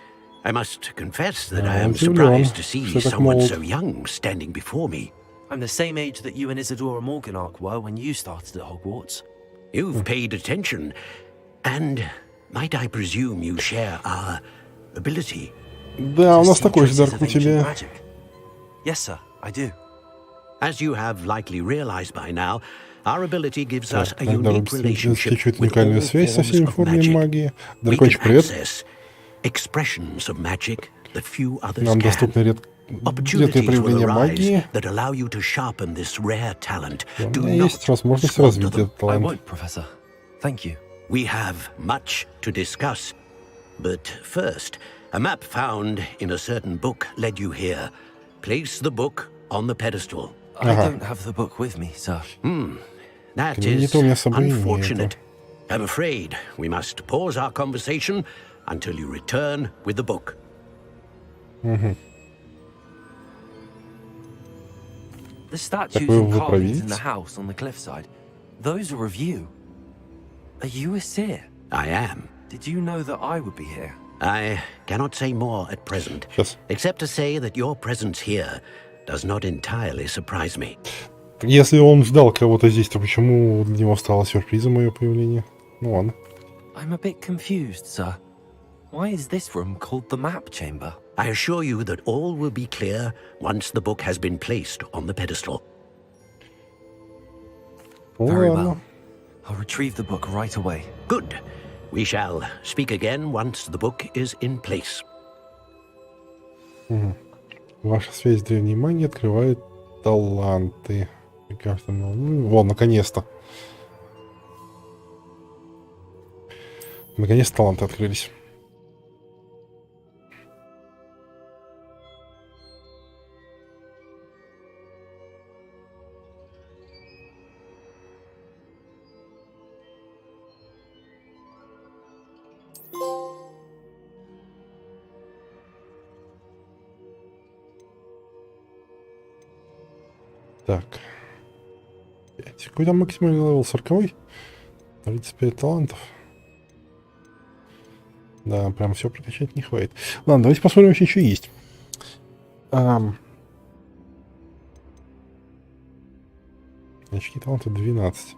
I must confess that Yeah, I am I'm too surprised young. to see Shut up, someone mold. so young standing before me. I'm the same age that you and Isadora Morganach were when you started at Hogwarts. You've paid attention, and might I presume you share our ability? Да, у нас такой же дар, как у тебя. Yes, sir, I do. As you have likely realized by now, our ability gives us a Иногда unique relationship обеспечивает with уникальную all связь со forms всеми of формами magic. магии. We can Дракончик, привет. access expressions of magic that few others Нам can. доступны редкие Opportunities will проявления arise магии. that allow you to sharpen this rare talent. У Do меня есть not возможность squander развить them. этот талант. won't, Professor. Thank you. We have much to discuss. But first, a map found in a certain book led you here. Place the book on the pedestal. I don't have the book with me, sir. That Не is то у меня с собой нету. unfortunate. I'm afraid we must pause our conversation until you return with the book. Угу. The statues вы and carvings провидец? in the house on the cliffside, those are of you. Are you a seer? I am. Did you know that I would be here? I cannot say more at present, except to say that your presence here does not entirely surprise me. Если он ждал кого-то здесь, то почему для него стало сюрпризом мое появление? Ну ладно. I'm a bit confused, sir. Why is this room called the map chamber? I assure you that all will be clear once the book has been placed on the pedestal. Very well. I'll retrieve the book right away. Good. We shall speak again once the book is in place. Ваша связь с древней магией открывает таланты. Вон, наконец-то. Наконец-то таланты открылись. Так. 5. Какой там максимальный левел? 40? 35 талантов. Да, прям все прокачать не хватит. Ладно, давайте посмотрим, вообще что есть. Очки таланта 12.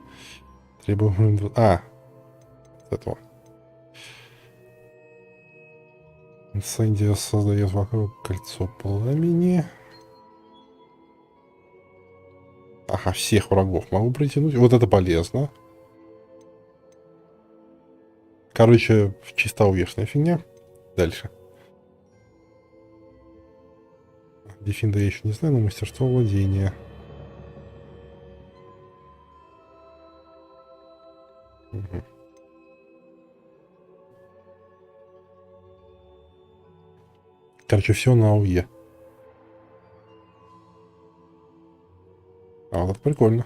Требуем... Вот этого. Инсендия создает вокруг кольцо пламени. Ага, всех врагов могу притянуть. Вот это полезно. Короче, чисто увешная фигня. Дальше. Дефинда я еще не знаю, но мастерство владения. Угу. Короче, все на АУЕ. А вот это прикольно.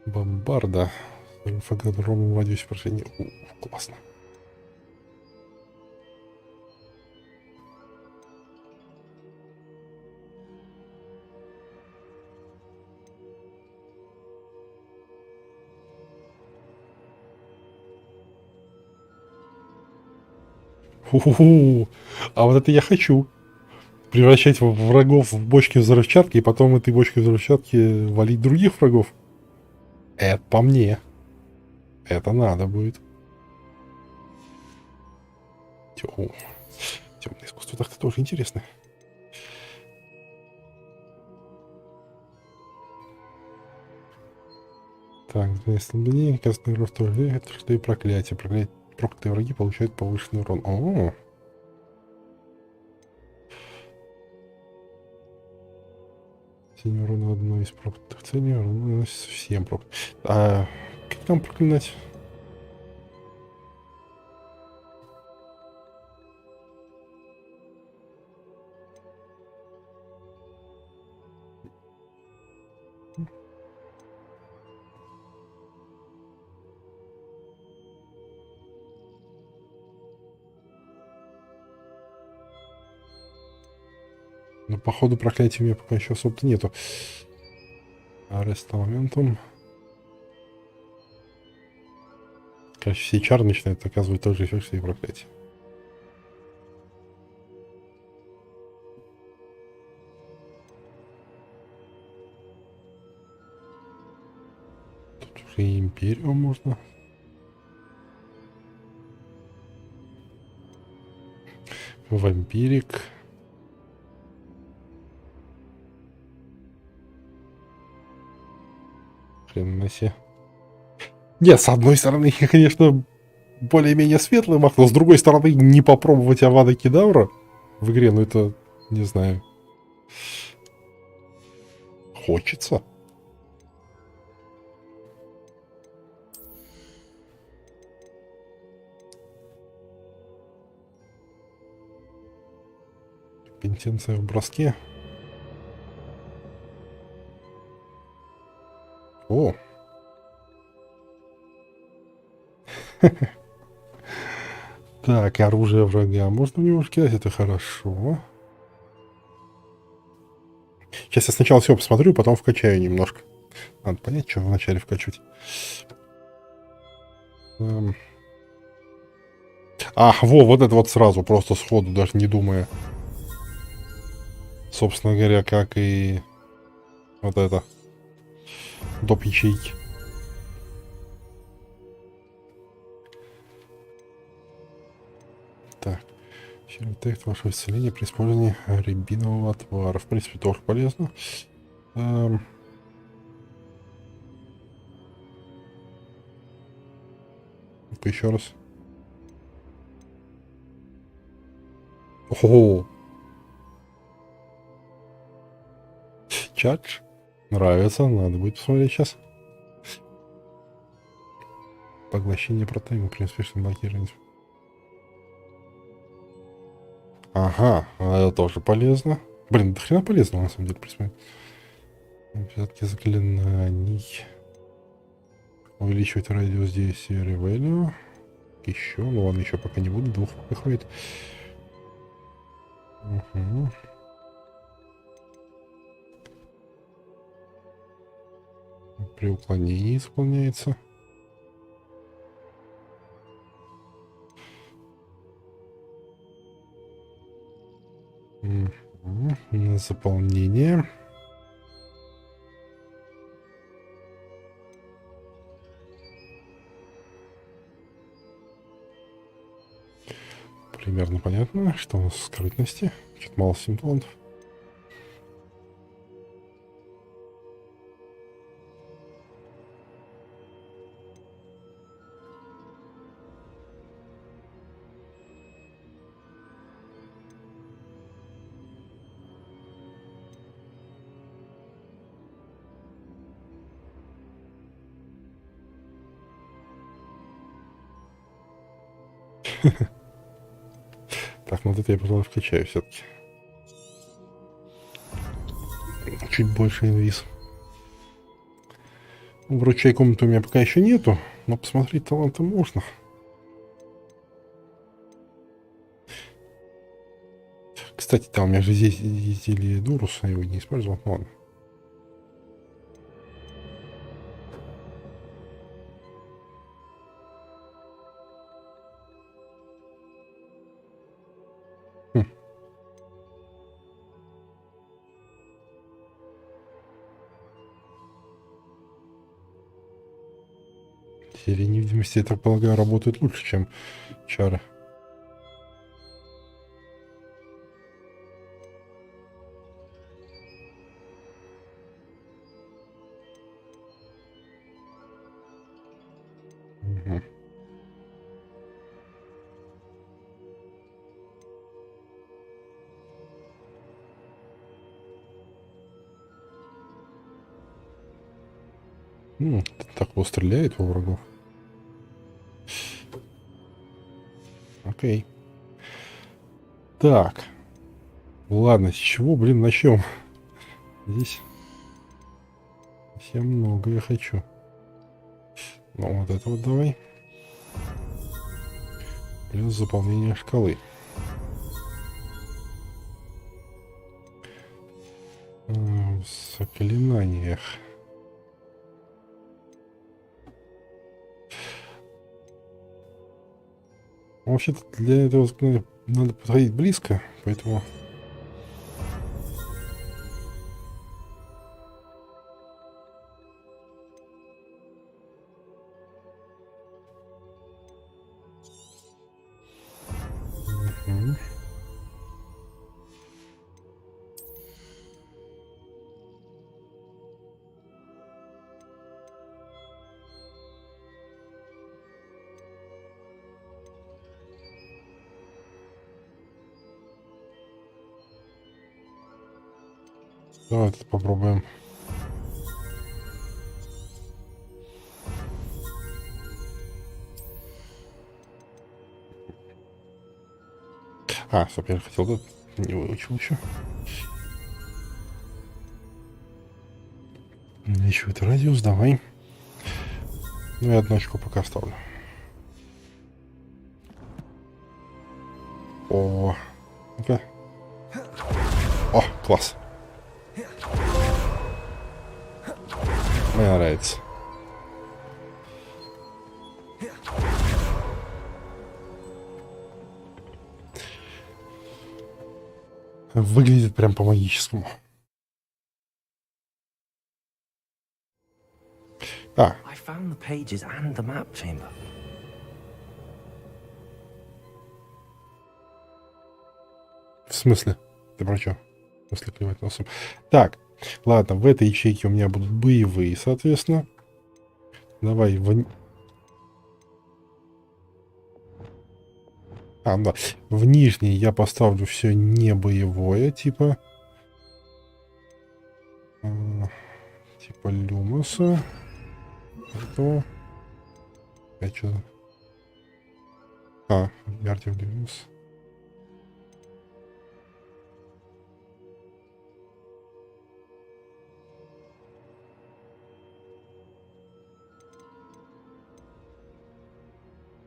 Бомбарда. Фагодром в радиусе прошения. Классно. Ху-ху-ху. А вот это я хочу. Превращать врагов в бочки взрывчатки, и потом этой бочкой взрывчатки валить других врагов. Это по мне. Это надо будет. Темное искусство так-то тоже интересно. Так, ослабление, красный рост, что и проклятие. Проклятые враги получают повышенный урон. О-о-о. Синий урон одной из проклятых целей, урон наносится всем проклятым. А как там проклинать? Но походу проклятия у меня пока еще особо-то нету. Арест моментум. Короче, все чары начинают оказывать тот же эффект, что и проклятие. Тут уже и империю можно. Вампирик. Хрен на себе. Нет, с одной стороны, я, конечно, более-менее светлый маг, но с другой стороны, не попробовать Авада Кедавра в игре, ну это, не знаю. Хочется. Пентенция в броске. О! Так, оружие врага можно в него кидать, это хорошо. Сейчас я сначала все посмотрю, потом вкачаю немножко. Надо понять, что вначале вкачивать. Вот это вот сразу, просто сходу, даже не думая. Собственно говоря, как и вот это. Доп. Ячейки. Так. Эффект вашего исцеления при использовании рябинового отвара. В принципе, тоже полезно. Еще раз. О! Чат. Нравится, надо будет посмотреть сейчас. Поглощение протеина при успешном блокировании. Ага, это тоже полезно. Блин, до хрена полезно, на самом деле, присмотреть. Взятки заклинаний. Увеличивать радиус действия ревелю. Еще, ну ладно, еще пока не буду, двух пока хватит. Угу. При уклонении исполняется. На заполнение. Примерно понятно, что у нас в скрытности. Чуть мало симптомов. Так, ну вот это я, пожалуй, вкачаю все-таки. Чуть больше инвиз. Вручай комнату у меня пока еще нету, но посмотреть таланты можно. Кстати, там у меня же здесь зелье Дуруса, его не использовал. Ну, ладно. Серия невидимости, я так полагаю, работает лучше, чем чары. Угу. Так вот стреляет во врагов. Окей. Так. Ладно, с чего, блин, начнем? Здесь Совсем много я хочу. Ну, вот это вот давай. Плюс заполнение шкалы. В заклинаниях. Вообще-то для этого надо подходить близко, поэтому... Давай это попробуем. Стоп, я хотел бы... Не выучил еще. Еще это радиус, давай. Ну и одну очко пока оставлю. О, ну-ка. О, класс. Мне нравится. Выглядит прям по-магическому. I found the pages and the map chamber. В смысле? Ты про что? В смысле клевать носом? Так, ладно, в этой ячейке у меня будут боевые, соответственно. Давай да. В нижней я поставлю все не боевое, типа Люмоса. Это... Я что? Гардиан Люмос.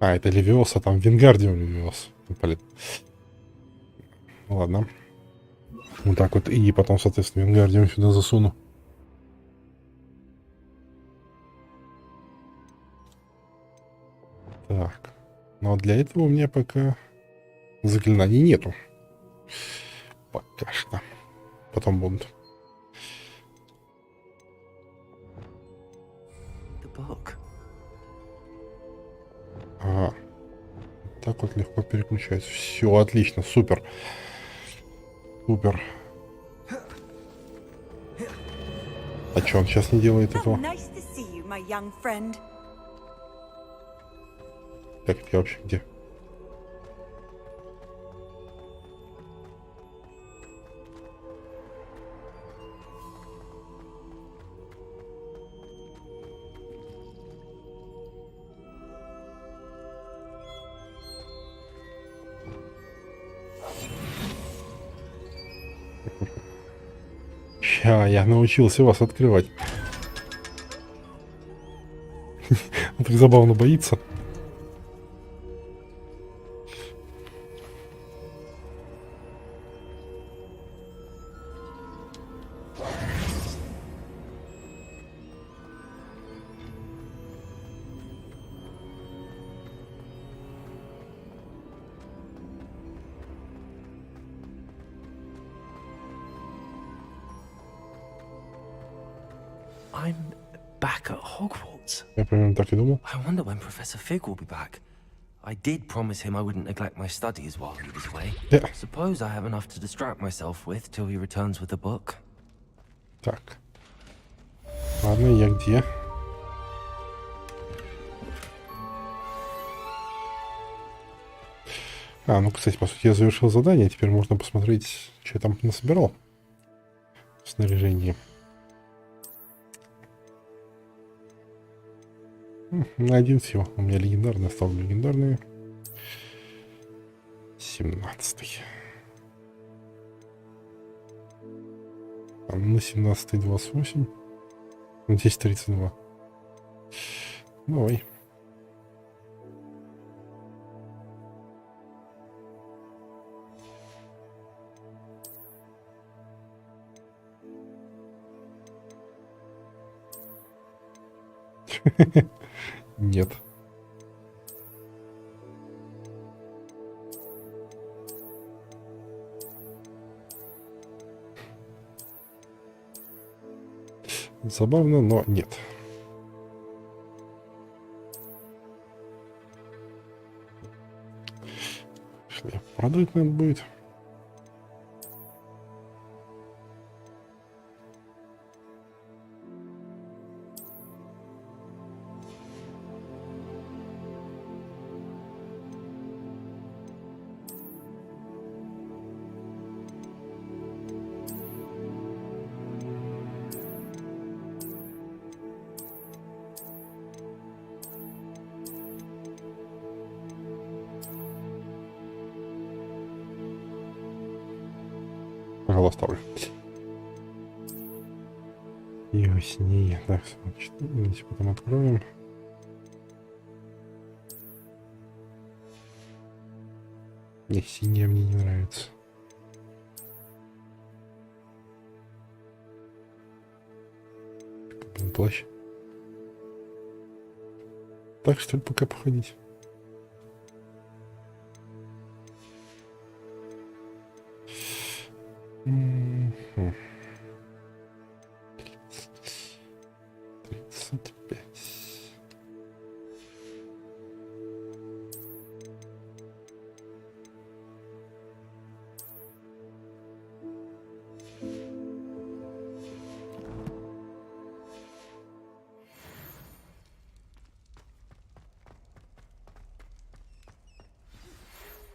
Это Левиос, а там Вингардиум Левиос. Блин. Ладно. Вот так вот. И потом, соответственно, Вингардиум сюда засуну. Так. Но для этого у меня пока заклинаний нету. Пока что. Потом будут. Ага. Так вот легко переключается. Все, отлично, супер. Супер. А что, он сейчас не делает этого? Так, это я вообще где? Я научился вас открывать. Он так забавно боится. I'm back at Hogwarts. Я примерно так и думал. I wonder when Professor Fig will be back. I did promise him I wouldn't neglect my studies while he was away. Yeah. Suppose I have enough to distract myself with till he returns with the book. Так. Ладно, я где? Ну, кстати, по сути, я завершил задание. Теперь можно посмотреть, что я там насобирал в снаряжении. На один всего. У меня легендарные. Ставлю легендарные. 17-й. На 17-й 28. 10:32. Давай. Нет. Забавно, но нет. Продать надо будет. Пожалуйста, оставлю. Яснее. Так, давайте потом откроем. Не, синяя мне не нравится. Блин, плащ. Так, что ли, пока походить? Угу. 35.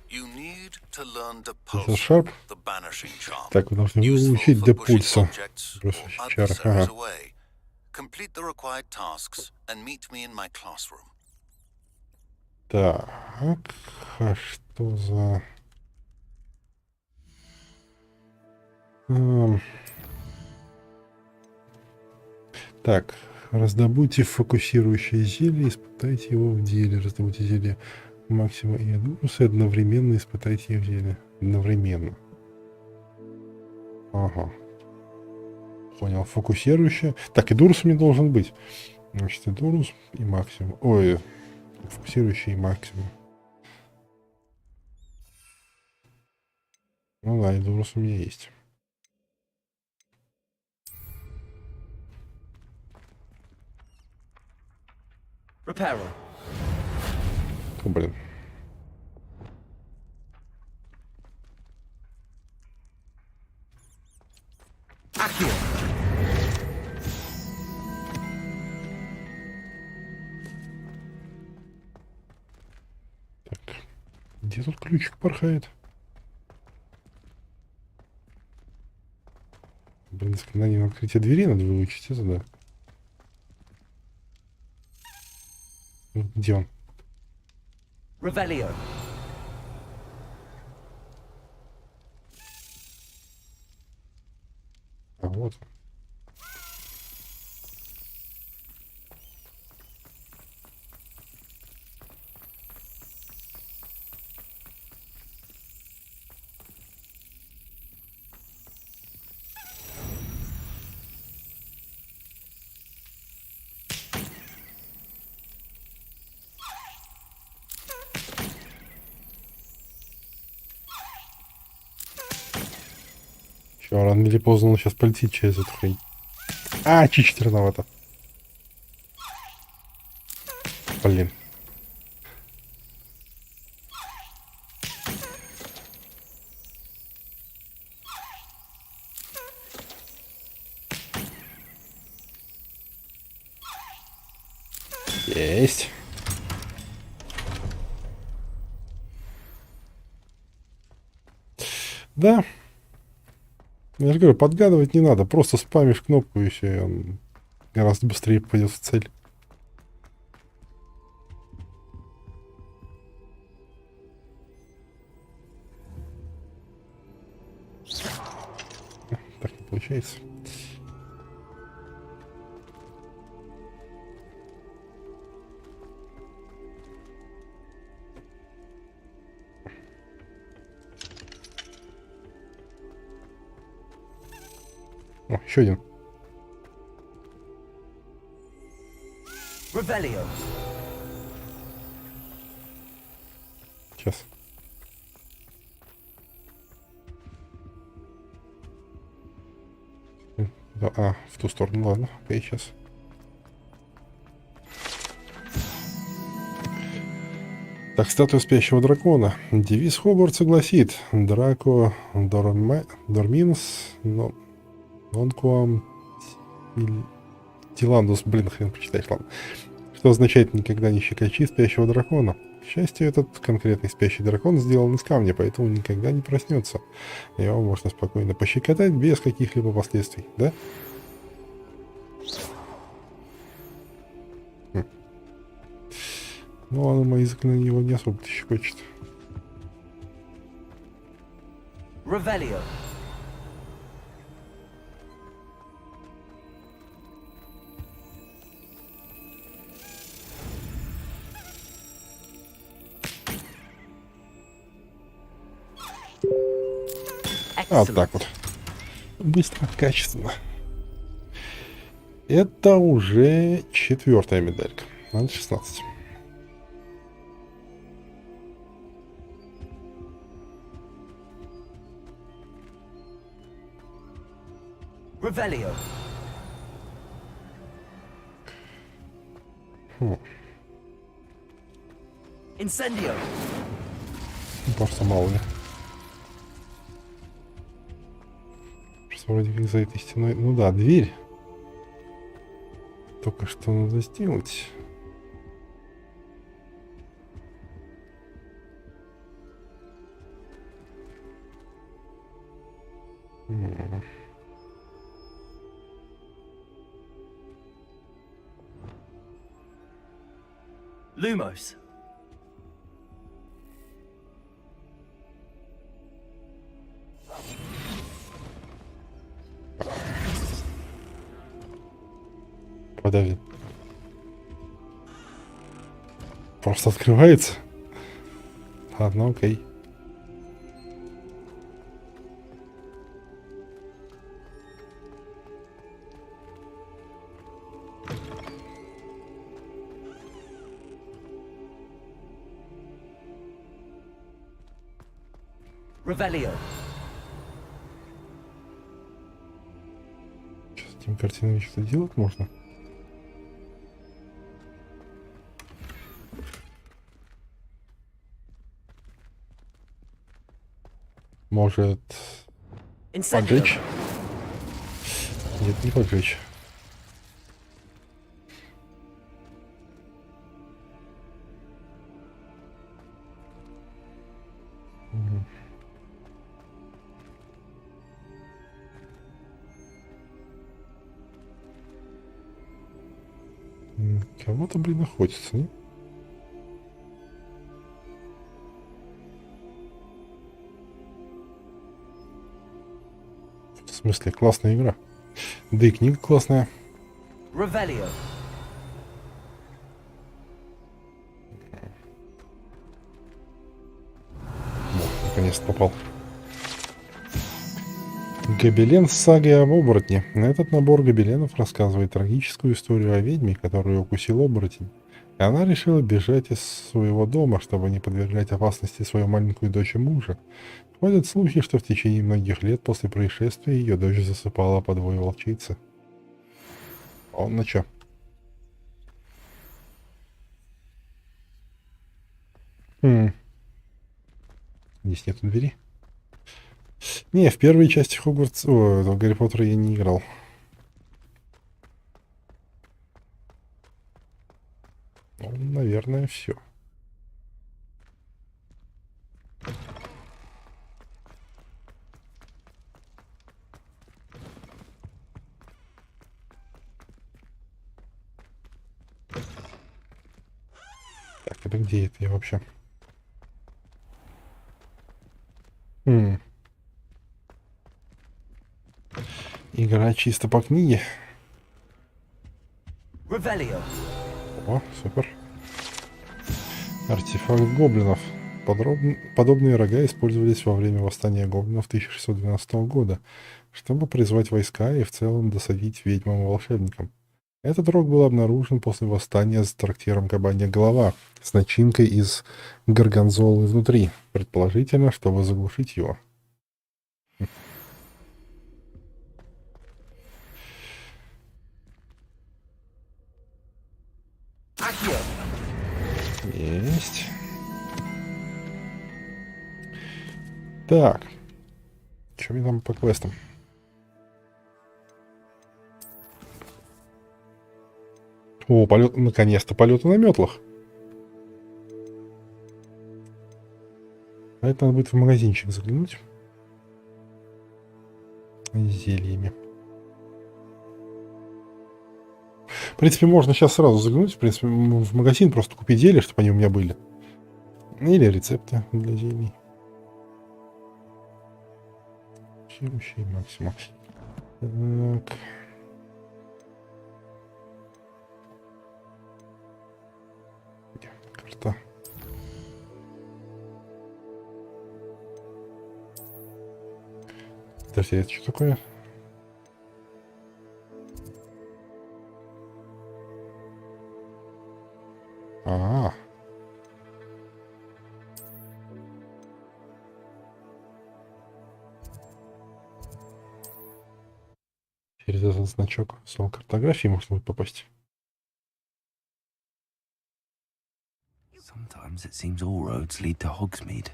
You need to learn the pulse, Sharp. the banishing charm. Так, вы должны выучить до пульса. Чар, ага. Complete the required tasks and meet me in my classroom. Так, а что за... Так, раздобудьте фокусирующее зелье, испытайте его в деле. Раздобудьте зелье максима и Эдуруса, и одновременно испытайте его в деле. Одновременно. Ага. Понял, фокусирующее. Так, Эдурус у меня должен быть. Значит, Эдурус и максимум. Ой, фокусирующий и максимум. Ну да, Эдурус у меня есть. Reparo. О, блин. Accio. Так, где тут ключик порхает? Блин, заклинание на открытие двери надо выучить, это да. Где он? Revelio. А вот. Чё, рано или поздно он сейчас полетит через эту хрень. А, чуть черновато. Блин. Есть. Да. Я же говорю, подгадывать не надо. Просто спамишь кнопку и все. И он гораздо быстрее попадет в цель. Так не получается. еще один. Сейчас. Да, в ту сторону, ладно, окей, сейчас. Так, статуя спящего дракона. Девиз Хогвартса гласит: Драко Дорминус Нонкуам Тиландус. Блин, хрен прочитаешь, ладно. Что означает «никогда не щекочи спящего дракона». К счастью, этот конкретный спящий дракон сделан из камня, поэтому никогда не проснется. Его можно спокойно пощекотать без каких-либо последствий, да? Ну ладно, мой язык на него не особо щекочет. Revelio. Вот так вот. Быстро, качественно. Это уже 4-я медалька. Надо 16. Revelio. Incendio. Просто мало ли. Вроде как за этой стеной. Ну да, дверь. Только что надо сделать. Lumos. Подожди. Просто открывается? Ладно, окей. Revelio. Что с этими картинами что-то делать можно? Может поджечь? Нет, не поджечь. Кого-то, блин, охотится, не? В смысле, классная игра. Да и книга классная. Revelio. Вот, наконец-то попал. Гобелен с сагой об оборотне. Этот набор гобеленов рассказывает трагическую историю о ведьме, которую укусил оборотень. И она решила бежать из своего дома, чтобы не подвергать опасности свою маленькую дочь и мужа. Ходят слухи, что в течение многих лет после происшествия ее дочь засыпала по двое волчицы. Он на чё? Здесь нету двери. Не, в первой части Хогвартс... О, в Гарри Поттера я не играл. Ну, наверное, все. Так, это где это я вообще? Игра чисто по книге. Revelio. О, супер. Артефакт гоблинов. Подобные рога использовались во время восстания гоблинов 1612 года. чтобы призвать войска и в целом досадить ведьмам и волшебникам. Этот рог был обнаружен после восстания с трактиром «Кабанья голова» с начинкой из горгонзолы внутри, предположительно, чтобы заглушить его. Есть. Так. Что мне там по квестам? О, полет, наконец-то полеты на метлах. А это надо будет в магазинчик заглянуть. С зельями. В принципе, можно сейчас сразу заглянуть, в принципе, в магазин, просто купить зелья, чтобы они у меня были. Или рецепты для зелий. Чарующий максимум. Так. Карта. Подожди, это что такое? А-а-а. Через этот значок в стол картографии можно будет попасть. Sometimes it seems all roads lead to Hogsmeade.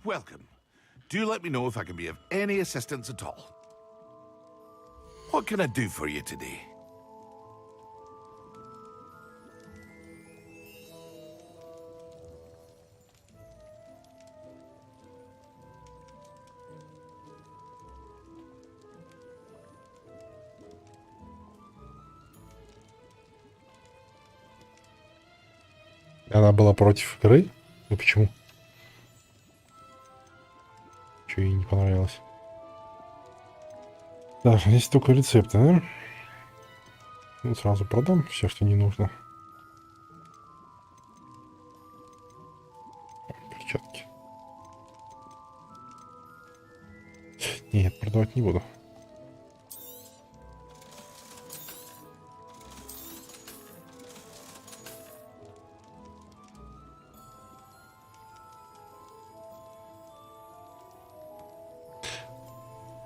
Welcome. Do let me know if I can be of any assistance at all. What can I do for you today? Она была против игры? Ну почему? Что ей не понравилось? Так, здесь только рецепты, да? Ну, сразу продам все, что не нужно. Перчатки. Нет, продавать не буду.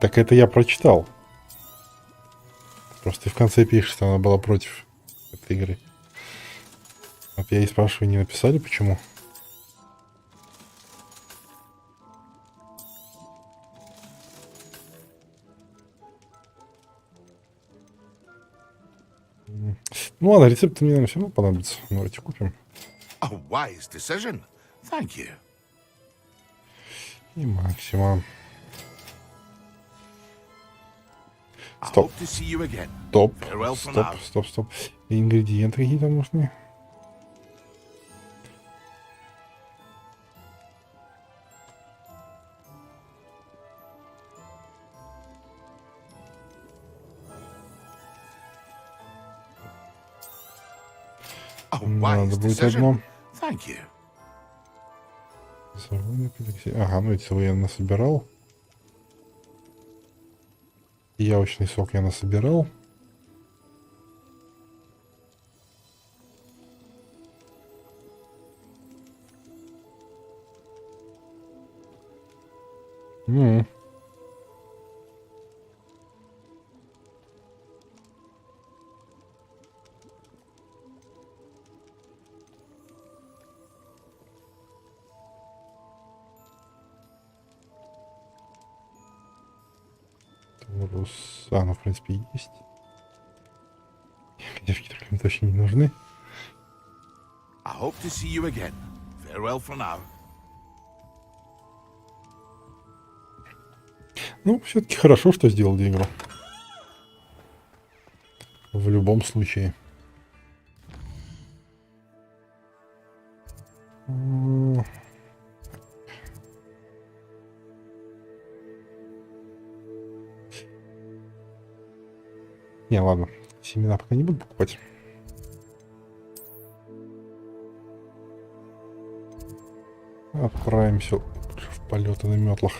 Так это я прочитал. Просто в конце пишет, что она была против этой игры. Вот я и спрашиваю, не написали, почему? Ну ладно, рецепты мне, наверное, все равно понадобятся. Давайте купим. A wise decision. Thank you. И максимум. Стоп. Стоп. Стоп, стоп, стоп. Ингредиенты какие-то нужны. Надо будет одно. Ага, ну эти я насобирал. Яблочный сок я насобирал. Ну, в принципе, есть. Девки только мне точно не нужны. I hope to see you again. Farewell for now. Ну, все-таки хорошо, что сделали игру. В любом случае. Не, ладно. Семена пока не буду покупать. Отправимся в полеты на метлах.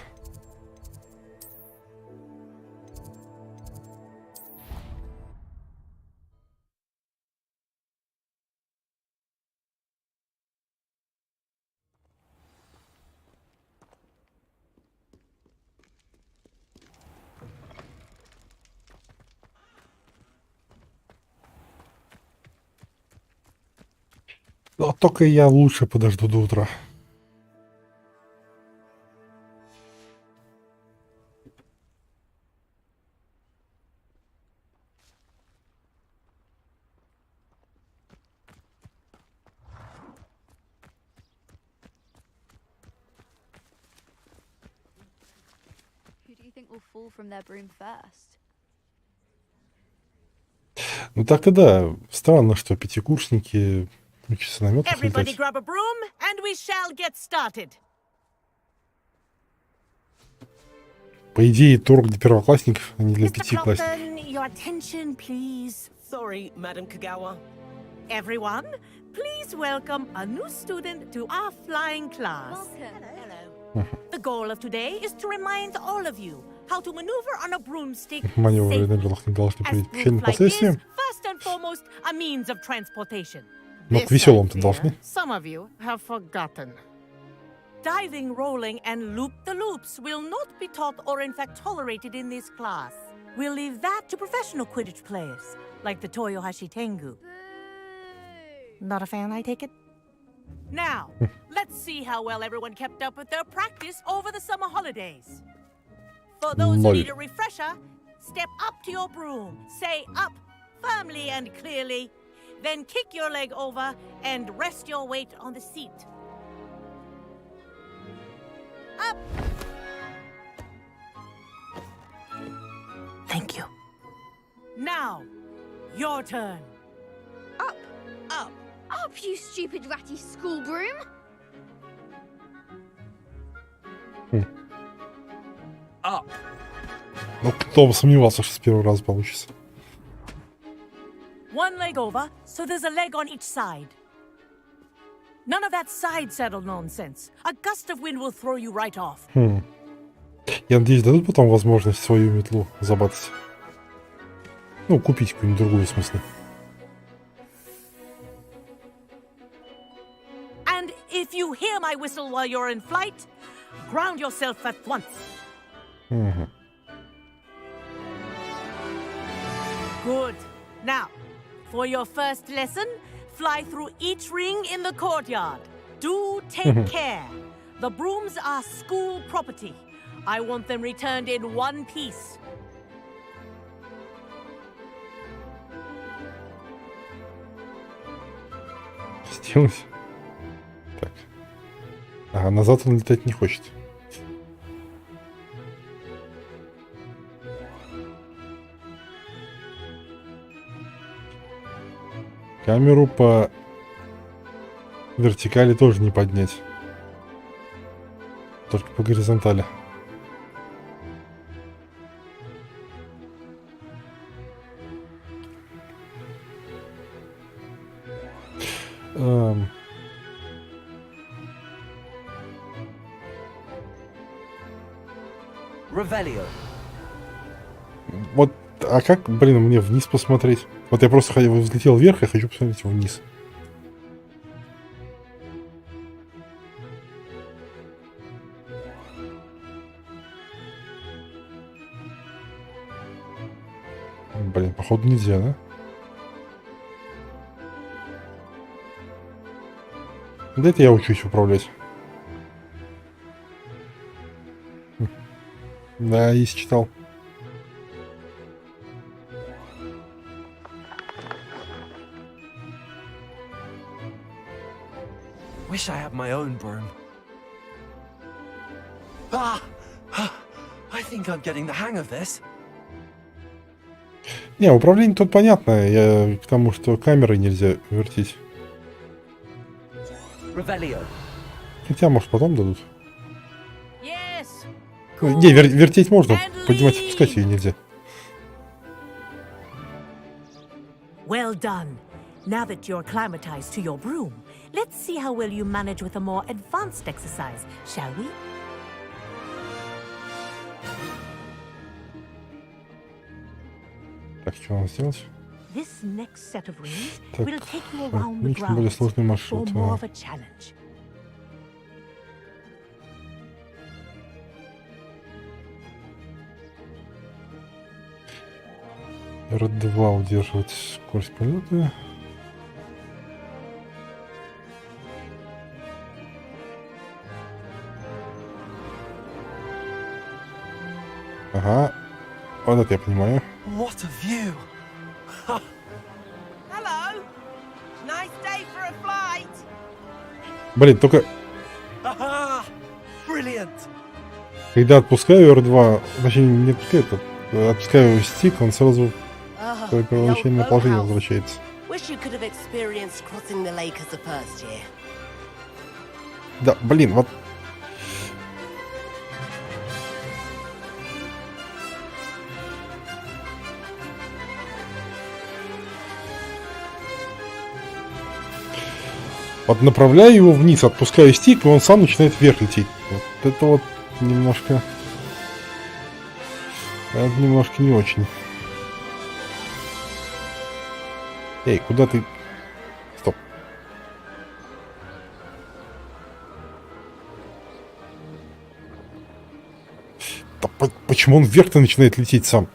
Но только я лучше подожду до утра. Who do you think will fall from their broom first? Ну так-то да. Странно, что пятикурсники учатся на метлах Everybody летать. grab a broom and we shall get started. По идее, это урок для первоклассников, а не для пятиклассников. Clopton, your attention, please. Sorry, Madam Kagawa. Everyone, please welcome a new student to our flying class. Hello. The goal of today is to remind all of you how to maneuver on a broomstick Маневры на safely. метлах не должны As приводить к печальным broom flight is, последствиям. first and foremost, a means of transportation. Но к веселым-то должны. Some of you have forgotten. Diving, rolling, and loop-the-loops will not be taught or in fact tolerated in this class. We'll leave that to professional Quidditch players, like the Toyohashi Tengu. Not a fan, I take it? Now, let's see how well everyone kept up with their practice over the summer holidays. For those who need a refresher, step up to your broom, say up firmly and clearly, then kick your leg over and rest your weight on the seat. Up! Thank you. Now, your turn. Up! Up! Up, you stupid ratty school broom! Up! Ну, кто бы сомневался, что с первого раза получится. One leg over, so there's a leg on each side. None of that side saddle nonsense. A gust of wind will throw you right off. Я надеюсь, дадут потом возможность свою метлу забатать. Ну, купить какую-нибудь другую, в смысле. And if you hear my whistle while you're in flight, ground yourself at once. Good. Now, for your first lesson, fly through each ring in the courtyard. Do take care. The brooms are school property. I want them returned in one piece. Сделать. Так. А назад он летать не хочет. Камеру по вертикали тоже не поднять. Только по горизонтали. Revelio. Вот, а как, блин, мне вниз посмотреть? Вот я просто взлетел вверх, я хочу посмотреть вниз. Блин, походу нельзя, да? Да это я учусь управлять. Да, и читал. Wish I had my own broom. Ah! I think I'm getting the hang of this. Не, управление тут понятно. Я к тому, что камерой нельзя вертеть. Revelio. Хотя, может, потом дадут. Yes. Не, вертеть можно, поднимать и опускать ее нельзя. Well done. Now that you're acclimatized to your broom, let's see how well you manage with a more advanced exercise, shall we? Так, что надо сделать? This next set of rings Так, will take you around the очень более grounds сложный for маршрут. more of a challenge. R2 удерживать скорость полета. Ага. Вот это я понимаю. What a view! Hello. Nice day for a flight. Блин, только Aha! Brilliant! когда отпускаю R2, точнее не отпускаю, отпускаю стик, он сразу в свое первоначальное положение возвращается. Wish you could have experienced crossing the lake as a first year. Да, блин, вот. Вот направляю его вниз, отпускаю стик, и он сам начинает вверх лететь. Вот это вот немножко... Это немножко не очень. Эй, куда ты... Стоп. Да почему он вверх-то начинает лететь сам?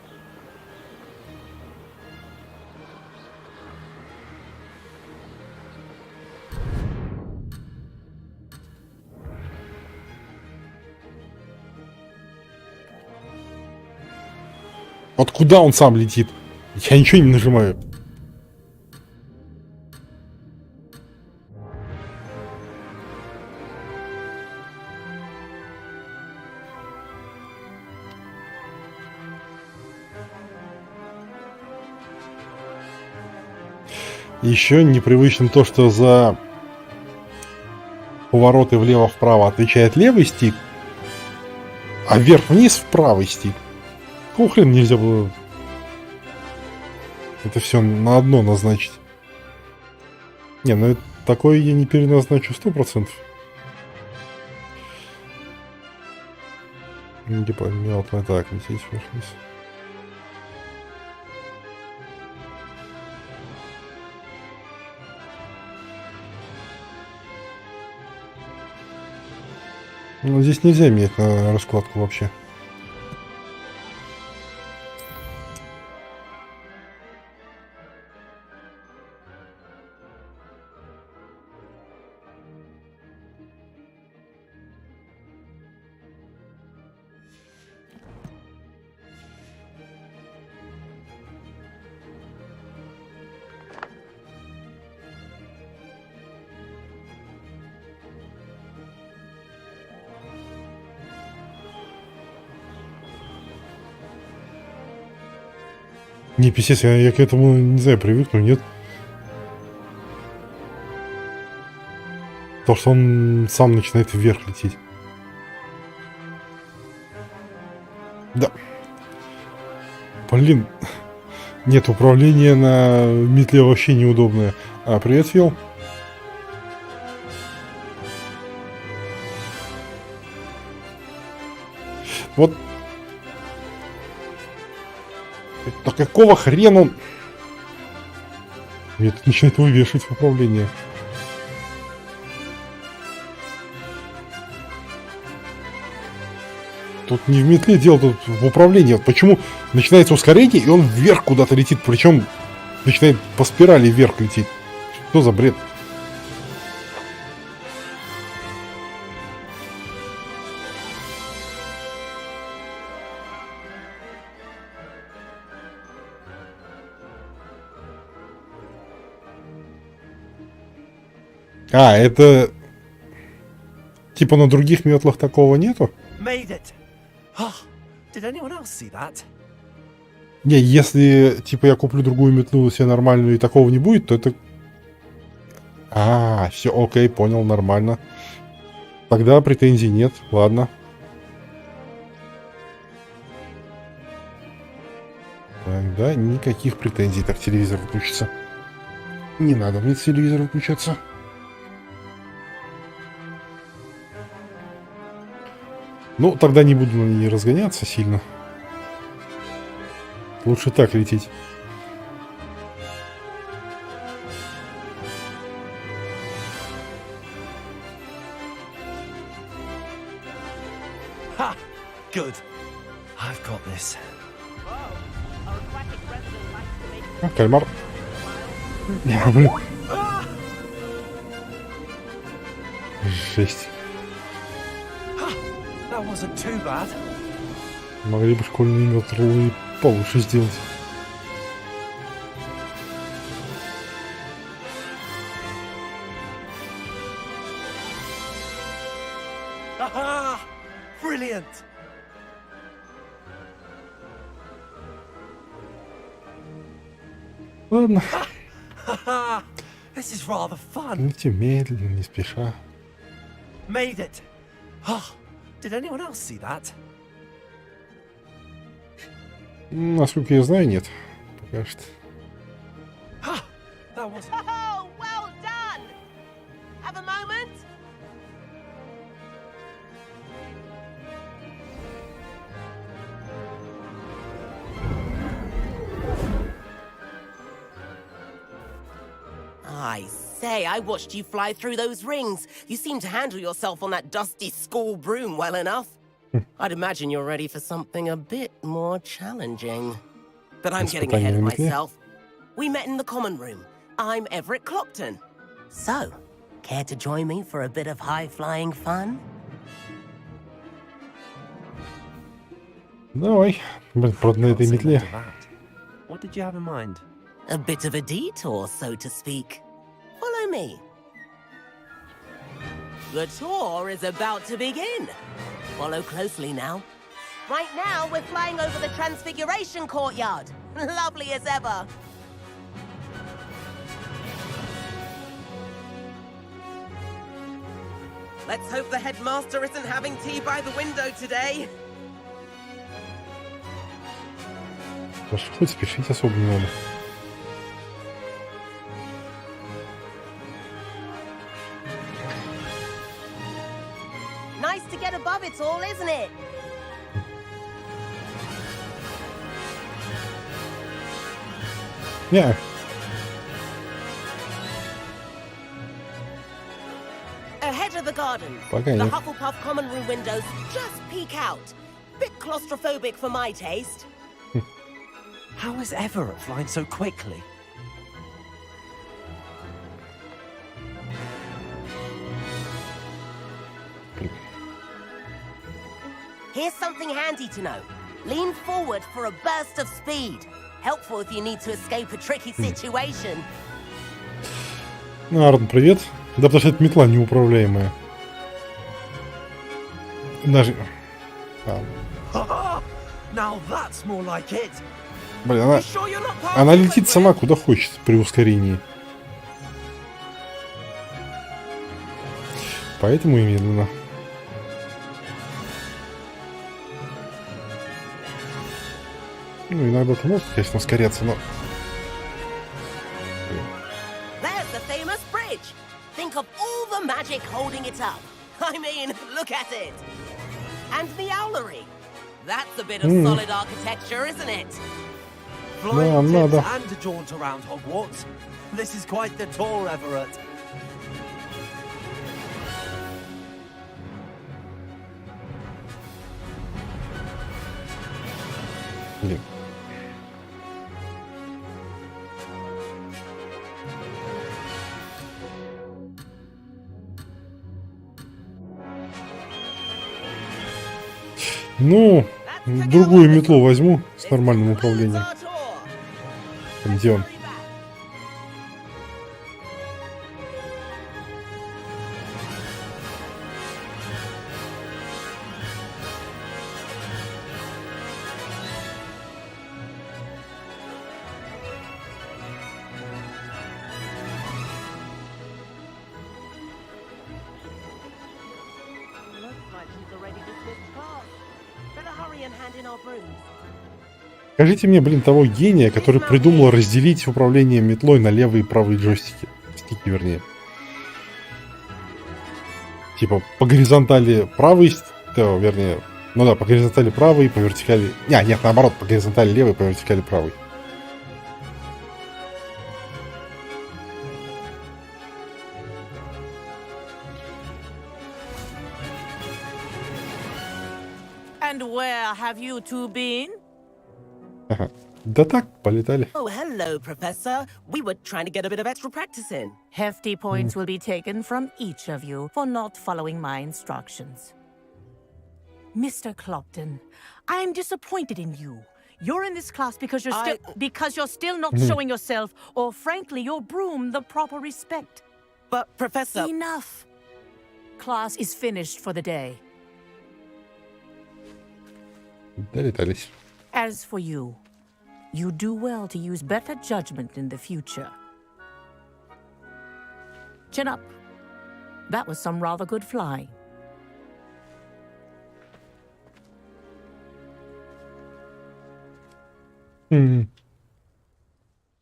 Вот куда он сам летит? Я ничего не нажимаю. Еще непривычно то, что за повороты влево-вправо отвечает левый стик, а вверх-вниз в правый стик. Какого хрена нельзя было это все на одно назначить? Не, ну такое я не переназначу 100%. Типа мелко так лететь вверх-вниз. Ну, здесь нельзя иметь на раскладку вообще. Не, писец, я к этому, не знаю, привыкну, нет? То, что он сам начинает вверх лететь. Да. Блин. Нет, управление на метле вообще неудобное. А, привет, Фил. Вот. Да какого хрена он... Мне тут начинает вывешивать в управление. Тут не в метле дело, тут в управлении. Вот почему начинается ускорение, и он вверх куда-то летит, причем начинает по спирали вверх лететь. Что за бред? А, это... Типа на других метлах такого нету? Не, если, типа, я куплю другую метлу себе нормальную и такого не будет, то это... А, все, окей, понял, нормально. Тогда претензий нет, ладно. Тогда никаких претензий. Так, телевизор выключится. Не надо мне телевизор выключаться. Ну, тогда не буду на ней разгоняться сильно. Лучше так лететь. Ha! Good. I've got this. А, кальмар. Блин. Жесть. That wasn't too bad. Могли бы школьные метлы получше сделать. Aha! Brilliant. Ладно. Haha! This is rather fun. Летим медленно, не спеша. Made it. Oh, did anyone else see that? Насколько я знаю, нет. Пока что. That was. Oh, well done! Have a moment? I say, I watched you fly through those rings. You seem to handle yourself on that dusty school broom well enough. I'd imagine you're ready for something a bit more challenging. But I'm getting ahead of myself. We met in the common room. I'm Everett Clopton. So, care to join me for a bit of high-flying fun? Давай. Блин, правда, на этой метле. What did you have in mind? A bit of a detour, so to speak. Follow me. The tour is about to begin. Follow closely now. Right now, we're flying over the Transfiguration Courtyard. Lovely as ever. Let's hope the headmaster isn't having tea by the window today. Хоть спешить особо не надо. Nice to get above it all, isn't it? Yeah. Ahead of the garden. Пока The нет. Hufflepuff common room windows just peek out. Bit claustrophobic for my taste. How is Everett flying so quickly? Here's something handy to know. Lean forward for a burst of speed. Helpful if you need to escape a tricky situation. Арн, привет. Да потому что эта метла неуправляемая. Даже... Now that's more like it. Блин, она летит сама куда хочет при ускорении. Поэтому и медленно. Ну, иногда ты можешь, конечно, ускоряться, но... There's the famous bridge. Think of all the magic holding it up. I mean, look at it. And the owlery. That's a bit of solid architecture, isn't it? Flying tips and a jaunt around Hogwarts. This is quite the tour, Everett. Блин. Ну, другую метлу возьму с нормальным управлением. Где он? Скажите мне, блин, того гения, который придумал разделить управление метлой на левый и правый джойстики. Стики, вернее. Типа, по горизонтали правый Да, вернее... Ну да, по горизонтали правый, по вертикали... Нет, наоборот, по горизонтали левый, по вертикали правый. And where have you two been? Ага. Да так, полетали. Oh, hello, Professor. We were trying to get a bit of extra practice in. Hefty points will be taken from each of you for not following my instructions. Mr. Clopton, I am disappointed in you. You're in this class because you're still not showing yourself, or frankly, your broom the proper respect. But, Professor... Enough. Class is finished for the day. Долетались. As for you, you do well to use better judgment in the future. Chin up. That was some rather good flying.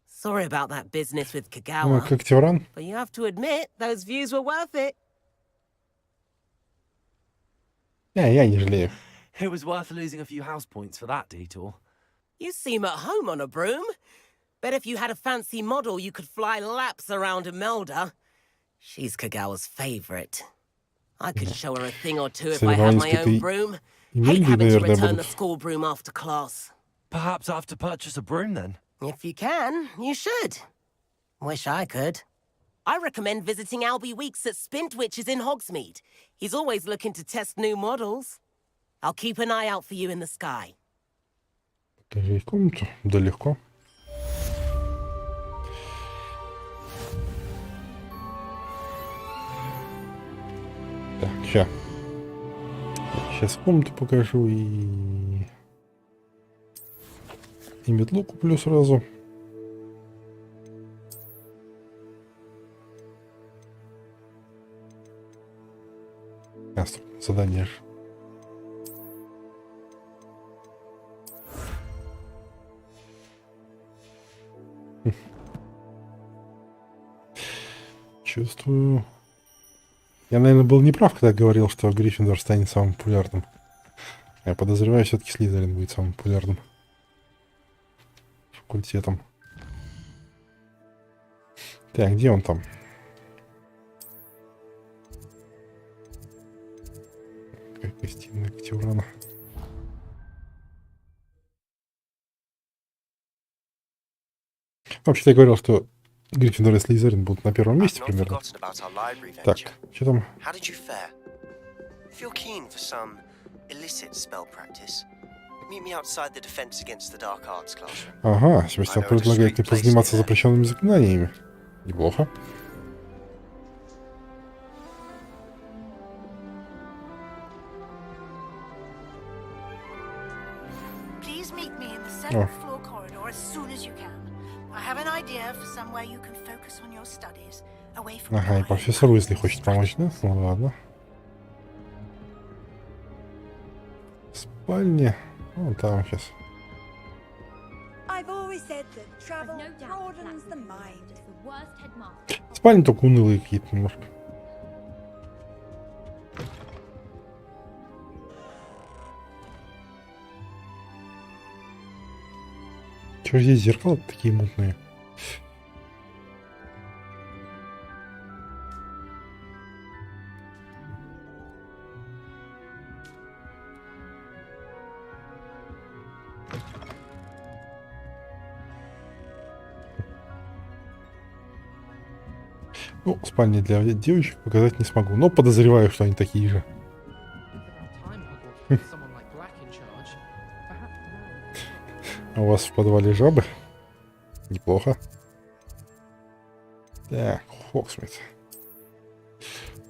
Sorry about that business with Kagawa. Как Тевран? But you have to admit, those views were worth it. Я не жалею. It was worth losing a few house points for that detour. You seem at home on a broom. Bet if you had a fancy model, you could fly laps around Imelda. She's Kagawa's favorite. I could show her a thing or two if I had my own broom. Hate having to return the school broom after class. Perhaps I have to purchase a broom then? If you can, you should. Wish I could. I recommend visiting Albie Weeks at Spintwitches in Hogsmeade. He's always looking to test new models. I'll keep an eye out for you in the sky. Покажи комнату. Да легко. Так, сейчас комнату покажу и метлу куплю сразу. Задание же. Чувствую. Я, наверное, был неправ, когда говорил, что Гриффиндор станет самым популярным. Я подозреваю, все-таки Слизерин будет самым популярным факультетом. Так, где он там? Гостиная Теврана. Вообще-то я говорил, что Гриффиндор и Слизерин будут на первом месте примерно. Так, что там? Ага, Себастьян предлагает мне позаниматься запрещенными заклинаниями. Неплохо. О. Ага, и профессор Уизли хочет помочь, да? Ну ладно. Спальня. Вон там сейчас. Спальни только унылые какие-то немножко. Чего здесь зеркала такие мутные? Ну, спальни для девочек показать не смогу, но подозреваю, что они такие же. А у вас в подвале жабы? Неплохо. Так, Хогсмит.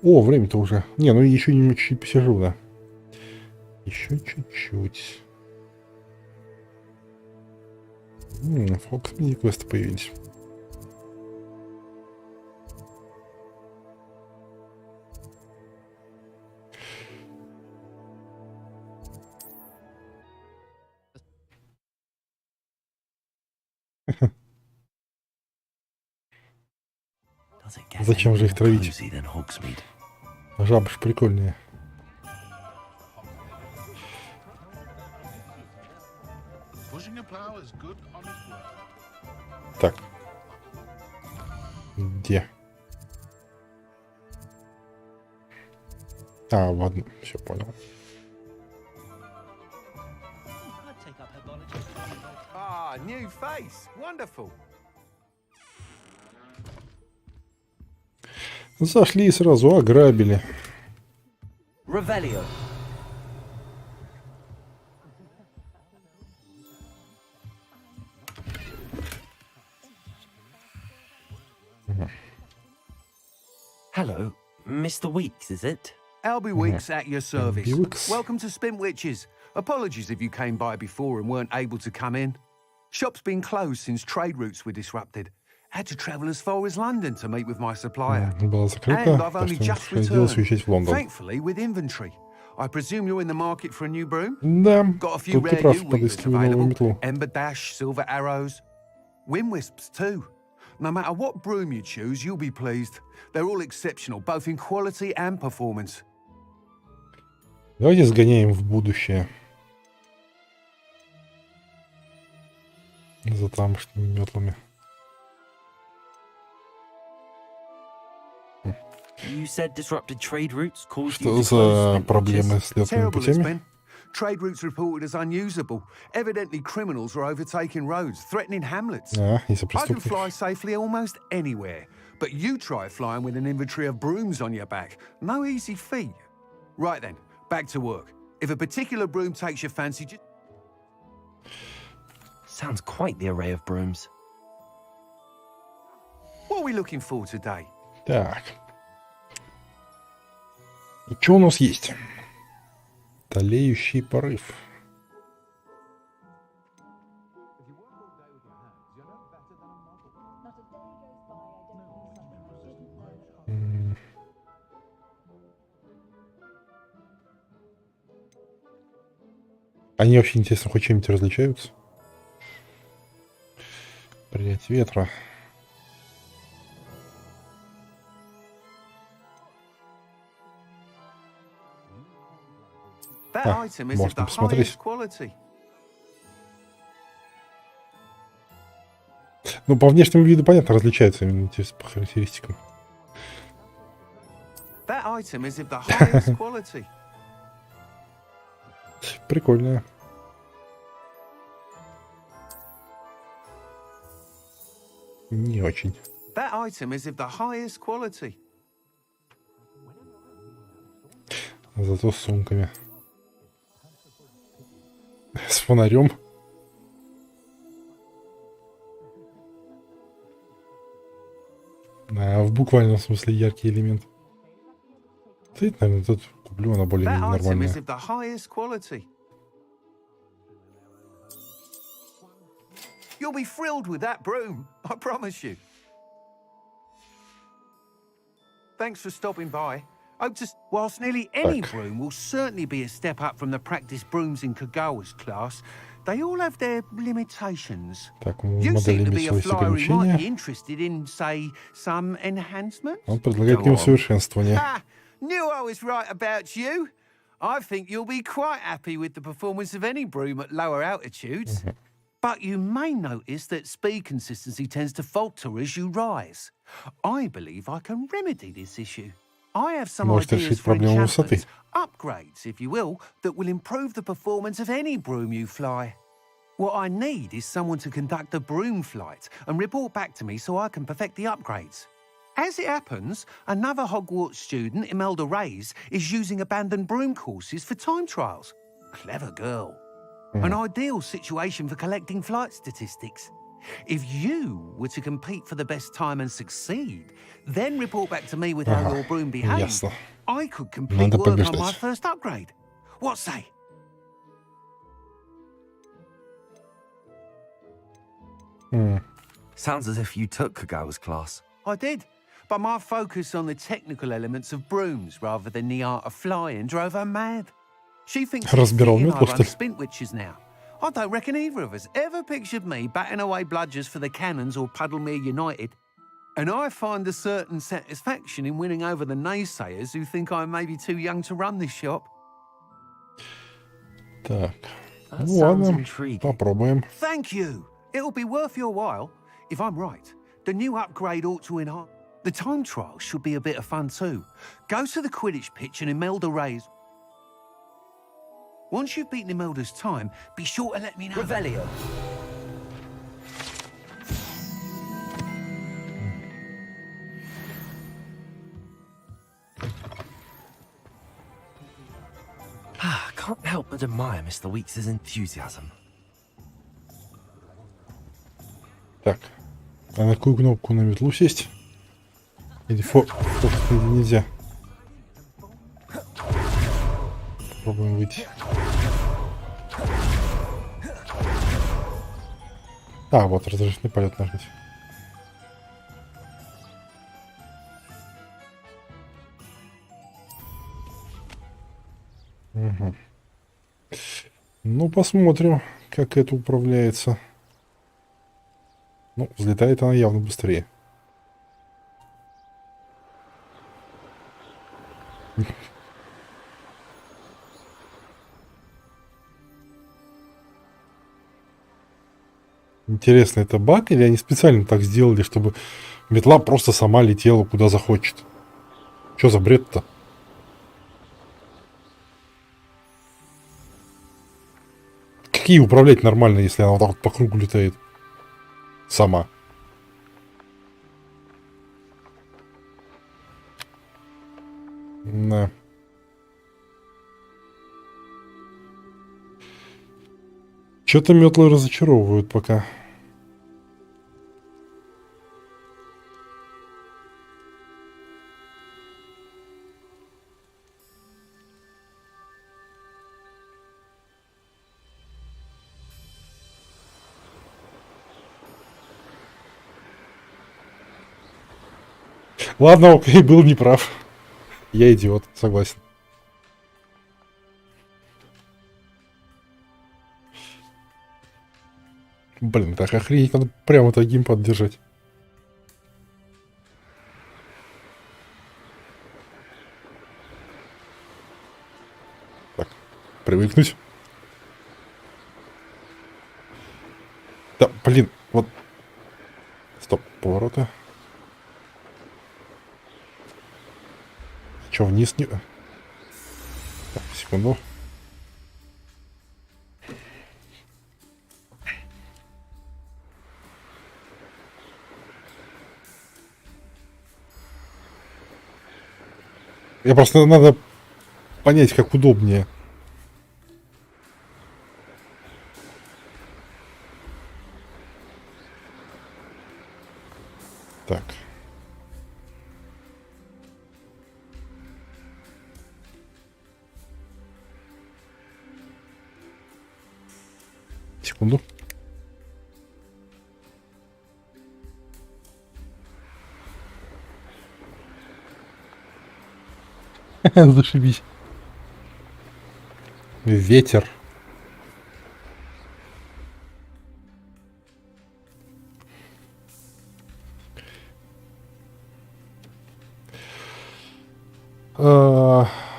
О, время-то уже. Не, ну еще чуть-чуть посижу, да. Еще чуть-чуть. В Хогсмиде квесты появились. Зачем же их травить? Жабы ж прикольные. Так. Где? А, ладно, все понял. Ah, new face. Wonderful. Зашли и сразу ограбили. Revelio. Hello, Mr. Weeks, is it? Albie Weeks at your service. Albie Weeks. Welcome to Spintwitches. Apologies if you came by before and weren't able to come in. Shop's been closed since trade routes were disrupted. Had to travel as far as London to meet with my supplier. Было закрыто, And I've так only что just приходилось returned. уезжать в Лондон. Thankfully, with inventory. I presume you're in the market for a new broom? Да, Got a few тут ты rare прав, U weavers подыскиваю новую available. метлу. Ember Dash, Silver Arrows. Wind Wisps too. No matter what broom you choose, you'll be pleased. They're all exceptional, both in quality and performance. Давайте сгоняем в будущее. За тамошними метлами. You said disrupted trade routes caused Что you to за close проблемы Spintwitches? с летными Terrible it's путями? been. Trade routes reported as unusable. Evidently criminals are overtaking roads, threatening hamlets. Из-за I can fly преступников. safely almost anywhere, but you try flying with an inventory of brooms on your back. No easy feat. Right then, back to work. If a particular broom takes your fancy, just... Sounds quite the array of brooms. What are we looking for today? Так. И что у нас есть? Толеющий порыв. Они вообще, интересно, хоть чем-нибудь различаются? Принять ветра. That А, item is of можно the посмотреть. highest quality. Ну, по внешнему виду, понятно, различаются именно по характеристикам. That item is of the highest quality. Прикольно. Не очень. That item is of the highest quality. Зато с сумками. С фонарем. А, в буквальном смысле яркий элемент. Ты, наверное, тут куплю, она более-менее That item нормальная. is of the highest quality. You'll be thrilled with that broom, I promise you. Thanks for stopping by. Hope to... Whilst nearly any broom will certainly be a step up from the practice brooms in Kagawa's class, they all have their limitations. Так, You модель seem to be a имеет свои flyer who might be ограничения. interested in, say, some enhancement? Он предлагает к нему совершенствование. Ha! Knew I was right about you. I think you'll be quite happy with the performance of any broom at lower altitudes. But you may notice that speed consistency tends to falter as you rise. I believe I can remedy this issue. I have some Может ideas решить for проблему высоты. enchantments, upgrades, if you will, that will improve the performance of any broom you fly. What I need is someone to conduct a broom flight and report back to me so I can perfect the upgrades. As it happens, another Hogwarts student, Imelda Reyes, is using abandoned broom courses for time trials. Clever girl. An ideal situation for collecting flight statistics. If you were to compete for the best time and succeed, then report back to me with how your broom behaved, ясно. I could complete Надо work on my побеждать. first upgrade. What say? Sounds as if you took Kagawa's class. I did, but my focus on the technical elements of brooms rather than the art of flying drove her mad. She thinks Разбирал I метлу, run что ли? Spintwitches now. I don't reckon either of us ever pictured me batting away bludgers for the Cannons or Puddlemere United. And I find a certain satisfaction in winning over the naysayers who think I'm maybe too young to run this shop. Так. Ну ладно, попробуем. Thank you. It'll be worth your while. If I'm right, the new upgrade ought to enhance. The time trial should be a bit of fun too. Go to the Quidditch pitch and Imelda Ray's. Once you've beaten Imelda's time, be sure to let me know. Revelio. Can't help but admire Mr. Weeks' enthusiasm. Так, а на какую кнопку на метлу сесть? Или нельзя? Попробуем выйти. А, вот разрешенный полет нажать. Угу. Ну, посмотрим, как это управляется. Ну, взлетает она явно быстрее. Интересно, это баг или они специально так сделали, чтобы метла просто сама летела куда захочет? Что за бред-то? Какие управлять нормально, если она вот так вот по кругу летает? Сама. Да. Что-то метлы разочаровывают пока. Ладно, окей, был неправ. Я идиот, согласен. Блин, так охренеть, надо прямо так геймпад держать. Так, привыкнуть. Да, блин, вот. Стоп, поворота. Че, вниз не... Так, секунду. Я просто надо понять, как удобнее. Так. Секунду. Зашибись. Ветер.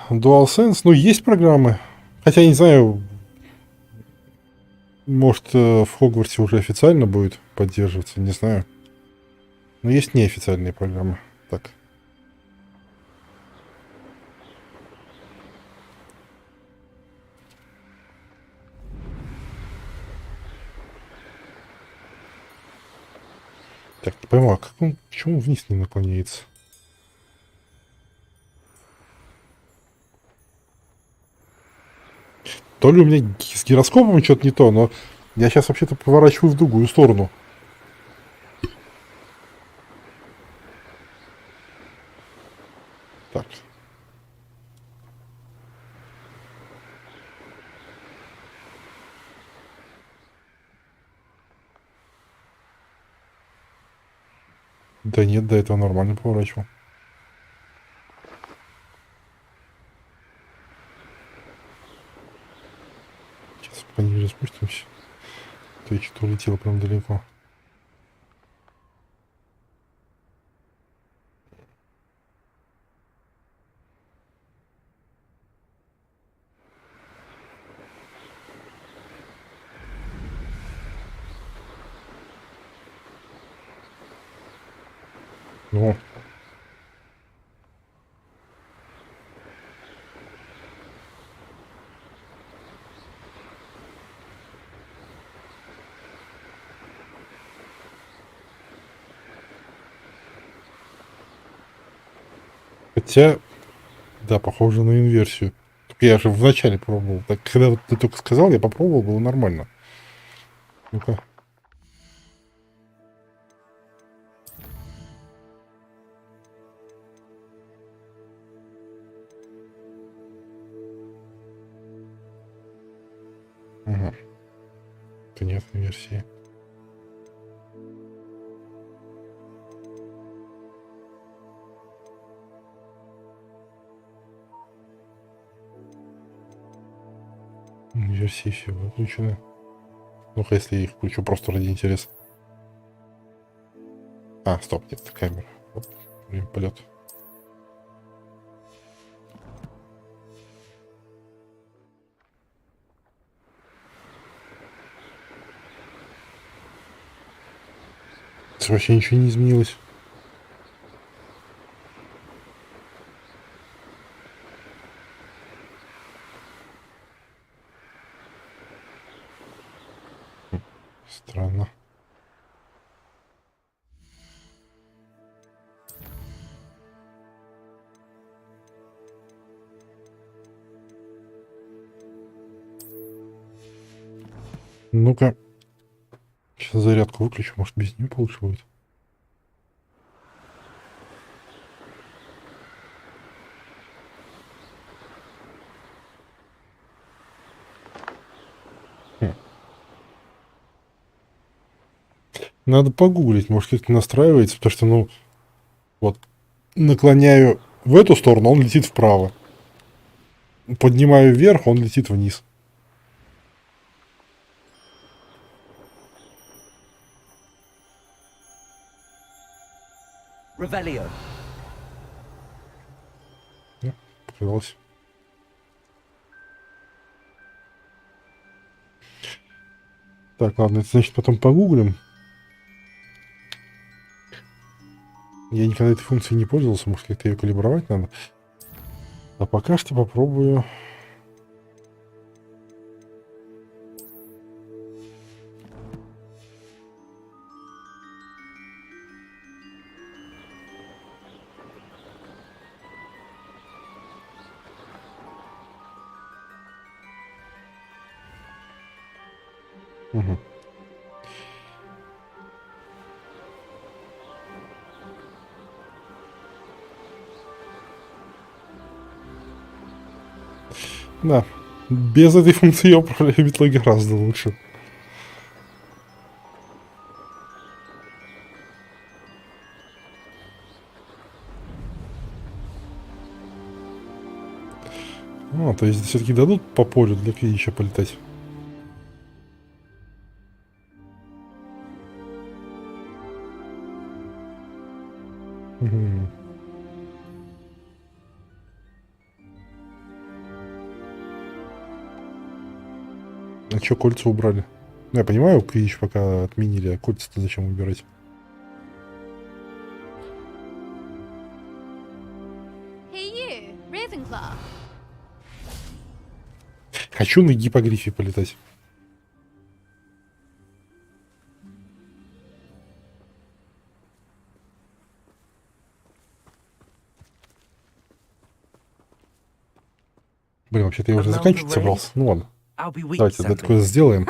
DualSense, ну есть программы. Хотя я не знаю, может в Хогвартсе уже официально будет поддерживаться, не знаю. Но есть неофициальные программы. Так. Так, не пойму, а как он, почему вниз не наклоняется? То ли у меня с гироскопом что-то не то, но я сейчас вообще-то поворачиваю в другую сторону. Так. Да нет, до этого нормально поворачивал. Сейчас пониже спустимся. То есть что улетело прям далеко. Ну. Хотя, да, похоже на инверсию. Только я же вначале пробовал. Так, когда вот ты только сказал, я попробовал, было нормально. Ну-ка. Ага. Это нет инверсии. Версии все выключены. Ну-ка, если я их включу просто ради интереса. А, стоп, нет, камера. Вот, время полет. Вообще ничего не изменилось. Странно. Ну-ка. Сейчас зарядку выключу, может без нее получше будет. Надо погуглить, может как-то настраивается, потому что, ну, вот, наклоняю в эту сторону, он летит вправо. Поднимаю вверх, он летит вниз. Revelio. Показалось. Так, ладно, это значит потом погуглим. Я никогда этой функцией не пользовался, может как-то ее калибровать надо. А пока что попробую. Угу. Да, без этой функции я управляю метлой гораздо лучше. А, то есть все-таки дадут по полю для квиддича полетать? Угу. А чё кольца убрали? Ну, я понимаю, квиддич пока отменили, а кольца-то зачем убирать? Hey you, Ravenclaw. Хочу на гиппогрифе полетать. Блин, вообще-то я уже заканчивать собрался. Ну ладно. Давайте такое сделаем.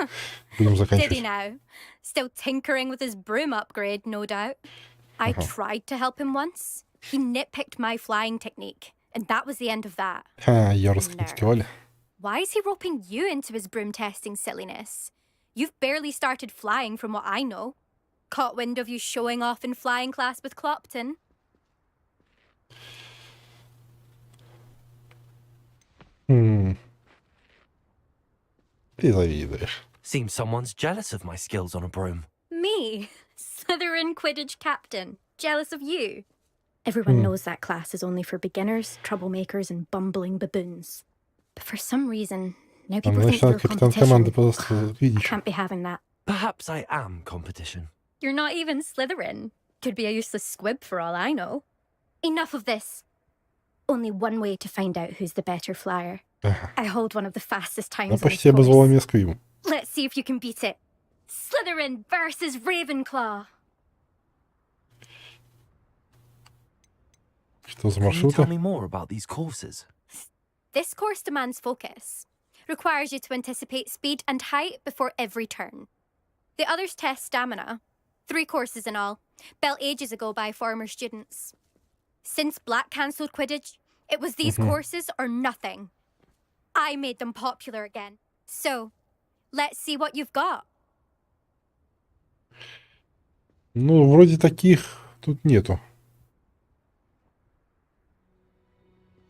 Будем заканчивать. Did he now? Still tinkering with his broom upgrade, no doubt. I tried to help him once. He nitpicked my flying technique, and that was the end of that. Ха, я раскритиковали. Why is he roping you into his broom testing silliness? You've barely started flying from what I know. Caught wind of you showing off in flying class with Clopton. Ты завидуешь. Seems someone's jealous of my skills on a broom. Me? Slytherin Quidditch captain. Jealous of you? Everyone knows that class is only for beginners, troublemakers, and bumbling baboons. But for some reason, now people think you're competition. I can't be having that. Perhaps I am competition. You're not even Slytherin. Could be a useless squib for all I know. Enough of this. Only one way to find out who's the better flyer. I hold one of the fastest times Она in this почти обозвала course. меня сквибом. Let's see if you can beat it. Slytherin versus Ravenclaw. Что за Can you маршруты? tell me more about these courses? This course demands focus. Requires you to anticipate speed and height before every turn. The others test stamina. 3 courses in all, built ages ago by former students. Since Black cancelled Quidditch, it was these courses or nothing. I made them popular again. So, let's see what you've got. Ну, вроде таких тут нету.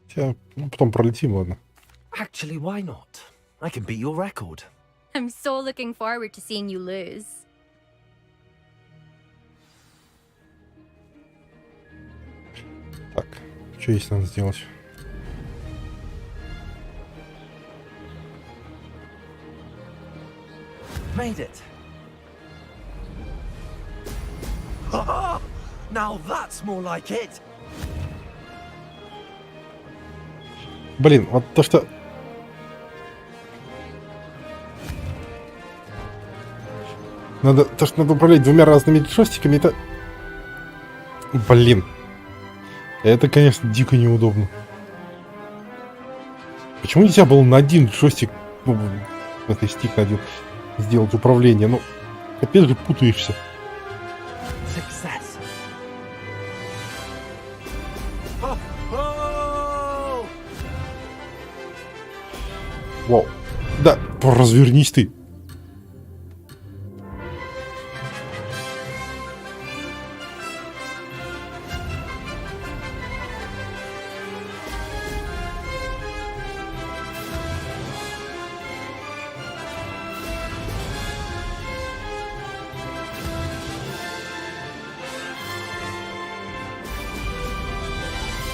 Хотя, ну, потом пролетим, ладно. Actually, why not? I can beat your record. I'm so looking forward to seeing you lose. Так, что есть надо сделать? Made it. Now that's more like it. Блин, вот то, что... Надо управлять 2 разными джойстиками, это... Блин. Это, конечно, дико неудобно. Почему нельзя было на один джойстик, ну, это стик на один, сделать управление? Ну, опять же путаешься. Success. Вау. Да, развернись ты.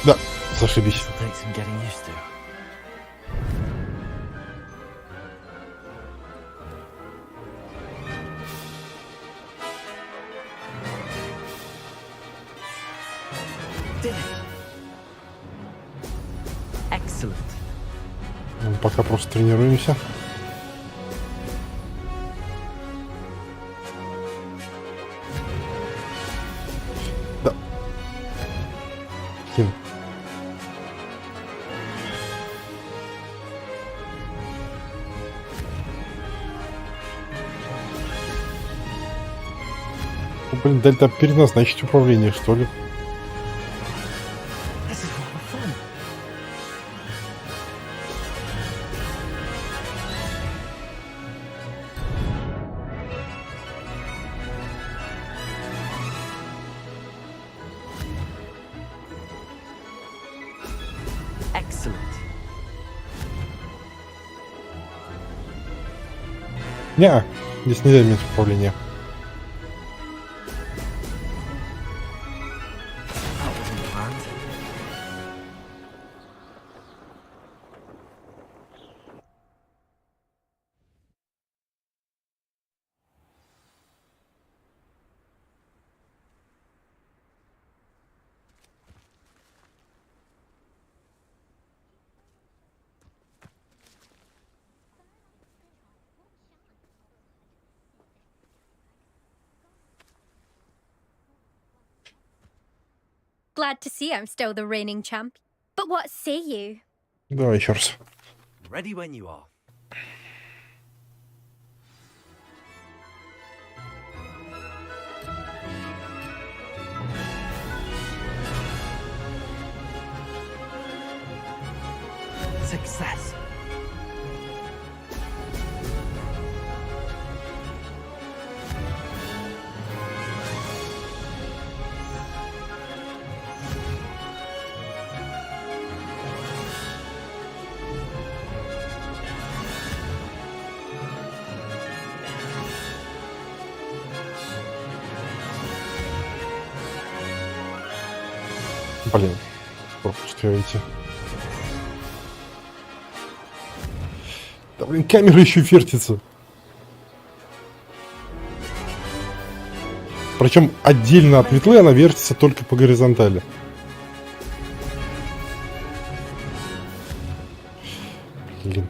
Да, зашибись. Excellent. Ну, пока просто тренируемся. Да. Блин. Ну, блин, дали там переназначить управление, что ли? Excellent. Не, здесь нельзя менять управление. That wasn't planned. Glad to see I'm still the reigning champ. But what say you? Давай еще раз. Ready when you are. Success. Блин, пропускаете. Да блин, камера еще вертится. Причем отдельно от метлы она вертится только по горизонтали. Блин.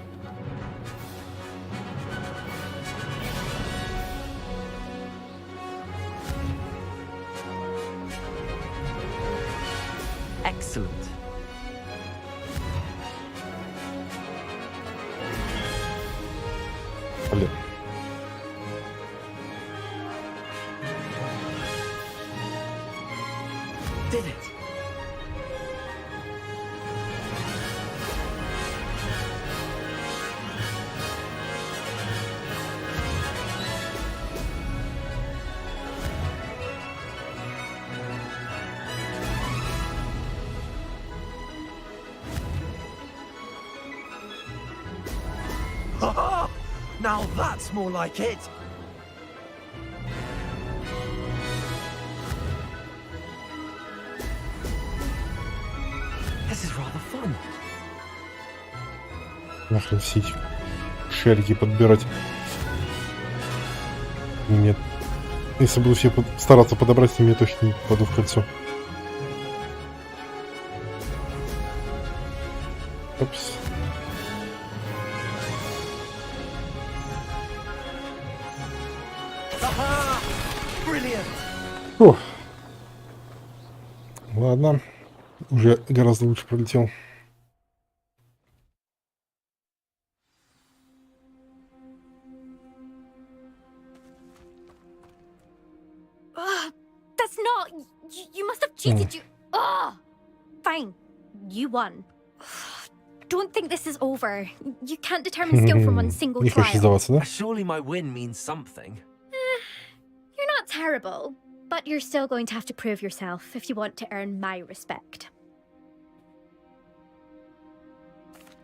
Excellent. Блин. Did it. Now that's more like it. This is rather fun. Нахрен все эти шарики подбирать. Нет. Если буду все стараться подобрать, то я точно не попаду в кольцо. Опс. Фух. Ладно. Уже гораздо лучше пролетел. That's not... You must have cheated. You... Fine. You won. Don't think this is over. You can't determine skill from one single Не хочешь сдаваться, да? Surely my win means something. You're not terrible, but you're still going to have to prove yourself if you want to earn my respect.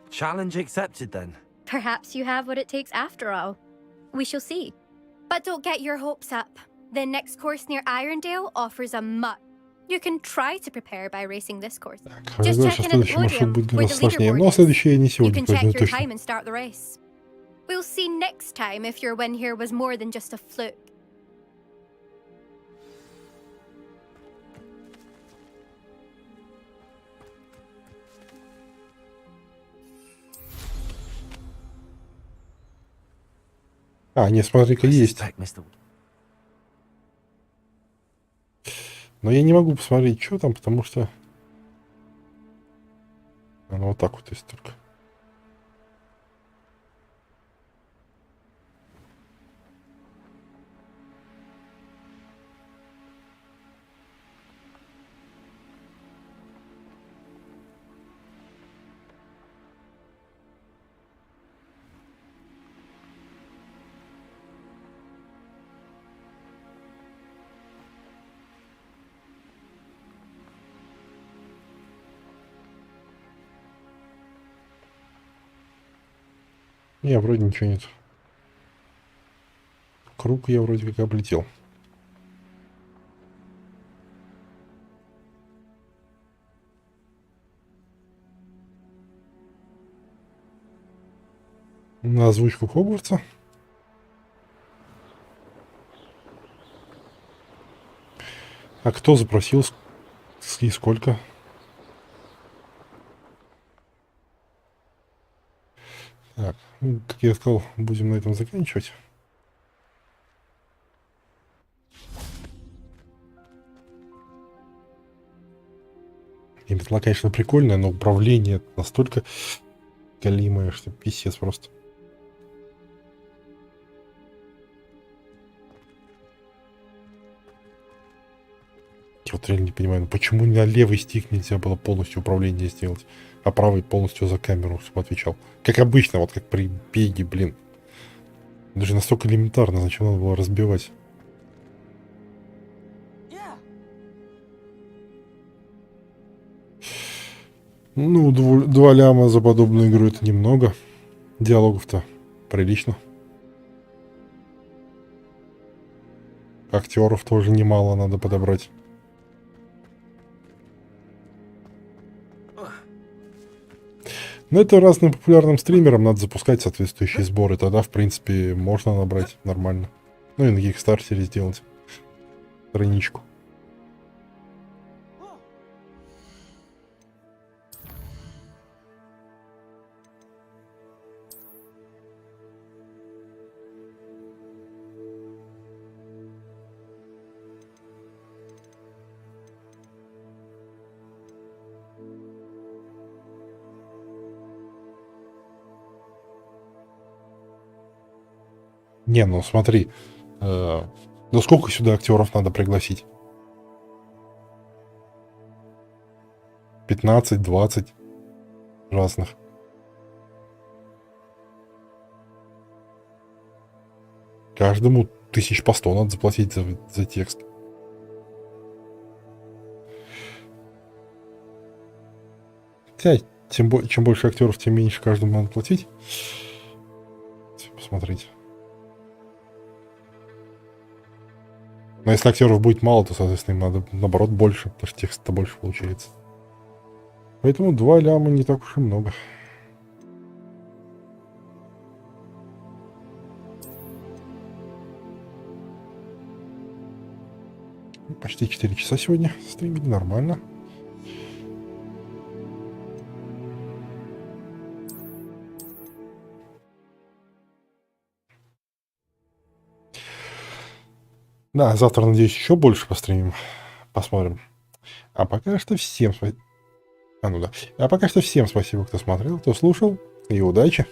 Challenge accepted then. Perhaps you have what it takes after all. We shall see. But don't get your hopes up. The next course near Irondale offers a much. You can try to prepare by racing this course. Just check in at the podium where the leaderboard is. You can check your time and start the race. We'll see next time if your win here was more than just a fluke. А, не, смотри-ка, есть. Но я не могу посмотреть, что там, потому что... Оно вот так вот есть только. Не, вроде ничего нет. Круг я вроде как облетел. На озвучку Хогвартса. А кто запросил и сколько? Так, ну, как я сказал, будем на этом заканчивать. И метла, конечно, прикольная, но управление настолько галимое, что писец просто. Я вот реально не понимаю, ну почему на левый стик нельзя было полностью управление сделать, а правый полностью за камеру, чтобы отвечал. Как обычно, вот как при беге, блин. Даже настолько элементарно, зачем надо было разбивать. Ну, 2 ляма за подобную игру это немного. Диалогов-то прилично. Актеров тоже немало надо подобрать. Но это разным популярным стримерам надо запускать соответствующие сборы. Тогда, в принципе, можно набрать нормально. Ну и на Кикстартере сделать. страничку. Не, ну смотри, ну сколько сюда актеров надо пригласить? 15-20 разных. Каждому 1000 по 100 надо заплатить за текст. Хотя, чем больше актеров, тем меньше каждому надо платить. Посмотрите. Но если актеров будет мало, то, соответственно, им надо, наоборот, больше, потому что текста больше получается. Поэтому 2 ляма не так уж и много. Почти 4 часа сегодня стримили, нормально. Да, завтра, надеюсь, еще больше постримим. Посмотрим. А пока что всем спасибо. А пока что всем спасибо, кто смотрел, кто слушал. И удачи.